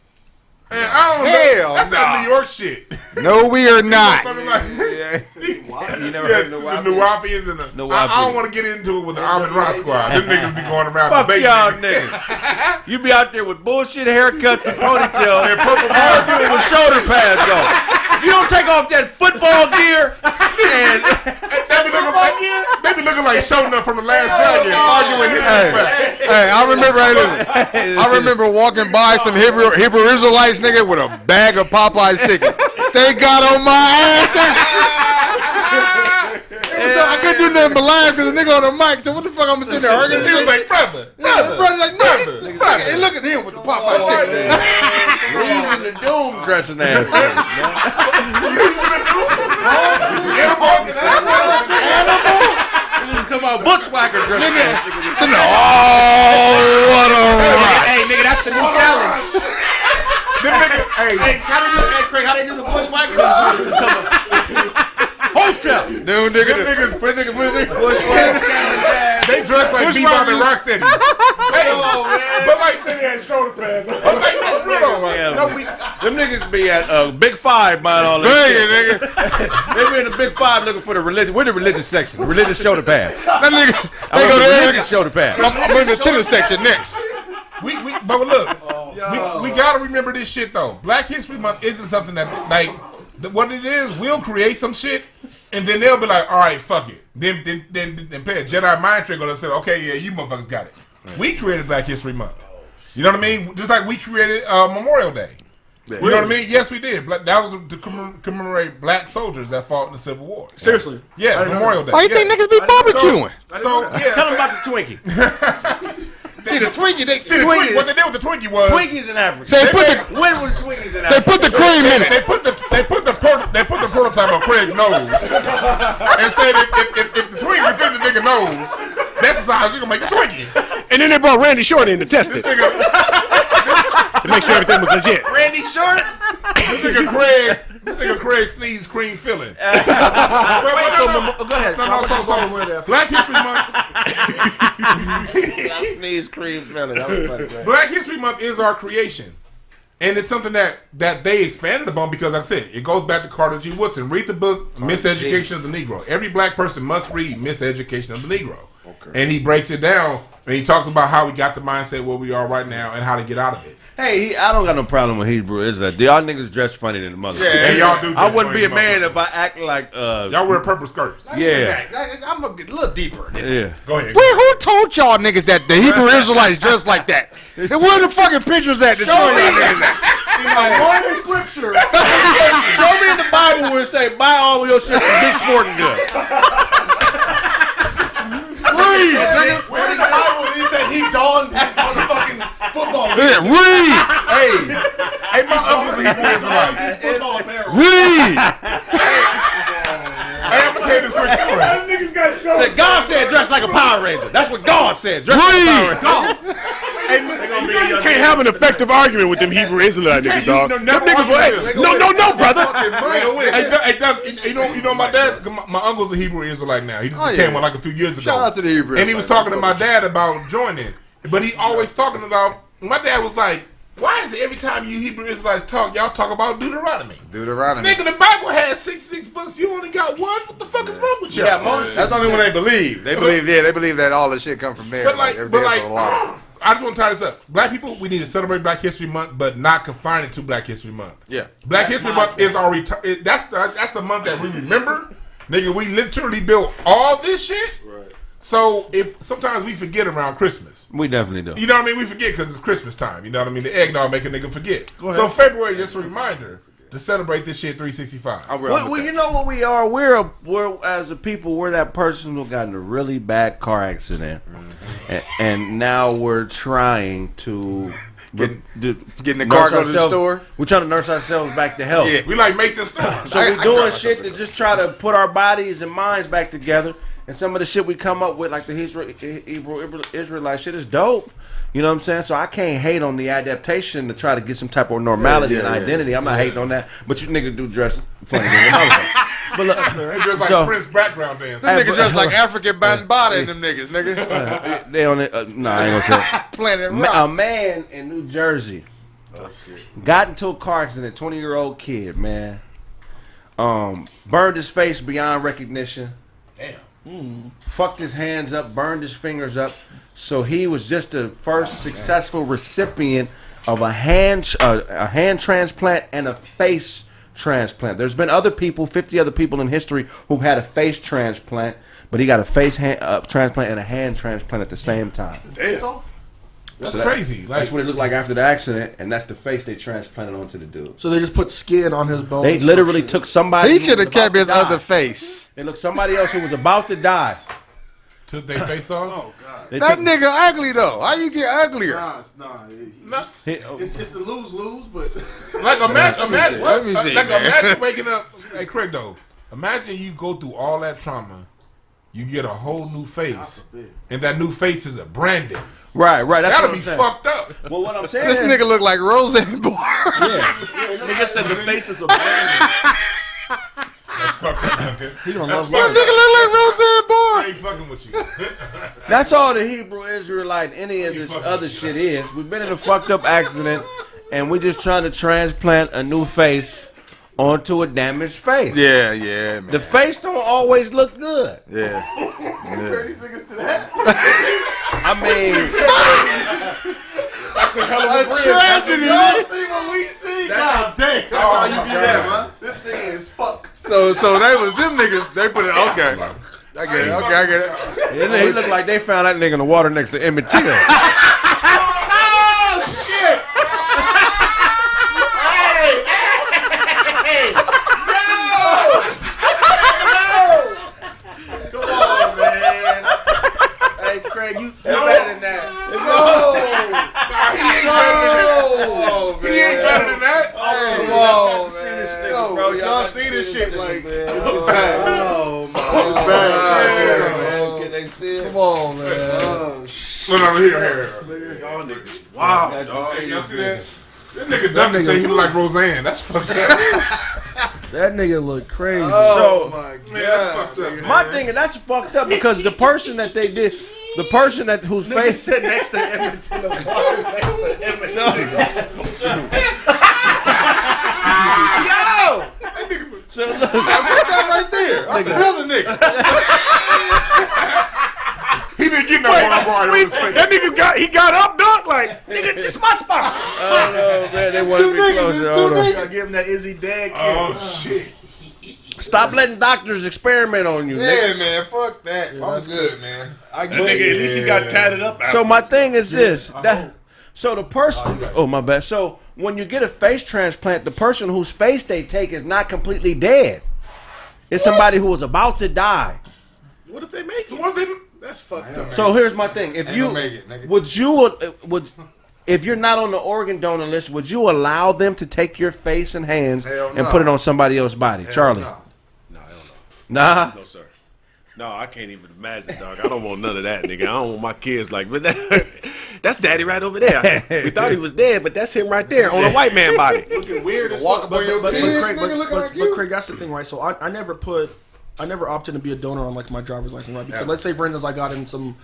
Man, I don't know. That's that New York shit. No, we are not. You never heard of the New Wabians and the. I don't want to get into it with the Almond Rock Squad. Them niggas be going around Fuck debating. y'all niggas. You be out there with bullshit haircuts and ponytails and purple hair doing with shoulder pads on. If you don't take off that football gear and they be looking like Shona from The Last Dragon arguing his facts. Hey, I remember walking by some Hebrew Israelites, nigga, with a bag of Popeye's chicken. They got on my ass. I couldn't do nothing but laugh because the nigga on the mic. So what the fuck I'm sitting there arguing? He was like, brother. Like, brother. Hey, look at him with the Popeye chicken. Using the doom dressing ass. Come on, bushwhacker dressing ass. Oh, what a rush. Hey, nigga, that's the new challenge. Hey, Kraig, how they do the bushwhacker? Hotel. Them niggas. they dress like Bebop and Rocksteady. Hey, but like They had shoulder pads. I'm like, that's real, man. No, Them niggas be at Big Five buying all that shit. Nigga. They be in the Big Five looking for the religion. We're the religious section. The religious shoulder pad. That nigga, They go to the religious shoulder pad. I'm in the tennis section next. But look, we gotta remember this shit though. Black History Month isn't something that like what it is. We'll create some shit, and then they'll be like, all right, fuck it. Then play a Jedi mind trick on us and say, okay, yeah, you motherfuckers got it. We created Black History Month. You know what I mean? Just like we created Memorial Day. You know what I mean? Yes, we did. That was to commemorate black soldiers that fought in the Civil War. Seriously? Yeah, Memorial Day. Why you think niggas be barbecuing? So yeah, Tell them about the Twinkie. See the Twinkie, what they did with the Twinkie was Twinkies in Africa. So when was Twinkies in Africa? they put the cream in it. They put the prototype on Craig's nose and said if the Twinkie fit the nigga nose, that's the size we gonna make a Twinkie. And then they brought Randy Short in to test it. To make sure everything was legit. Randy Short? This nigga Kraig sneeze cream filling. Go ahead. Black History Month. Sneeze cream filling. That was funny, man. Black History Month is our creation. And it's something that they expanded upon because, like I said, it goes back to Carter G. Woodson. Read the book, Miseducation of the Negro. Every black person must read Miseducation of the Negro. Okay. And he breaks it down, and he talks about how we got the mindset where we are right now and how to get out of it. Hey, I don't got no problem with Hebrew Israelite. Y'all niggas dress funny than the mother. Yeah, y'all do. I wouldn't be a man if I act like y'all wear purple skirts. Yeah. I'm gonna get a little deeper. Yeah. Go ahead. Who told y'all niggas that the Hebrew Israelites dress like that? Where the fucking pictures at to show y'all niggas that? One scripture. Show me in the Bible where it say, buy all of your shit from Big Sporting Goods. Read. Where in the Bible he said he donned his motherfucking football. Yeah, read. Hey, my uncle's a Hebrew Israelite. His football apparel. Read. Hey, I'm gonna tell you this quick story. Niggas got shoulder Said God said dress like a Power Ranger. That's what God said. Dress like a Power Ranger. You can't have an effective argument with them Hebrew Israelite niggas, dog. Them niggas no, brother. Hey, Doug, you know my dad's, my uncle's a Hebrew Israelite now. He just became one like a few years ago. Shout out to the Hebrew. And he was talking to my dad about joining. But he always talking about, my dad was like, why is it every time you Hebrew Israelites talk, y'all talk about Deuteronomy? Nigga, the Bible has 66 books. You only got one? What the fuck is wrong with y'all? Yeah, that's only when they believe. They believe that all the shit come from there. But I just want to tie this up. Black people, we need to celebrate Black History Month, but not confine it to Black History Month. Yeah. Black History Month is our that's the month that we remember. Nigga, we literally built all this shit. Right. So if sometimes we forget around Christmas. We definitely do. You know what I mean? We forget because it's Christmas time. You know what I mean? The eggnog make a nigga forget. So February, just a reminder to celebrate this shit 365. Well, you know what we are? We're as a people, we're that person who got in a really bad car accident, and now we're trying to get in the car, go to the store. We're trying to nurse ourselves back to health. Yeah. We like Mason Storm. So we're doing shit to just try to put our bodies and minds back together. And some of the shit we come up with, like the Hebrew Israelite shit, is dope. You know what I'm saying? So I can't hate on the adaptation to try to get some type of normality and identity. I'm not hating on that. But you niggas do dress funny. But look, they dress like Prince background dance. Them niggas dress like African Bambaataa in them niggas, nigga. They on it. No, I ain't gonna say it. Planet Rock. A man in New Jersey got into a car accident. 20-year-old kid, man. Burned his face beyond recognition. Damn. Fucked his hands up, burned his fingers up. So he was just the first successful recipient of a hand transplant and a face transplant. There's been other people, 50 other people in history who've had a face transplant, but he got a face transplant and a hand transplant at the same time. Face off? That's crazy. That's what it looked like after the accident, and that's the face they transplanted onto the dude. So they just put skin on his bones. They literally took somebody. He should have kept his other face. They looked somebody else who was about to die. Took their face off. Oh God. That nigga ugly though. How you get uglier? It's a lose-lose, but like imagine man. waking up. Hey, Kraig though. Imagine you go through all that trauma. You get a whole new face, and that new face is a Brandyn. Right. That's That'll what be I'm saying. fucked up. Well, what I'm saying This is, nigga look like Roseanne Barr. Nigga said the face is a Brandyn. He gonna love That nigga look like Roseanne Barr. I ain't fucking with you. That's all the Hebrew Israelite, any of this other shit is. We've been in a fucked up accident, and we're just trying to transplant a new face onto a damaged face. Yeah, man. The face don't always look good. Yeah. these niggas to that. I mean, that's a hell of a tragedy. Y'all see what we see? God damn. That's how you be there, man. This nigga is fucked. So they was them niggas. They put it. Okay. I get it. he looked like they found that nigga in the water next to Emmett Till. Oh shit! Come on, man. Hey, Kraig, you better than that. He ain't better than that. Come on, man. Bro, y'all see this shit like it's bad. Oh my. It's bad. Can they see it? Come on, man. Oh shit. Look over here. Y'all niggas, wow, dog. Hey, y'all see that? That nigga Duncan say he look like Roseanne. That's fucked up. That nigga look crazy. Oh my God. Man, that's fucked up. My thing, and that's fucked up because the person that they did, the person that whose face sit next to Emmett Till. Next to Emmett Till. Yo! So look, Put that right there. That's another nigga. He didn't get no arm bar on his face. That nigga got up, dog. Like, nigga, this my spot. oh no, man, they want to be closer. Hold on. Gotta give him that Izzy Dad kick. Oh shit. Stop letting doctors experiment on you, nigga. Yeah, man. Fuck that. I'm good, man. I That nigga, at least he got tatted up. So my thing is this. So the person. Oh my bad. So when you get a face transplant, the person whose face they take is not completely dead. It's somebody who was about to die. What if they make it? That's fucked up. So here's my thing. If you if you're not on the organ donor list, would you allow them to take your face and hands and put it on somebody else's body? Charlie. No, hell no. Nah. No, sir. No, I can't even imagine, dog. I don't want none of that, nigga. I don't want my kids like, but that's daddy right over there. We thought he was dead, but that's him right there on a white man body. Looking weird as Walk fuck. up on your kids, nigga looking like you. But Kraig, that's the thing, right? So I never opted to be a donor on like my driver's license, right? Because let's say, for instance, I got in some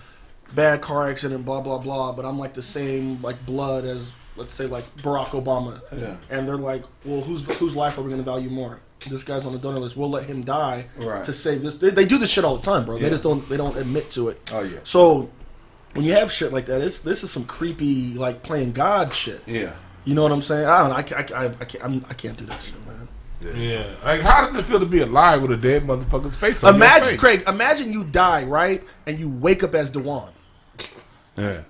bad car accident, blah blah blah, but I'm like the same like blood as, let's say, like Barack Obama, and they're like, well, whose life are we going to value more? This guy's on the donor list. We'll let him die to save this. They do this shit all the time, bro. They just don't admit to it. Oh yeah. So when you have shit like that, this is some creepy like playing God shit. Yeah. You know what I'm saying? I don't know. I can't do that shit, man. Yeah. Like, how does it feel to be alive with a dead motherfucker's face on your face? Kraig, imagine you die, right? And you wake up as Dewan. Yeah.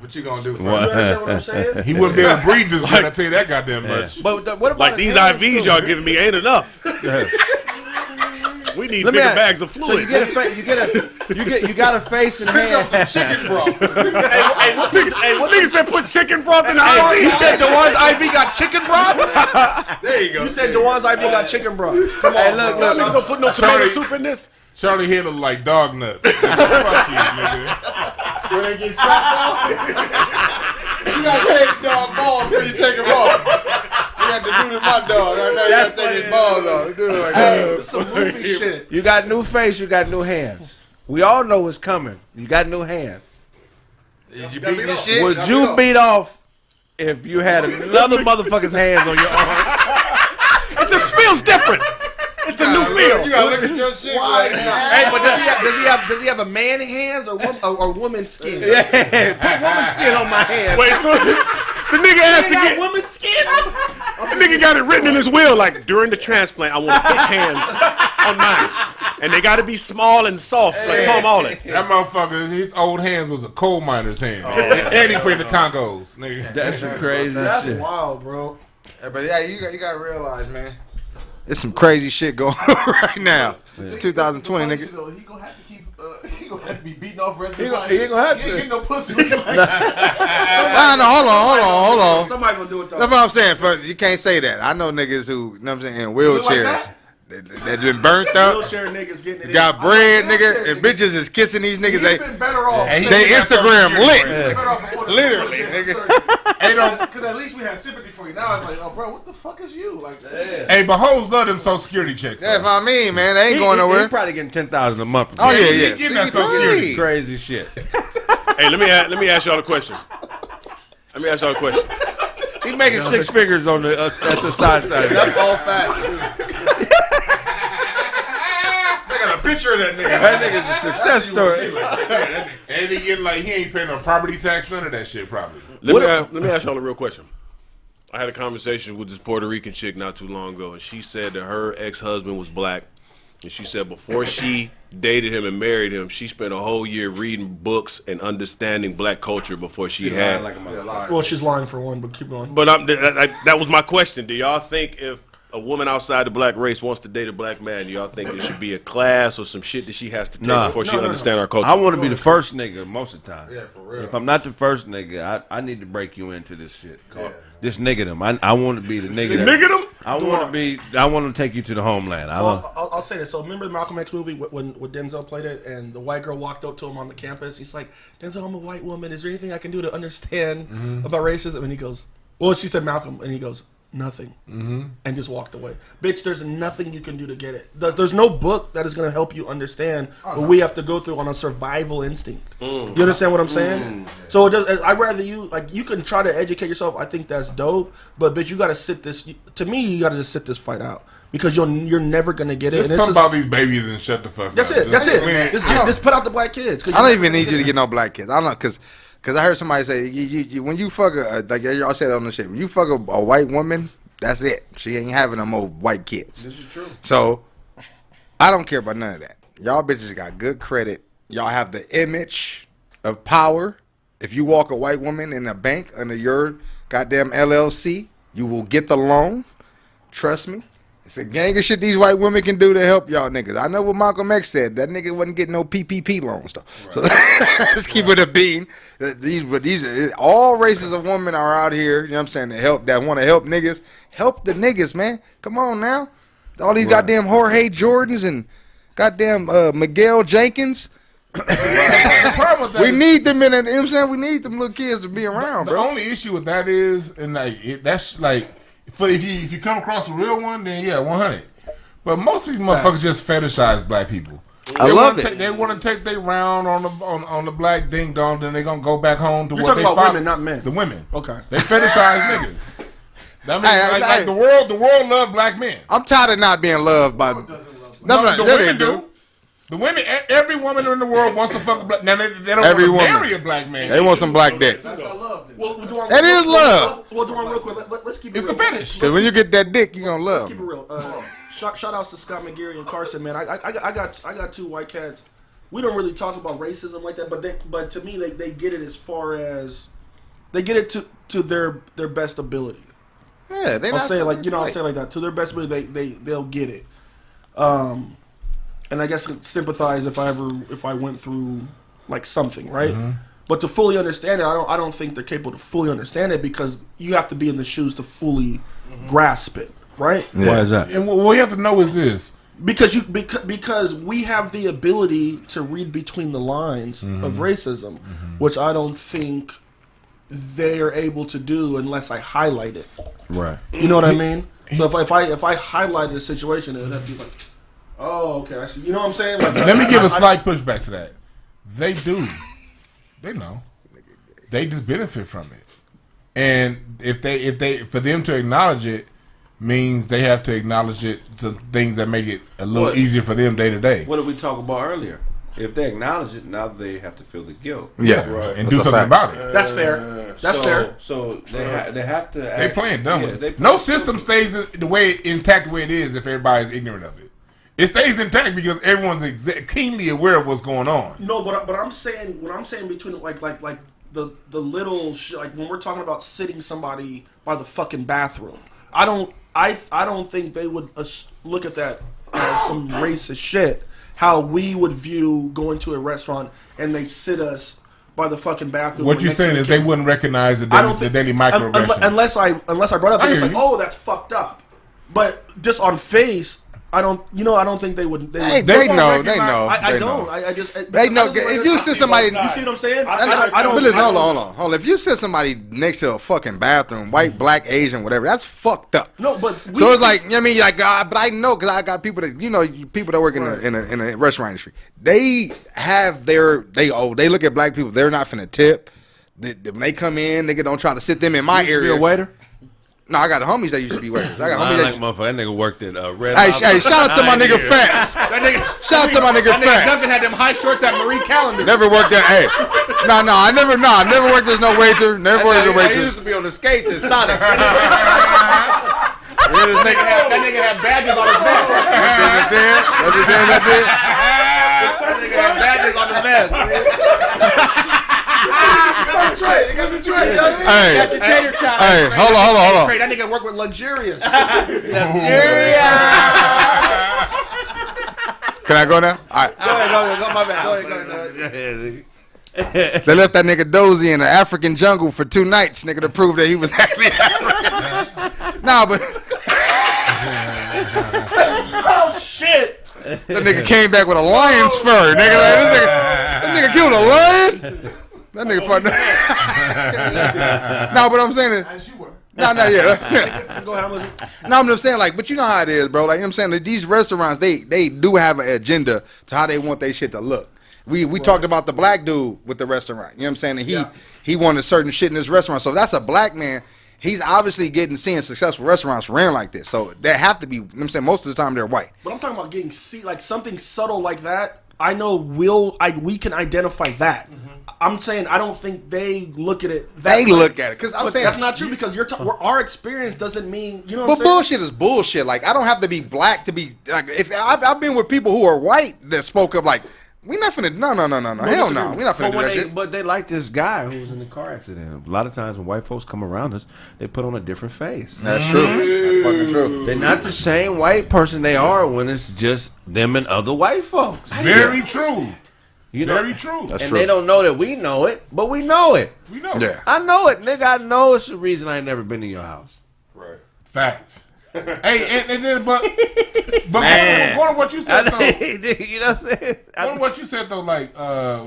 What you gonna do? You understand what I'm saying? He wouldn't be able to breathe this good. I tell you that goddamn much. But what about Like these IVs y'all giving me ain't enough. We need bigger bags of fluid. So you got a face and hands. Chicken broth. Nigga said put chicken broth in the IV. You said Dewan's IV got chicken broth? There you go. You said Dewan's IV got chicken broth. Come on, Hey, look, Y'all niggas don't put no tomato soup in this. Charlie head look like dog nut. Fuck you, nigga. When they get shot off, you gotta take dog balls before you take them off. You got to do to my dog. I know you gotta take his balls off. Do it like that. some movie shit. You got new face, you got new hands. We all know it's coming. You got new hands. Is you beating this shit? Would you beat off if you had another motherfucker's hands on your arms? It just feels different. It's a new feel. You gotta look at your shit. Why? Like, Hey, but does he have a man hands or woman skin? Yeah, put woman skin on my hands. Wait, so the nigga asked to get woman skin. the nigga got it written in his will like during the transplant I want to put hands on mine. And they got to be small and soft, like palm olive. That motherfucker, his old hands was a coal miner's hand. And he played the Congos, nigga. That's some crazy That's shit. wild, bro. Yeah, but yeah, you got to realize, man. There's some crazy shit going on right now. It's 2020, nigga. He gonna have to keep. He gonna have to be beating off residents. He ain't gonna have He ain't to. getting no pussy. Looking like No, hold on. Somebody gonna do it though. That's what I'm saying. You can't say that. I know niggas who, you know what I'm saying, in wheelchairs. That been burnt up. Wheelchair niggas getting it. Got bread, nigga, and bitches is kissing these niggas. He's been better off. They Instagram lit. Better off before the Literally, nigga. Because at least we had sympathy for you. Now it's like, oh, bro, what the fuck is you? Like, Hey, but hoes love them Social Security checks. That's what I mean, man. They ain't going nowhere. He probably getting $10,000 a month. Oh, yeah. He getting that Social Security. Crazy shit. Hey, let me ask y'all a question. He's making 6 figures on the SSI side. That's all facts. I got a picture of that nigga. That nigga's a success story. And he getting like, he ain't paying no property tax, none of that shit probably. Let me ask y'all a real question. I had a conversation with this Puerto Rican chick not too long ago, and she said that her ex-husband was black. And she said before she dated him and married him, she spent a whole year reading books and understanding black culture before she had. Well, she's lying for one, but keep going. But that was my question. Do y'all think if a woman outside the black race wants to date a black man, do y'all think there should be a class or some shit that she has to take before she understand our culture? I want to be the first nigga most of the time. Yeah, for real. If I'm not the first nigga, I need to break you into this shit. This nigga them. I want to be the nigga. Nigga them? I want to take you to the homeland. I'll say this. So remember the Malcolm X movie when Denzel played it, and the white girl walked up to him on the campus. He's like, "Denzel, I'm a white woman. Is there anything I can do to understand about racism?" And he goes, "Well," she said, "Malcolm," and he goes, "Nothing," and just walked away. Bitch, there's nothing you can do to get it. There's no book that is going to help you understand what we have to go through on a survival instinct. You understand what I'm saying? So it does. I'd rather you you can try to educate yourself. I think that's dope. But bitch, you got to sit this. To me, you got to just sit this fight out because you're never going to get it. Just talk about these babies and shut the fuck up. That's it. That's it. Just put out the black kids. I don't even need you to get no black kids. I don't know because I heard somebody say when you fuck like y'all said on the shit, when you fuck a white woman, that's it. She ain't having no more white kids. This is true. So I don't care about none of that. Y'all bitches got good credit. Y'all have the image of power. If you walk a white woman in a bank under your goddamn LLC, you will get the loan. Trust me. It's a gang of shit these white women can do to help y'all niggas. I know what Malcolm X said. That nigga wasn't getting no PPP loans though. Right. So let's keep it a bean. These all races of women are out here. You know what I'm saying? That want to help niggas. Help the niggas, man. Come on now. All these goddamn Jorge Jordans and goddamn Miguel Jenkins. We need them in it. You know what I'm saying? We need them little kids to be around, bro. The only issue with that is, and that's like. If you come across a real one, then yeah, 100. But most of these motherfuckers just fetishize black people. I love it. They want to take their round on the black ding dong, then they gonna go back home to You're what they talking about women, not men. The women. Okay. They fetishize niggas. That means like the world love black men. I'm tired of not being loved by. The women do. The women, every woman in the world wants to fuck a black. Now they don't want to marry a black man. They want some black dick. That's not love. That is love. Well, Duane, real quick, let's keep it It's real. a fetish. Because when you get that dick, you gonna love. Let's keep it real. Shout outs to Scott McGeary and Carson, man. I got two white cats. We don't really talk about racism like that, but to me they get it as far as they get it to their best ability. Yeah, I'll say it like that. To their best ability, they'll get it. And I guess sympathize if I went through like something, right? Mm-hmm. But to fully understand it, I don't think they're capable to fully understand it because you have to be in the shoes to fully grasp it, right? Yeah. Why is that? And what you have to know is this: because we have the ability to read between the lines of racism, which I don't think they are able to do unless I highlight it. Right. You know what I mean? So if I highlighted a situation, it would have to be like, oh, okay, I see. You know what I'm saying? Like, let me give a slight pushback to that. They do. They know. They just benefit from it. And if they for them to acknowledge it means they have to acknowledge it to things that make it a little easier for them day to day. What did we talk about earlier? If they acknowledge it, now they have to feel the guilt. Yeah, right. And do something about it. That's fair. That's fair. So they have to. They playing dumb with it. No system stays the way intact the way it is if everybody's ignorant of it. It stays intact because everyone's keenly aware of what's going on. No, but I'm saying what I'm saying between like the little shit, like when we're talking about sitting somebody by the fucking bathroom. I don't think they would look at that as some racist shit. How we would view going to a restaurant and they sit us by the fucking bathroom. What you're saying is they wouldn't recognize the daily microaggressions. Unless I brought up, it's like, oh, that's fucked up. But just on face, I don't think they would. They know. I don't. I just. They know. If you see somebody, you see what I'm saying? I don't. But listen, hold on. If you see somebody next to a fucking bathroom, white, black, Asian, whatever, that's fucked up. No, but so it's like, I mean, like, but I know because I got people that people that work in a restaurant industry. They have they look at black people. They're not finna tip. When they come in, nigga don't try to sit them in my area. Be a waiter. No, I got homies that used to be waiters. I got homies that nigga worked at Red. Hey, shout out to my nigga Facts. Shout out to my nigga Facts. Duncan had them high shorts at Marie Callender's. Never worked at. Hey, I never worked as no waiter. Never worked as a waitress. I used to be on the skates at Sonic. That nigga had badges on his vest. That nigga had badges on his vest. You got the tray, yo. Hey, hold on. That nigga work with Luxurious. Can I go now? All right. Go, my bad. Go ahead. They left that nigga Dozie in the African jungle for 2 nights, nigga, to prove that he was actually African. Nah, but Oh shit! That nigga came back with a lion's fur, nigga. Like, this nigga killed a lion. That nigga fucked up. No, but I'm saying is, As you were. No, yeah. Go ahead. No, I'm just saying, like, but you know how it is, bro. Like, you know what I'm saying? Like, these restaurants, they do have an agenda to how they want their shit to look. We talked about the black dude with the restaurant. You know what I'm saying? And he wanted certain shit in his restaurant. So that's a black man. He's obviously seeing successful restaurants ran like this. So they have to be, you know what I'm saying, most of the time they're white. But I'm talking about getting like something subtle like that. I know we can identify that. Mm-hmm. I'm saying I don't think they look at it. They look at it because I'm saying that's not true because our experience doesn't mean you know. But bullshit is bullshit. Like I don't have to be black to be like. If I've been with people who are white that spoke up like we not finna no hell no we not finna do that shit. But they like this guy who was in the car accident. A lot of times when white folks come around us, they put on a different face. That's true. That's fucking true. They're not the same white person they are when it's just them and other white folks. Very true. You know, very true. That's true. They don't know that we know it, but we know it. We know. Yeah. I know it, nigga. I know it's the reason I ain't never been to your house. Right. Facts. Hey, and then, but going to what you said though, you know what I'm saying? Going to what you said though, like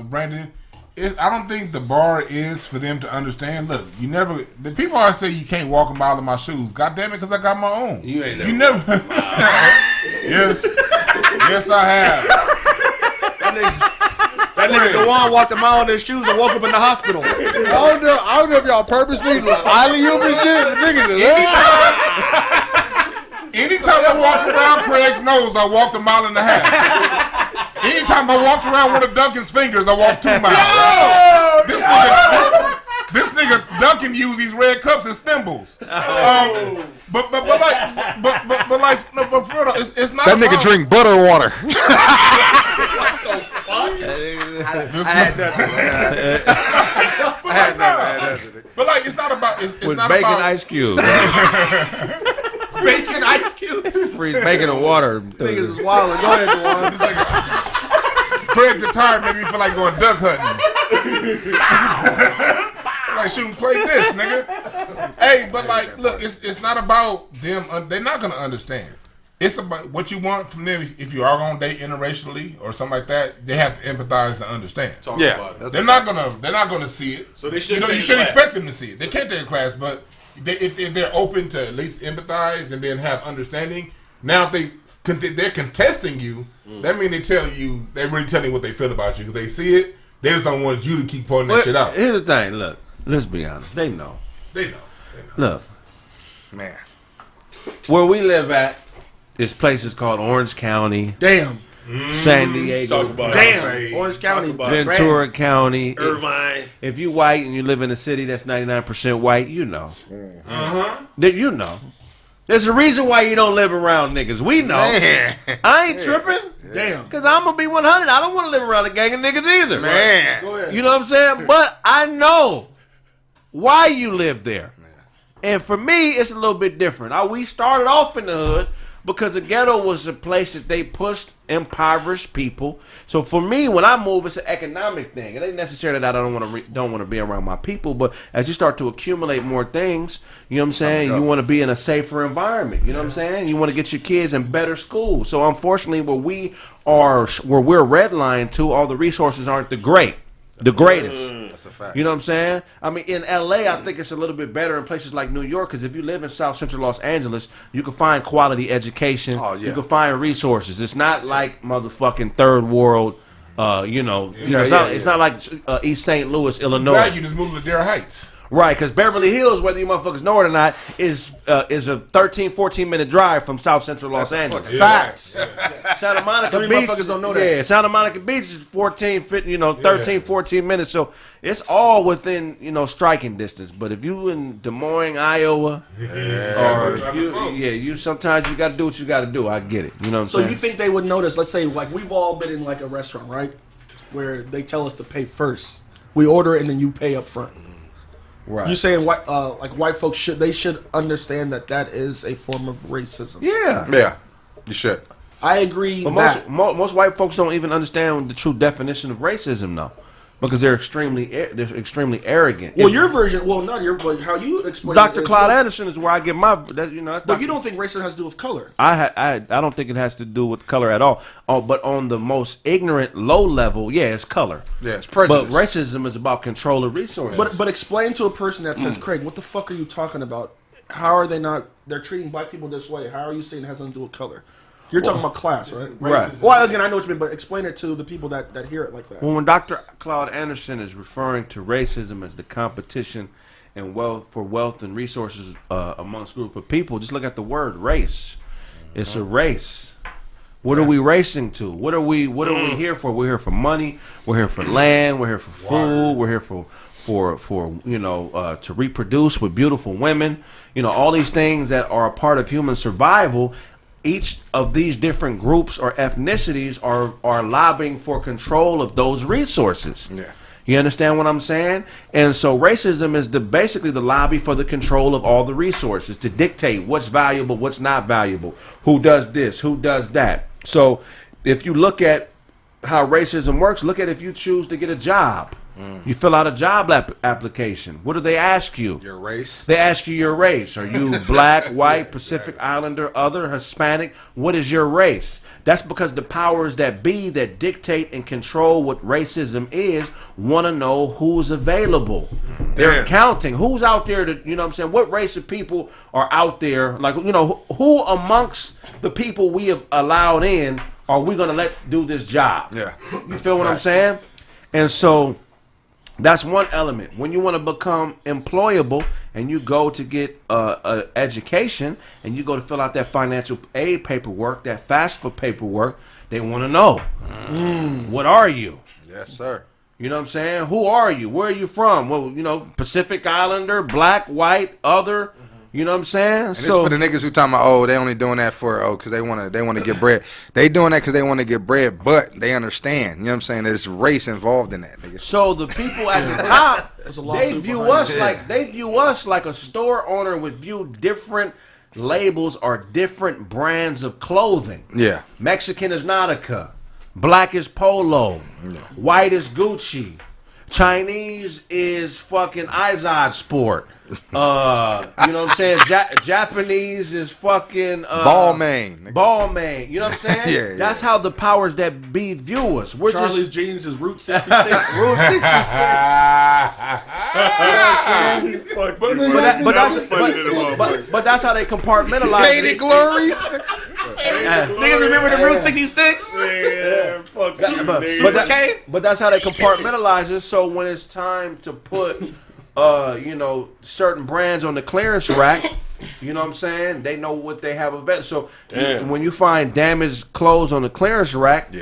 Brandon, I don't think the bar is for them to understand. Look, the people always say you can't walk a mile in my shoes. God damn it, because I got my own. You ain't never. Yes, I have. That nigga Dewan walked a mile in his shoes and woke up in the hospital. I don't know if y'all purposely eyeing you up and shit. The niggas Anytime I walked around Kraig's nose, I walked a mile and a half. Anytime I walked around one of Duncan's fingers, I walked 2 miles. This nigga Duncan used these red cups as thimbles. But for real, it's not. That nigga drink butter water. I had nothing. But like, it's not about. It's with not bacon about ice cubes. Bacon ice cubes. Freeze bacon and water. Niggas is wild. Go ahead, Dewan. It's like Kraig's attire made me feel like going duck hunting. Like shooting, play this, nigga. Hey, but like, look, it's not about them. They're not gonna understand. It's about what you want from them. If you are gonna date interracially or something like that, they have to empathize to understand. They're not gonna see it. So they should. You shouldn't expect them to see it. They can't take a class, but if they're open to at least empathize and then have understanding, now if they're contesting you, that means they're really telling you what they feel about you because they see it. They just don't want you to keep pointing that shit out. Here's the thing. Look, let's be honest. They know. Look, man, where we live at is places called Orange County. Damn. San Diego. Talk about Damn. Orange County. Ventura County. Irvine. If you white and you live in a city that's 99% white, you know. Uh-huh. You know. There's a reason why you don't live around niggas. We know. Man. I ain't tripping. Damn. Because I'm going to be 100. I don't want to live around a gang of niggas either. Man. Go ahead. You know what I'm saying? But I know why you live there. And for me, it's a little bit different. We started off in the hood because the ghetto was a place that they pushed impoverished people. So for me, when I move, it's an economic thing. It ain't necessarily that I don't want to be around my people, but as you start to accumulate more things, you know what I'm saying, you want to be in a safer environment. You know what I'm saying? You want to get your kids in better schools. So unfortunately, where we're redlined to, all the resources aren't the greatest. That's a fact. You know what I'm saying? I mean, in LA, I think it's a little bit better in places like New York, because if you live in South Central Los Angeles, you can find quality education. Oh, yeah. You can find resources. It's not like motherfucking third world, it's not like East St. Louis, Illinois. Now you just moved to Dare Heights. Right, because Beverly Hills, whether you motherfuckers know it or not, is a 13, 14-minute drive from South Central Los Angeles. Facts. Santa Monica Beach. Motherfuckers don't know that. Yeah, Santa Monica Beach is 13, 14 minutes. So it's all within, striking distance. But if you in Des Moines, Iowa, you sometimes you got to do what you got to do. I get it. You know what I'm saying? So you think they would notice? Let's say, like, we've all been in like a restaurant, right, where they tell us to pay first. We order it and then you pay up front. Right. You saying white folks should understand that is a form of racism? Yeah, you should. I agree. But most white folks don't even understand the true definition of racism, though, because they're extremely arrogant. Well, your version, not your, but how you explain. Dr. Claude Anderson is where I get my. But you don't think racism has to do with color? I don't think it has to do with color at all. But on the most ignorant, low level, it's color. Yeah, it's prejudice. But racism is about control of resources. But explain to a person that says, Kraig, what the fuck are you talking about? How are they not? They're treating black people this way. How are you saying it has nothing to do with color? You're talking about class, right? Right. Well, again, I know what you mean, but explain it to the people that hear it like that. Well, when Dr. Claude Anderson is referring to racism as the competition and wealth and resources amongst a group of people, just look at the word race. It's a race. What are we racing to? What are we here for? We're here for money. We're here for land. We're here for food. We're here for to reproduce with beautiful women. All these things that are a part of human survival. Each of these different groups or ethnicities are lobbying for control of those resources. Yeah. You understand what I'm saying? And so racism is basically the lobby for the control of all the resources, to dictate what's valuable, what's not valuable, who does this, who does that. So if you look at how racism works, look at if you choose to get a job. You fill out a job application. What do they ask you? Your race. They ask you your race. Are you black, white, Pacific Islander, other, Hispanic? What is your race? That's because the powers that be that dictate and control what racism is want to know who's available. They're counting who's out there to, you know what I'm saying? What race of people are out there? Like, who amongst the people we have allowed in are we going to let do this job? Yeah. You feel what I'm saying? And so that's one element. When you want to become employable and you go to get education and you go to fill out that financial aid paperwork, that FAFSA paperwork, they want to know, what are you? Yes, sir. You know what I'm saying? Who are you? Where are you from? Well, Pacific Islander, black, white, other. You know what I'm saying? And so, it's for the niggas who talking about, they only doing that for, because they want to get bread. They doing that because they want to get bread, but they understand. You know what I'm saying? There's race involved in that, nigga. So the people at the top, they view us like a store owner would view different labels or different brands of clothing. Yeah. Mexican is Nautica. Black is Polo. White is Gucci. Chinese is fucking Izod Sport. You know what I'm saying? Japanese is fucking Balmain. You know what I'm saying? That's how the powers that be view us. We're Charlie's jeans is Route 66. Route 66. But that's how they compartmentalize. Faded glories. Niggas remember the Route 66? Yeah, but that's how they compartmentalize it. So when it's time to put certain brands on the clearance rack, you know what I'm saying? They know what they have available. So when you find damaged clothes on the clearance rack,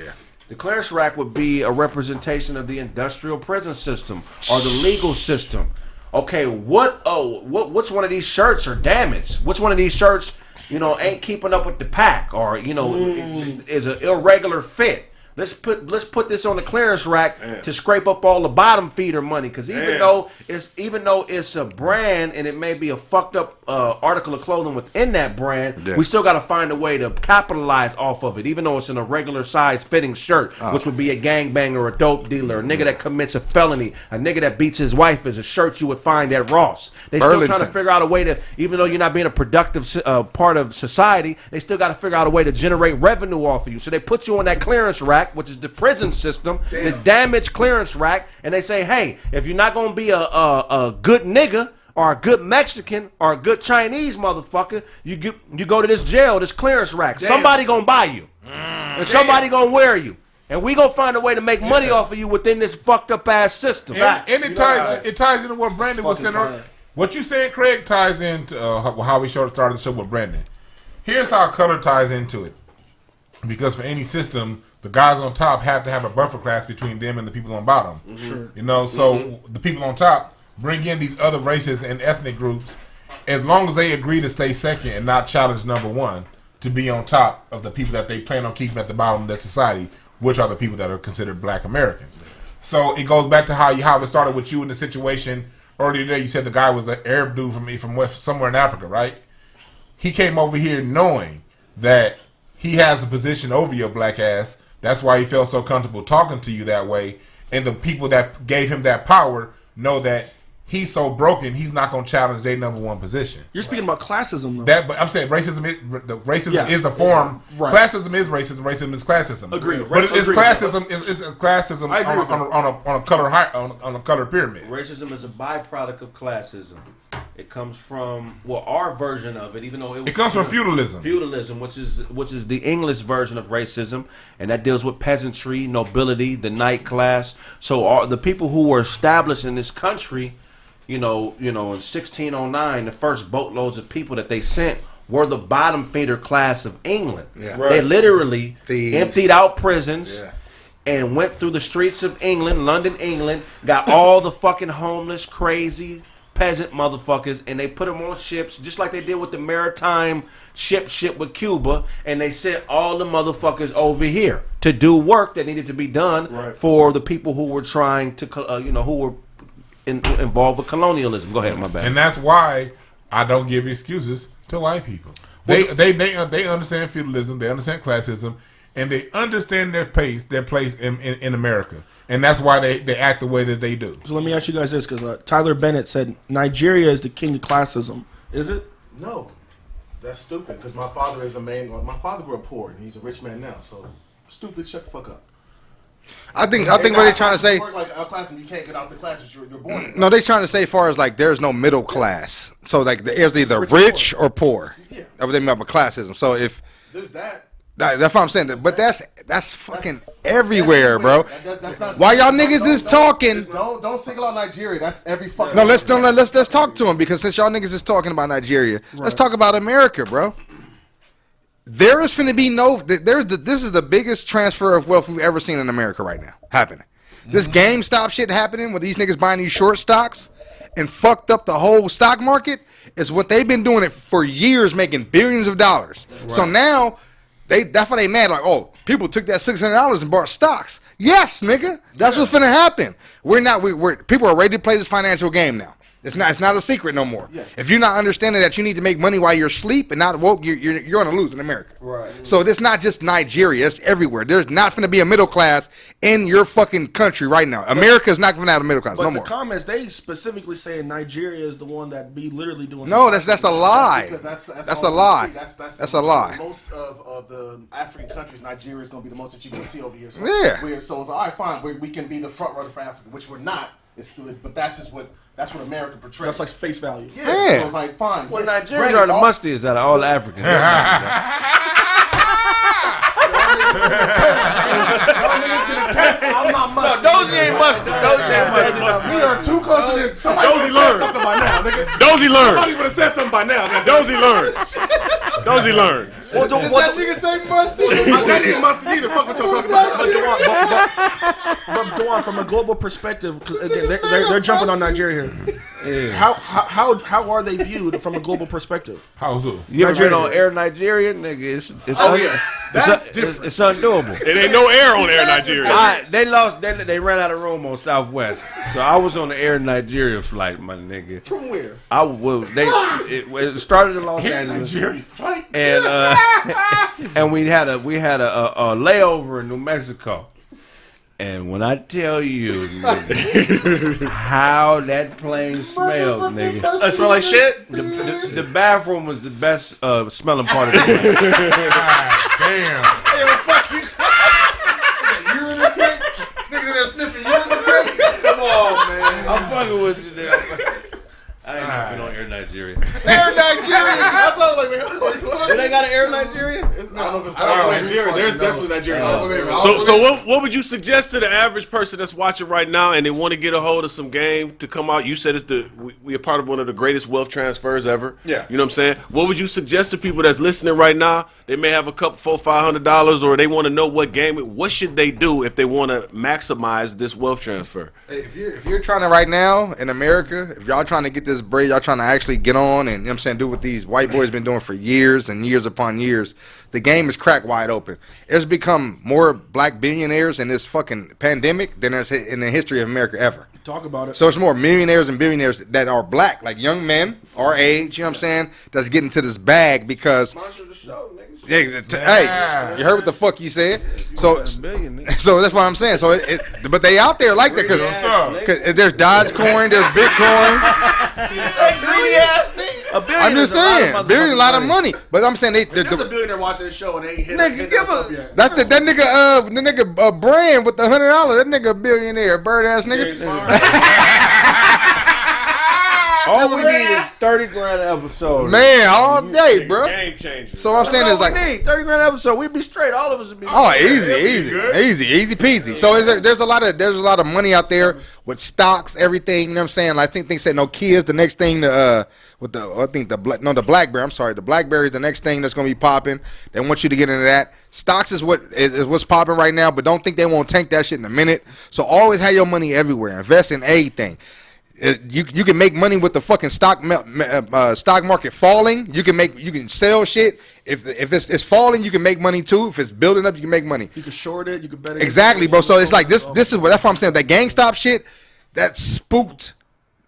the clearance rack would be a representation of the industrial prison system or the legal system. Okay, which one of these shirts are damaged? Which one of these shirts ain't keeping up with the pack, or is an irregular fit. Let's put this on the clearance rack to scrape up all the bottom feeder money. Because even though it's a brand and it may be a fucked up article of clothing within that brand, we still got to find a way to capitalize off of it. Even though it's in a regular size fitting shirt, which would be a gangbanger, a dope dealer, a nigga that commits a felony, a nigga that beats his wife, is a shirt you would find at Ross. They still trying to figure out a way to, even though you're not being a productive part of society, they still got to figure out a way to generate revenue off of you. So they put you on that clearance rack, which is the prison system, the damaged clearance rack, and they say, hey, if you're not going to be a good nigga or a good Mexican or a good Chinese motherfucker, you go to this jail, this clearance rack. Somebody going to buy you. And somebody going to wear you. And we going to find a way to make money off of you within this fucked up ass system. And it ties into what Brandyn was saying earlier. What you saying, Kraig, ties into how we started the show with Brandyn. Here's how color ties into it. Because for any system, the guys on top have to have a buffer class between them and the people on bottom. Sure. So the people on top bring in these other races and ethnic groups, as long as they agree to stay second and not challenge number one, to be on top of the people that they plan on keeping at the bottom of their society, which are the people that are considered Black Americans. So it goes back to how it started with you in the situation earlier today. You said the guy was an Arab dude from West, somewhere in Africa, right? He came over here knowing that he has a position over your black ass. That's why he felt so comfortable talking to you that way. And the people that gave him that power know that he's so broken, he's not going to challenge their number one position. You're speaking about classism, though. But I'm saying racism is the form. Right. Classism is racism. Racism is classism. Agreed. But it's classism. It's classism on a color pyramid. Racism is a byproduct of classism. It comes from our version of it, even though it comes from feudalism. Feudalism, which is the English version of racism, and that deals with peasantry, nobility, the knight class. So the people who were established in this country, in 1609, the first boatloads of people that they sent were the bottom feeder class of England. Yeah. Right. They literally emptied out prisons. Yeah. And went through the streets of England, London, England, got all the fucking homeless, crazy peasant motherfuckers, and they put them on ships, just like they did with the maritime ship with Cuba, and they sent all the motherfuckers over here to do work that needed to be done for the people who were trying to, who were involved with colonialism. Go ahead, my bad. And that's why I don't give excuses to white people. They understand feudalism, they understand classism, and they understand their place in America. And that's why they act the way that they do. So let me ask you guys this, because Tyler Bennett said Nigeria is the king of classism. Is it? No. That's stupid, because my father is my father grew up poor, and he's a rich man now. So, stupid, shut the fuck up. I think what they're trying to say, like classism, you can't get out the classes you're born in. No, they're trying to say as far as like there's no middle class. So like there's either rich or poor. Yeah. That's what they mean by classism. So if there's that. That's what I'm saying. But that's fucking everywhere, bro. That's not why y'all niggas is talking. Don't single out Nigeria. That's every fucking. No, let's talk to them, because since y'all niggas is talking about Nigeria, let's talk about America, bro. There is finna be this is the biggest transfer of wealth we've ever seen in America right now happening. This GameStop shit happening with these niggas buying these short stocks and fucked up the whole stock market is what they've been doing it for years, making billions of dollars. Right. So now that's why they mad, like, oh, people took that $600 and bought stocks. Yes, nigga. That's what's finna happen. People are ready to play this financial game now. It's not a secret no more. Yeah. If you're not understanding that you need to make money while you're asleep and not woke, you're going to lose in America. Right. So it's not just Nigeria. It's everywhere. There's not going to be a middle class in your fucking country right now. America is not going to have a middle class no more. But the comments, they specifically saying Nigeria is the one that be literally doing. No, that's a lie. That's a lie. That's a lie. Most of the African countries, Nigeria is going to be the most that you're going to see over here. So yeah. So it's all right, fine. We can be the front runner for Africa, which we're not. But that's just what America portrays. That's like face value. Yeah. So it's like, fine. Well, Nigerians are the mustiest out of all Africans. Y'all niggas get a test. I'm not mustard. No, Dozie ain't mustard. We are too close to this. Somebody Dozie learned something by now, nigga. Dozie learned. Somebody would have said something by now. Dozie learned. Dozie learned. What that nigga say mustard? That ain't mustard either. Fuck what y'all talking about. But Duan, from a global perspective, because again, they're jumping on Nigeria here. How are they viewed from a global perspective? How's it? You ever been on Air Nigeria, nigga? That's different. It's undoable. It ain't no air on Air Nigeria. They ran out of room on Southwest, so I was on the Air Nigeria flight, my nigga. From where? It started in Los Angeles, Nigeria flight, and we had a layover in New Mexico. And when I tell you, nigga, how that plane smelled, nigga. It smell like shit? The bathroom was the best smelling part of the plane. Damn. Hey, well, fuck you. You in the crate? Niggas in there sniffing. You in the crate? Come on, man. I'm fucking with you there. I ain't never been on Air Nigeria. Air Nigeria. That's all like, Do they got an Air Nigeria? I don't know if it's called Nigeria. There's definitely Nigeria. So what would you suggest to the average person that's watching right now and they want to get a hold of some game to come out? You said we are part of one of the greatest wealth transfers ever. Yeah. You know what I'm saying? What would you suggest to people that's listening right now? They may have a couple $400-500 or they want to know what game. What should they do if they want to maximize this wealth transfer? Hey, if you're trying to right now in America, if y'all trying to get this bread, y'all trying to actually get on and, you know what I'm saying, do what these white boys been doing for years and years upon years, the game is cracked wide open. There's become more black billionaires in this fucking pandemic than there's in the history of America ever. Talk about it. So it's more millionaires and billionaires that are black, like young men our age, you know what I'm saying, that's getting to this bag because... Hey, you heard what the fuck you said. So that's what I'm saying. So, but they out there like that because there's Dogecoin, there's Bitcoin. I'm just saying, billion, a lot of money. But I'm saying there's a billionaire watching this show and they ain't hit us up yet. That's the nigga Brand with the $100. That nigga a billionaire, bird ass nigga. All we need is 30 grand an episode. Man, all day, bro. Game changer. So I'm saying is like we need 30 grand an episode. We'd be straight. All of us would be. Oh, straight. easy peasy. So there's a lot of money out there with stocks, everything. You know what I'm saying? I think they said Nokia's the next thing to the BlackBerry. I'm sorry, the BlackBerry is the next thing that's gonna be popping. They want you to get into that. Stocks is what's popping right now, but don't think they won't tank that shit in a minute. So always have your money everywhere. Invest in everything. You can make money with the fucking stock market falling. You can sell shit. If it's falling, you can make money too. If it's building up, you can make money. You can short it. You can bet it. Exactly, bro. So it's like this is what that's what I'm saying. That GameStop shit that spooked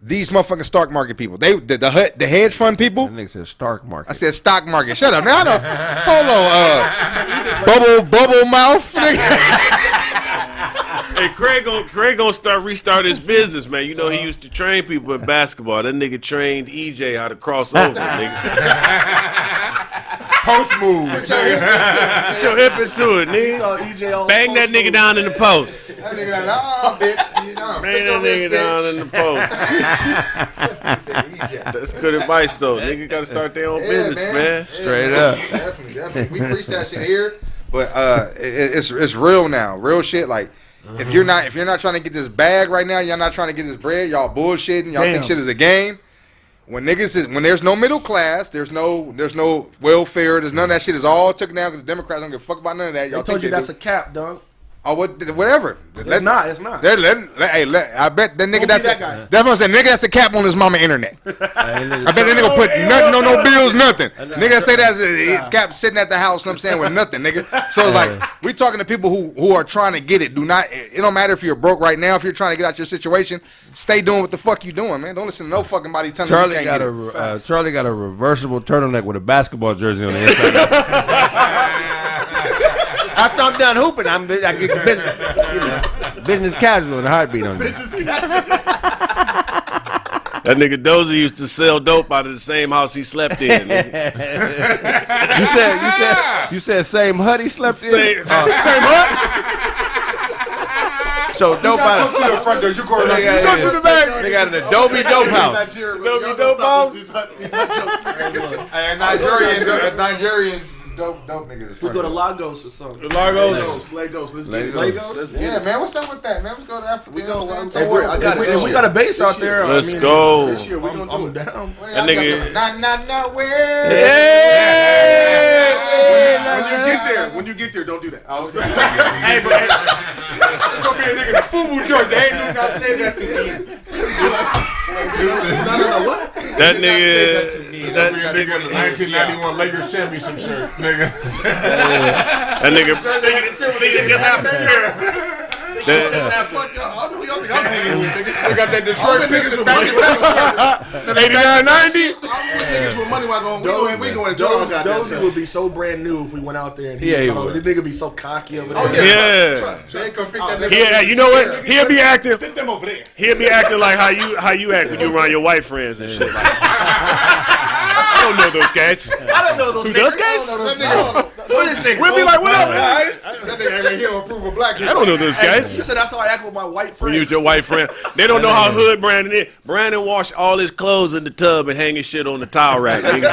these motherfucking stock market people. The hedge fund people. That nigga said stock market. I said stock market. Shut up, man. Hold on. Bubble mouth. Hey, Kraig gonna restart his business, man. You know he used to train people in basketball. That nigga trained EJ how to cross over, nigga. Post moves. Put your hip into it, nigga. Bang that nigga down in the post. That nigga like, bitch. You know, bang that nigga down in the post. That's good advice, though. Nigga got to start their own business, man. Straight up. Definitely. We preach that shit here, but it's real now. Real shit, like. If you're not trying to get this bag right now, y'all not trying to get this bread, y'all bullshitting, y'all think shit is a game. When there's no middle class, there's no welfare, there's none of that shit is all taken down because the Democrats don't give a fuck about none of that. Y'all told you that's a cap, dunk. Oh, whatever. It's not. I bet that nigga that's what I'm saying. Nigga that's a cap on his mama internet. I bet that nigga put nothing on no bills, nothing. Nigga say that's a cap sitting at the house. You know what I'm saying, with nothing, nigga. So it's like we talking to people who are trying to get it. It don't matter if you're broke right now. If you're trying to get out your situation, stay doing what the fuck you doing, man. Don't listen to no fucking body telling you you can't get it. Charlie got a reversible turtleneck with a basketball jersey on the inside. After I'm done hooping, I get business casual and a heartbeat on business casual. That nigga Dozie used to sell dope out of the same house he slept in. You said same hut he slept in? Same hut? So dope house. Go to the front door. You go to the back. They got an Adobe dope house. Adobe dope house? Nigerian dope niggas. We go to Lagos or something. Lagos. Let's get it. Let's get it. Man, what's up with that, man? Let's go to Africa. We got a base out there. Let's go. This year we're gonna do it. Down. That nigga. Not nowhere. When you get there, don't do that. Hey, bro. It's gonna be a nigga in a FUBU jersey. They ain't do not say that to me. No, what? That nigga. That nigga the 1991 Lakers championship shirt, nigga. That nigga. Nigga just happened. I don't know who y'all think I'm hanging with, nigga. They got that Detroit Pistons basketball. 89-90. Niggas with money while going. We going to Jones. Dozie would be so brand new if we went out there and he would. The nigga be so cocky over there. Oh yeah. Yeah, you know what? He'll be acting. Sit them over there. He'll be acting like how you act when you around your white friends and shit. I don't know those guys. I don't know those Who, those guys? We'll be like, what up, guys? That nigga act like he don't approve of black people. I don't know those guys. You said that's how I act with my white friends. When you with your white friend. They don't know how hood Brandon is. Brandon washed all his clothes in the tub and hang his shit on the towel rack, nigga.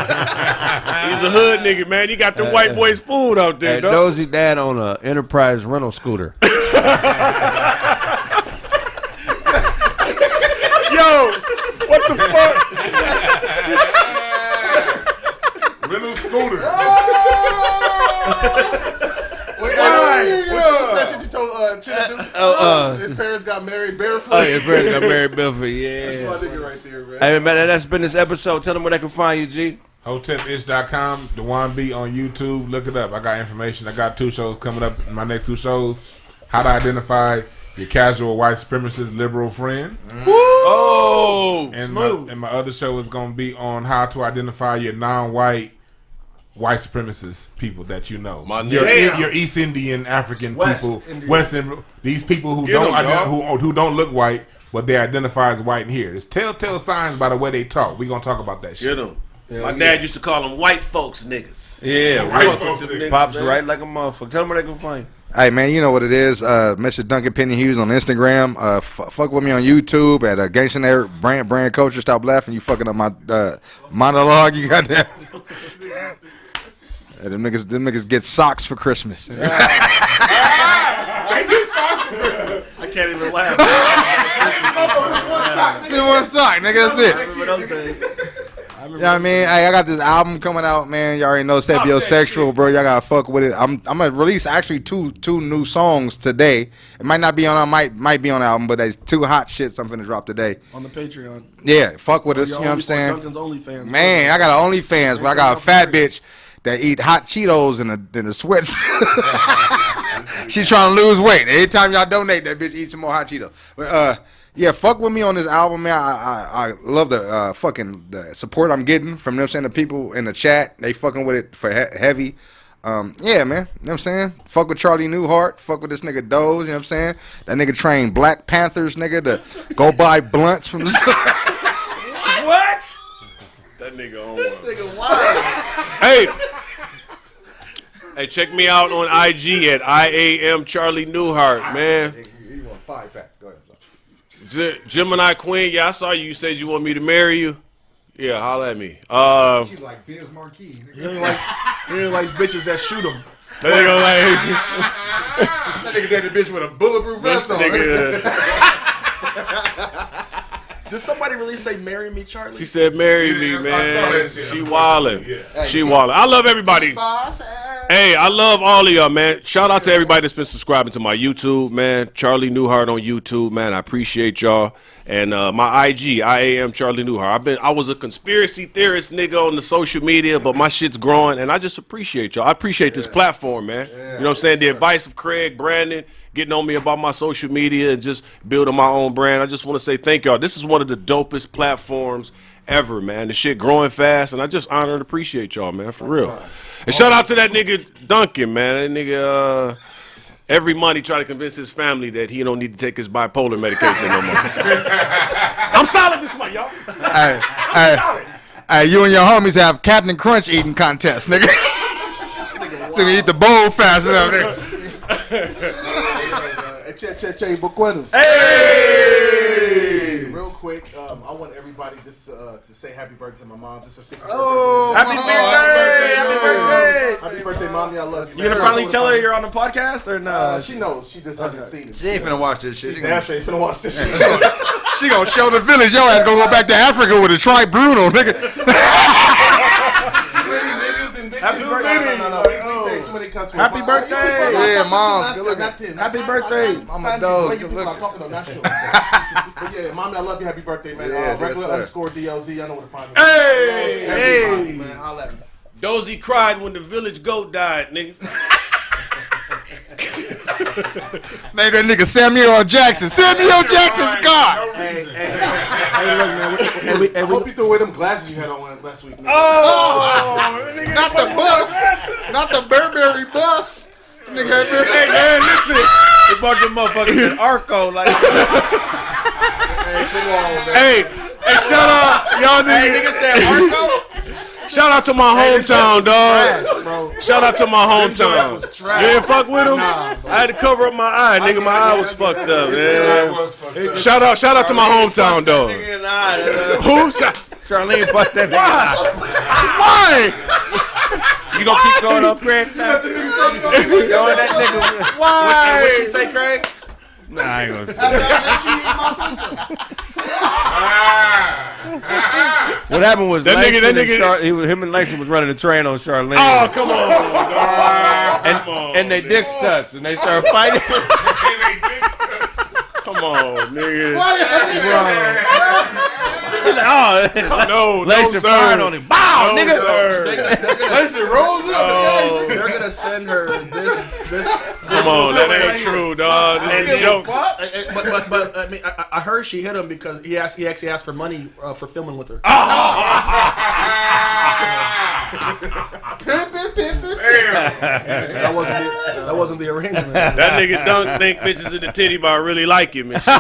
He's a hood nigga, man. He got the white boys food out there, dog. Dozie dad on a Enterprise rental scooter. Yo, what the fuck? Rental scooter. What you told Chitty his parents got married barefoot? Oh, his parents got married barefoot, yeah. That's my nigga right there, man. Hey, man, that's been this episode. Tell them where they can find you, G. HotepIsh.com, Dewan B on YouTube. Look it up. I got information. I got 2 shows coming up in my next 2 shows. How to identify your casual white supremacist liberal friend. Oh, and smooth. My other show is going to be on how to identify your non-white white supremacist people that you know. Your East Indian African people, West Indian, these people who who don't look white, but they identify as white in here. There's telltale signs by the way they talk. We're gonna talk about that shit. Get them. My dad used to call them white folks niggas. Yeah, white folks niggas. Pops right like a motherfucker. Tell them where they can find you. Hey, man, you know what it is. Mr. Duncan Penny Hughes on Instagram. Fuck with me on YouTube at Gangster Brand Culture. Stop laughing. You fucking up my monologue. You got that? Them niggas get socks for Christmas. They get socks for Christmas. I can't even laugh. One sock, nigga. That's it. You know what I mean? Hey, I got this album coming out, man. You already know Sapiosexual, bro. Y'all gotta fuck with it. I'm gonna release actually two new songs today. It might not be on, might be on the album, but there's 2 hot shits I'm finna drop today. On the Patreon. Yeah, fuck with us. You know what I'm saying? Duncan's OnlyFans. Man, I got an OnlyFans, but I got a fat bitch that eat hot Cheetos in the sweats. She trying to lose weight. Every time y'all donate, that bitch eats some more hot Cheetos. But yeah, fuck with me on this album, man. I love the fucking the support I'm getting from them, saying the people in the chat. They fucking with it for heavy. Yeah, man. You know what I'm saying? Fuck with Charlie Newhart. Fuck with this nigga Doze. You know what I'm saying? That nigga trained Black Panthers, nigga, to go buy blunts from the store. What? That nigga on one. Nigga, why? Hey, check me out on IG at IAM Charlie Newhart, man. You want a 5-pack? Go ahead. Gemini Queen, yeah, I saw you. You said you want me to marry you. Yeah, holla at me. She's like Biz Marquis. He ain't like bitches that shoot him. That nigga That nigga dated a bitch with a bulletproof vest on. Did somebody really say "marry me, Charlie"? She said, "Marry me, man." She wildin'. She wildin'. I love everybody. Hey, I love all of y'all, man. Shout out to everybody that's been subscribing to my YouTube, man. Charlie Newhart on YouTube, man. I appreciate y'all. And my IG, IAM Charlie Newhart. I was a conspiracy theorist nigga on the social media, but my shit's growing, and I just appreciate y'all. I appreciate this platform, man. You know what I'm saying? The advice of Kraig, Brandon, getting on me about my social media and just building my own brand. I just want to say thank y'all. This is one of the dopest platforms ever, man. The shit growing fast, and I just honor and appreciate y'all, man, for real. And shout out to that nigga Duncan, man. That nigga, every month he try to convince his family that he don't need to take his bipolar medication no more. I'm solid this month, y'all. Hey, you and your homies have Captain Crunch eating contest, nigga. So you eat the bowl fast enough, nigga. Hey! Real quick, I want everybody just to say happy birthday to my mom. Just her 60th birthday. Happy birthday! Happy birthday! Happy birthday, mommy. I love you. You gonna finally tell her you're on the podcast or no? She knows. She just hasn't seen it. She ain't finna watch this shit. She damn sure ain't finna watch this shit. She gonna show the village. Your ass gonna go back to Africa with a tribunal, nigga. Too many niggas and Happy birthday. No. We say too many cuss words. Happy birthday. Yeah, Mom. Good looking. Not Tim. Happy birthday. Mama Doze. You people I'm talking to, not sure. But yeah, Mommy, I love you. Happy birthday, man. Regular _ DLZ. I know what to find me. Hey, man. Holla at me. Dozie cried when the village goat died, nigga. Name that nigga Samuel L. Jackson. Samuel Jackson's gone. Hey, look, man. I hope you threw away them glasses you had on last week. Nigga. Not the buffs. Not the Burberry buffs. Nigga, Hey man, listen. They bought them motherfuckers in Arco like. Hey, shout out, y'all niggas. Said Arco. Shout out to my hometown, dog. Shout out to my hometown. You didn't fuck with him? I had to cover up my eye, nigga. My eye was fucked up, man. Shout out to my hometown, dog. Who? Charlene bust that nigga. Why? You gonna keep going up, Kraig? Going that nigga. Why? What you say, Kraig? Nah, I ain't gonna say that. What happened was him and Langston was running the train on Charlene. Oh, come on, dog. And they dicks touched and they started fighting. Come on, nigga. No, Langston sir. fired on him. Bow, No, nigga. Langston rolls up. They're gonna send her this. Come on, that ain't true, dog. This is a joke. But I mean, I heard she hit him because he actually asked for money for filming with her. That wasn't the arrangement. That nigga Dunk think bitches in the titty bar really like him and shit.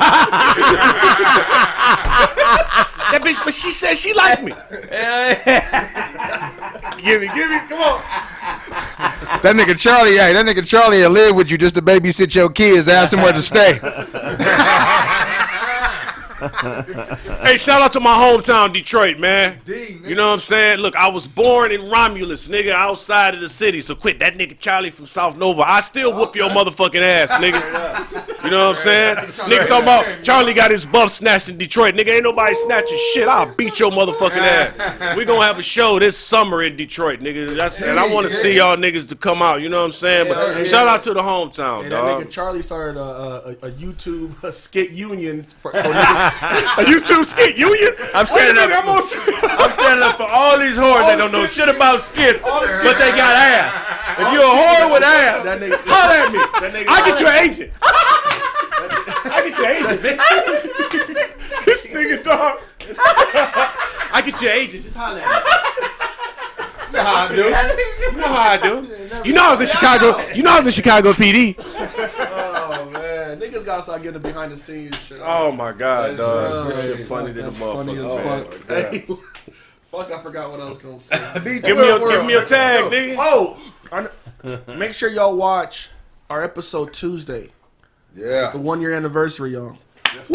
That bitch, but she said she liked me. Give me, come on. That nigga Charlie will live with you just to babysit your kids, ask him where to stay. Hey, shout out to my hometown, Detroit, man. You know what I'm saying? Look, I was born in Romulus, nigga, outside of the city. So quit that nigga Charlie from South Nova. I still whoop your motherfucking ass, nigga. You know what I'm saying? Nigga talking about Charlie got his buff snatched in Detroit. Nigga, ain't nobody snatching shit. I'll beat your motherfucking ass. We gonna have a show this summer in Detroit, nigga. And I want to see y'all niggas to come out. You know what I'm saying? But shout out to the hometown, dog. That nigga Charlie started a YouTube skit union so niggas. A YouTube skit union? I'm standing up for all these whores that don't know shit about skits, but they got ass. If you're a whore with ass, holler at me. I get your agent. I get your agent, bitch. This nigga, dog. I get your agent. Just holler at me. You know how I do. You know how I do. You know I was in Chicago. You know I was in Chicago PD. Oh man, niggas gotta start getting the behind the scenes shit. Oh my god, dog. This shit funny than a motherfucker. Hey, fuck, I forgot what I was gonna say. Give me a tag, nigga. Oh, make sure y'all watch our episode Tuesday. Yeah, it's the 1 year anniversary, y'all. Yes,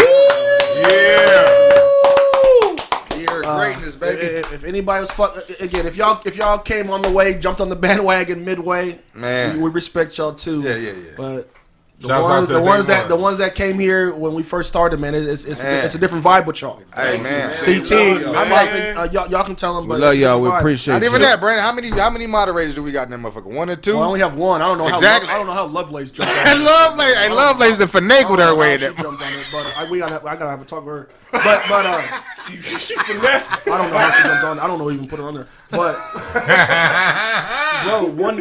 Year of greatness, baby. If anybody was again, if y'all came on the way, jumped on the bandwagon midway, man, we respect y'all too. Yeah. But the ones that came here when we first started, man, it's a different vibe with y'all. Hey man, CT, y'all can tell them. But we love y'all. We appreciate. Not even that, Brandon. How many moderators do we got in that motherfucker? 1 or 2? Well, I only have one. I don't know exactly. I don't know how Lovelace jumped on it. And Lovelace and finagled her way in there. Jumped on it, but I gotta have a talk with her. But she finessed. I don't know how she jumped on it. I don't know even put her on there. But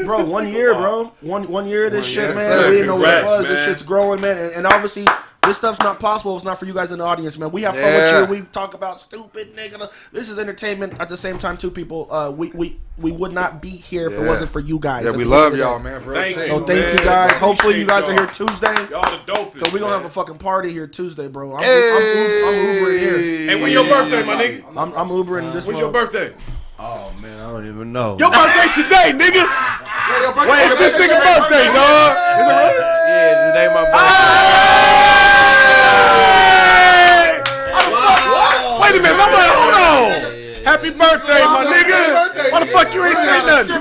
bro, 1 year, bro. One year of this shit, man. Sir. We didn't know what it was. Man. This shit's growing, man. And obviously, this stuff's not possible. It's not for you guys in the audience, man. We have fun with you. We talk about stupid nigga. This is entertainment. At the same time, too, people. We would not be here if it wasn't for you guys. Yeah, we love y'all, man. Thank you guys. Hopefully, you guys are here Tuesday. Y'all the dopest. So we're gonna have a fucking party here Tuesday, bro. I'm Ubering here. Hey, when your birthday, my nigga? I'm Ubering this. When's your birthday? Oh man, I don't even know. Your birthday today, nigga. Wait, it's this nigga birthday, dog. Is it really? Yeah, today my birthday. Wait a minute, I'm like, hold on. Happy birthday, my nigga. Why the fuck you ain't saying nothing?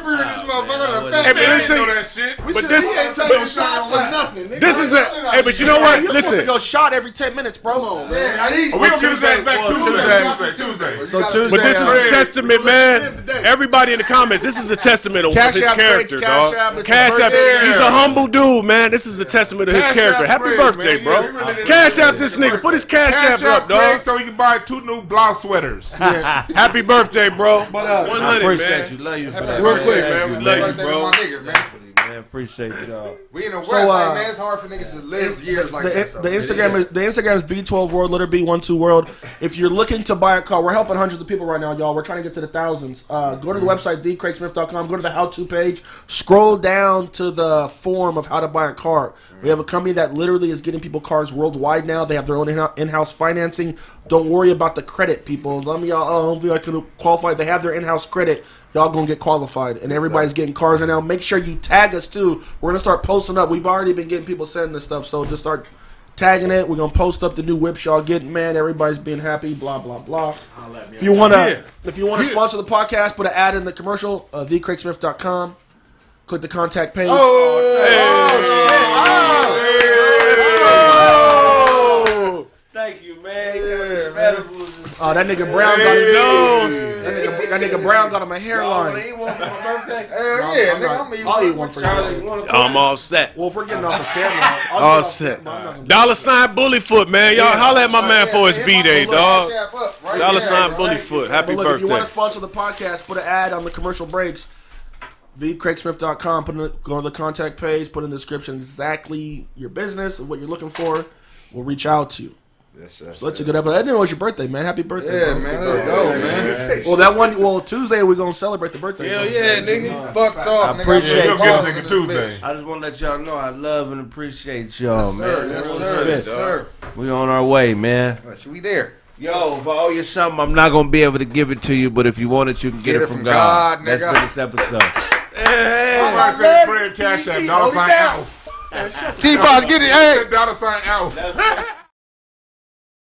Hey, but listen, but this, ain't taking shots or nothing. Nigga. this is a. Hey, but you know what? You're supposed to Listen. go shot every 10 minutes, bro. We gonna get his ass back Tuesday. So Tuesday. But this is a testament, man. Everybody in the comments, this is a testament of Cash his App, character, Cash dog. App, it's Cash his App. birthday. He's a humble dude, man. This is a testament of his Cash character. App Happy Kraig, birthday, man. bro. Yeah, he Cash App this nigga. Put his Cash App up, Kraig, dog. so he can buy 2 new blouse sweaters. Happy birthday, bro. 100, I appreciate man. you. Love you for that. Real quick, man. We love you, bro. Man, appreciate y'all. We in the West, So, like, man, it's hard for niggas to live years like that. The Instagram is B12 World, letter B12 World. If you're looking to buy a car, we're helping hundreds of people right now, y'all. We're trying to get to the thousands. Go to the website, TheeKraigSmith.com. Go to the how-to page. Scroll down to the form of how to buy a car. We have a company that literally is getting people cars worldwide now. They have their own in-house financing. Don't worry about the credit, people. Some of y'all, I don't think I can qualify. They have their in-house credit. Y'all gonna get qualified, and everybody's getting cars right now. Make sure you tag us too. We're gonna start posting up. We've already been getting people sending this stuff, so just start tagging it. We're gonna post up the new whips y'all getting. Man, everybody's being happy. Blah blah blah. If you wanna sponsor the podcast, put an ad in the commercial. TheeKraigSmith.com. Click the contact page. Thank you, man. Oh, that nigga Brown got him. That nigga Brown got him a hairline. Eat one for my birthday? I'll eat one for you. I'm all set. Well, if we're getting off the camera, All set. $ Bullyfoot, man. Y'all holla at my man for his B-Day, dog. $ Bullyfoot. Happy But look, if you want birthday. to sponsor the podcast, put an ad on the commercial breaks. TheeKraigSmith.com. Go to the contact page. Put in the description exactly your business and what you're looking for. We'll reach out to you. Yes, So that's a good episode. I didn't know it was your birthday, man. Happy birthday. Yeah, bro. man. Let's go, man. Well, Tuesday we're going to celebrate the birthday. Hell yeah, nigga. Fucked off, nigga. Appreciate You'll get a y'all. nigga Tuesday. I just want to let y'all know I love and appreciate y'all, man. Yes, sir. We on our way, man. We there. Yo, if I owe you something, I'm not gonna be able to give it to you, but if you want it, you can get it from God. That's nigga. been this episode. Hey, Fred Cash App, $ Alf. T-Boss, get it. Hey. $Alf.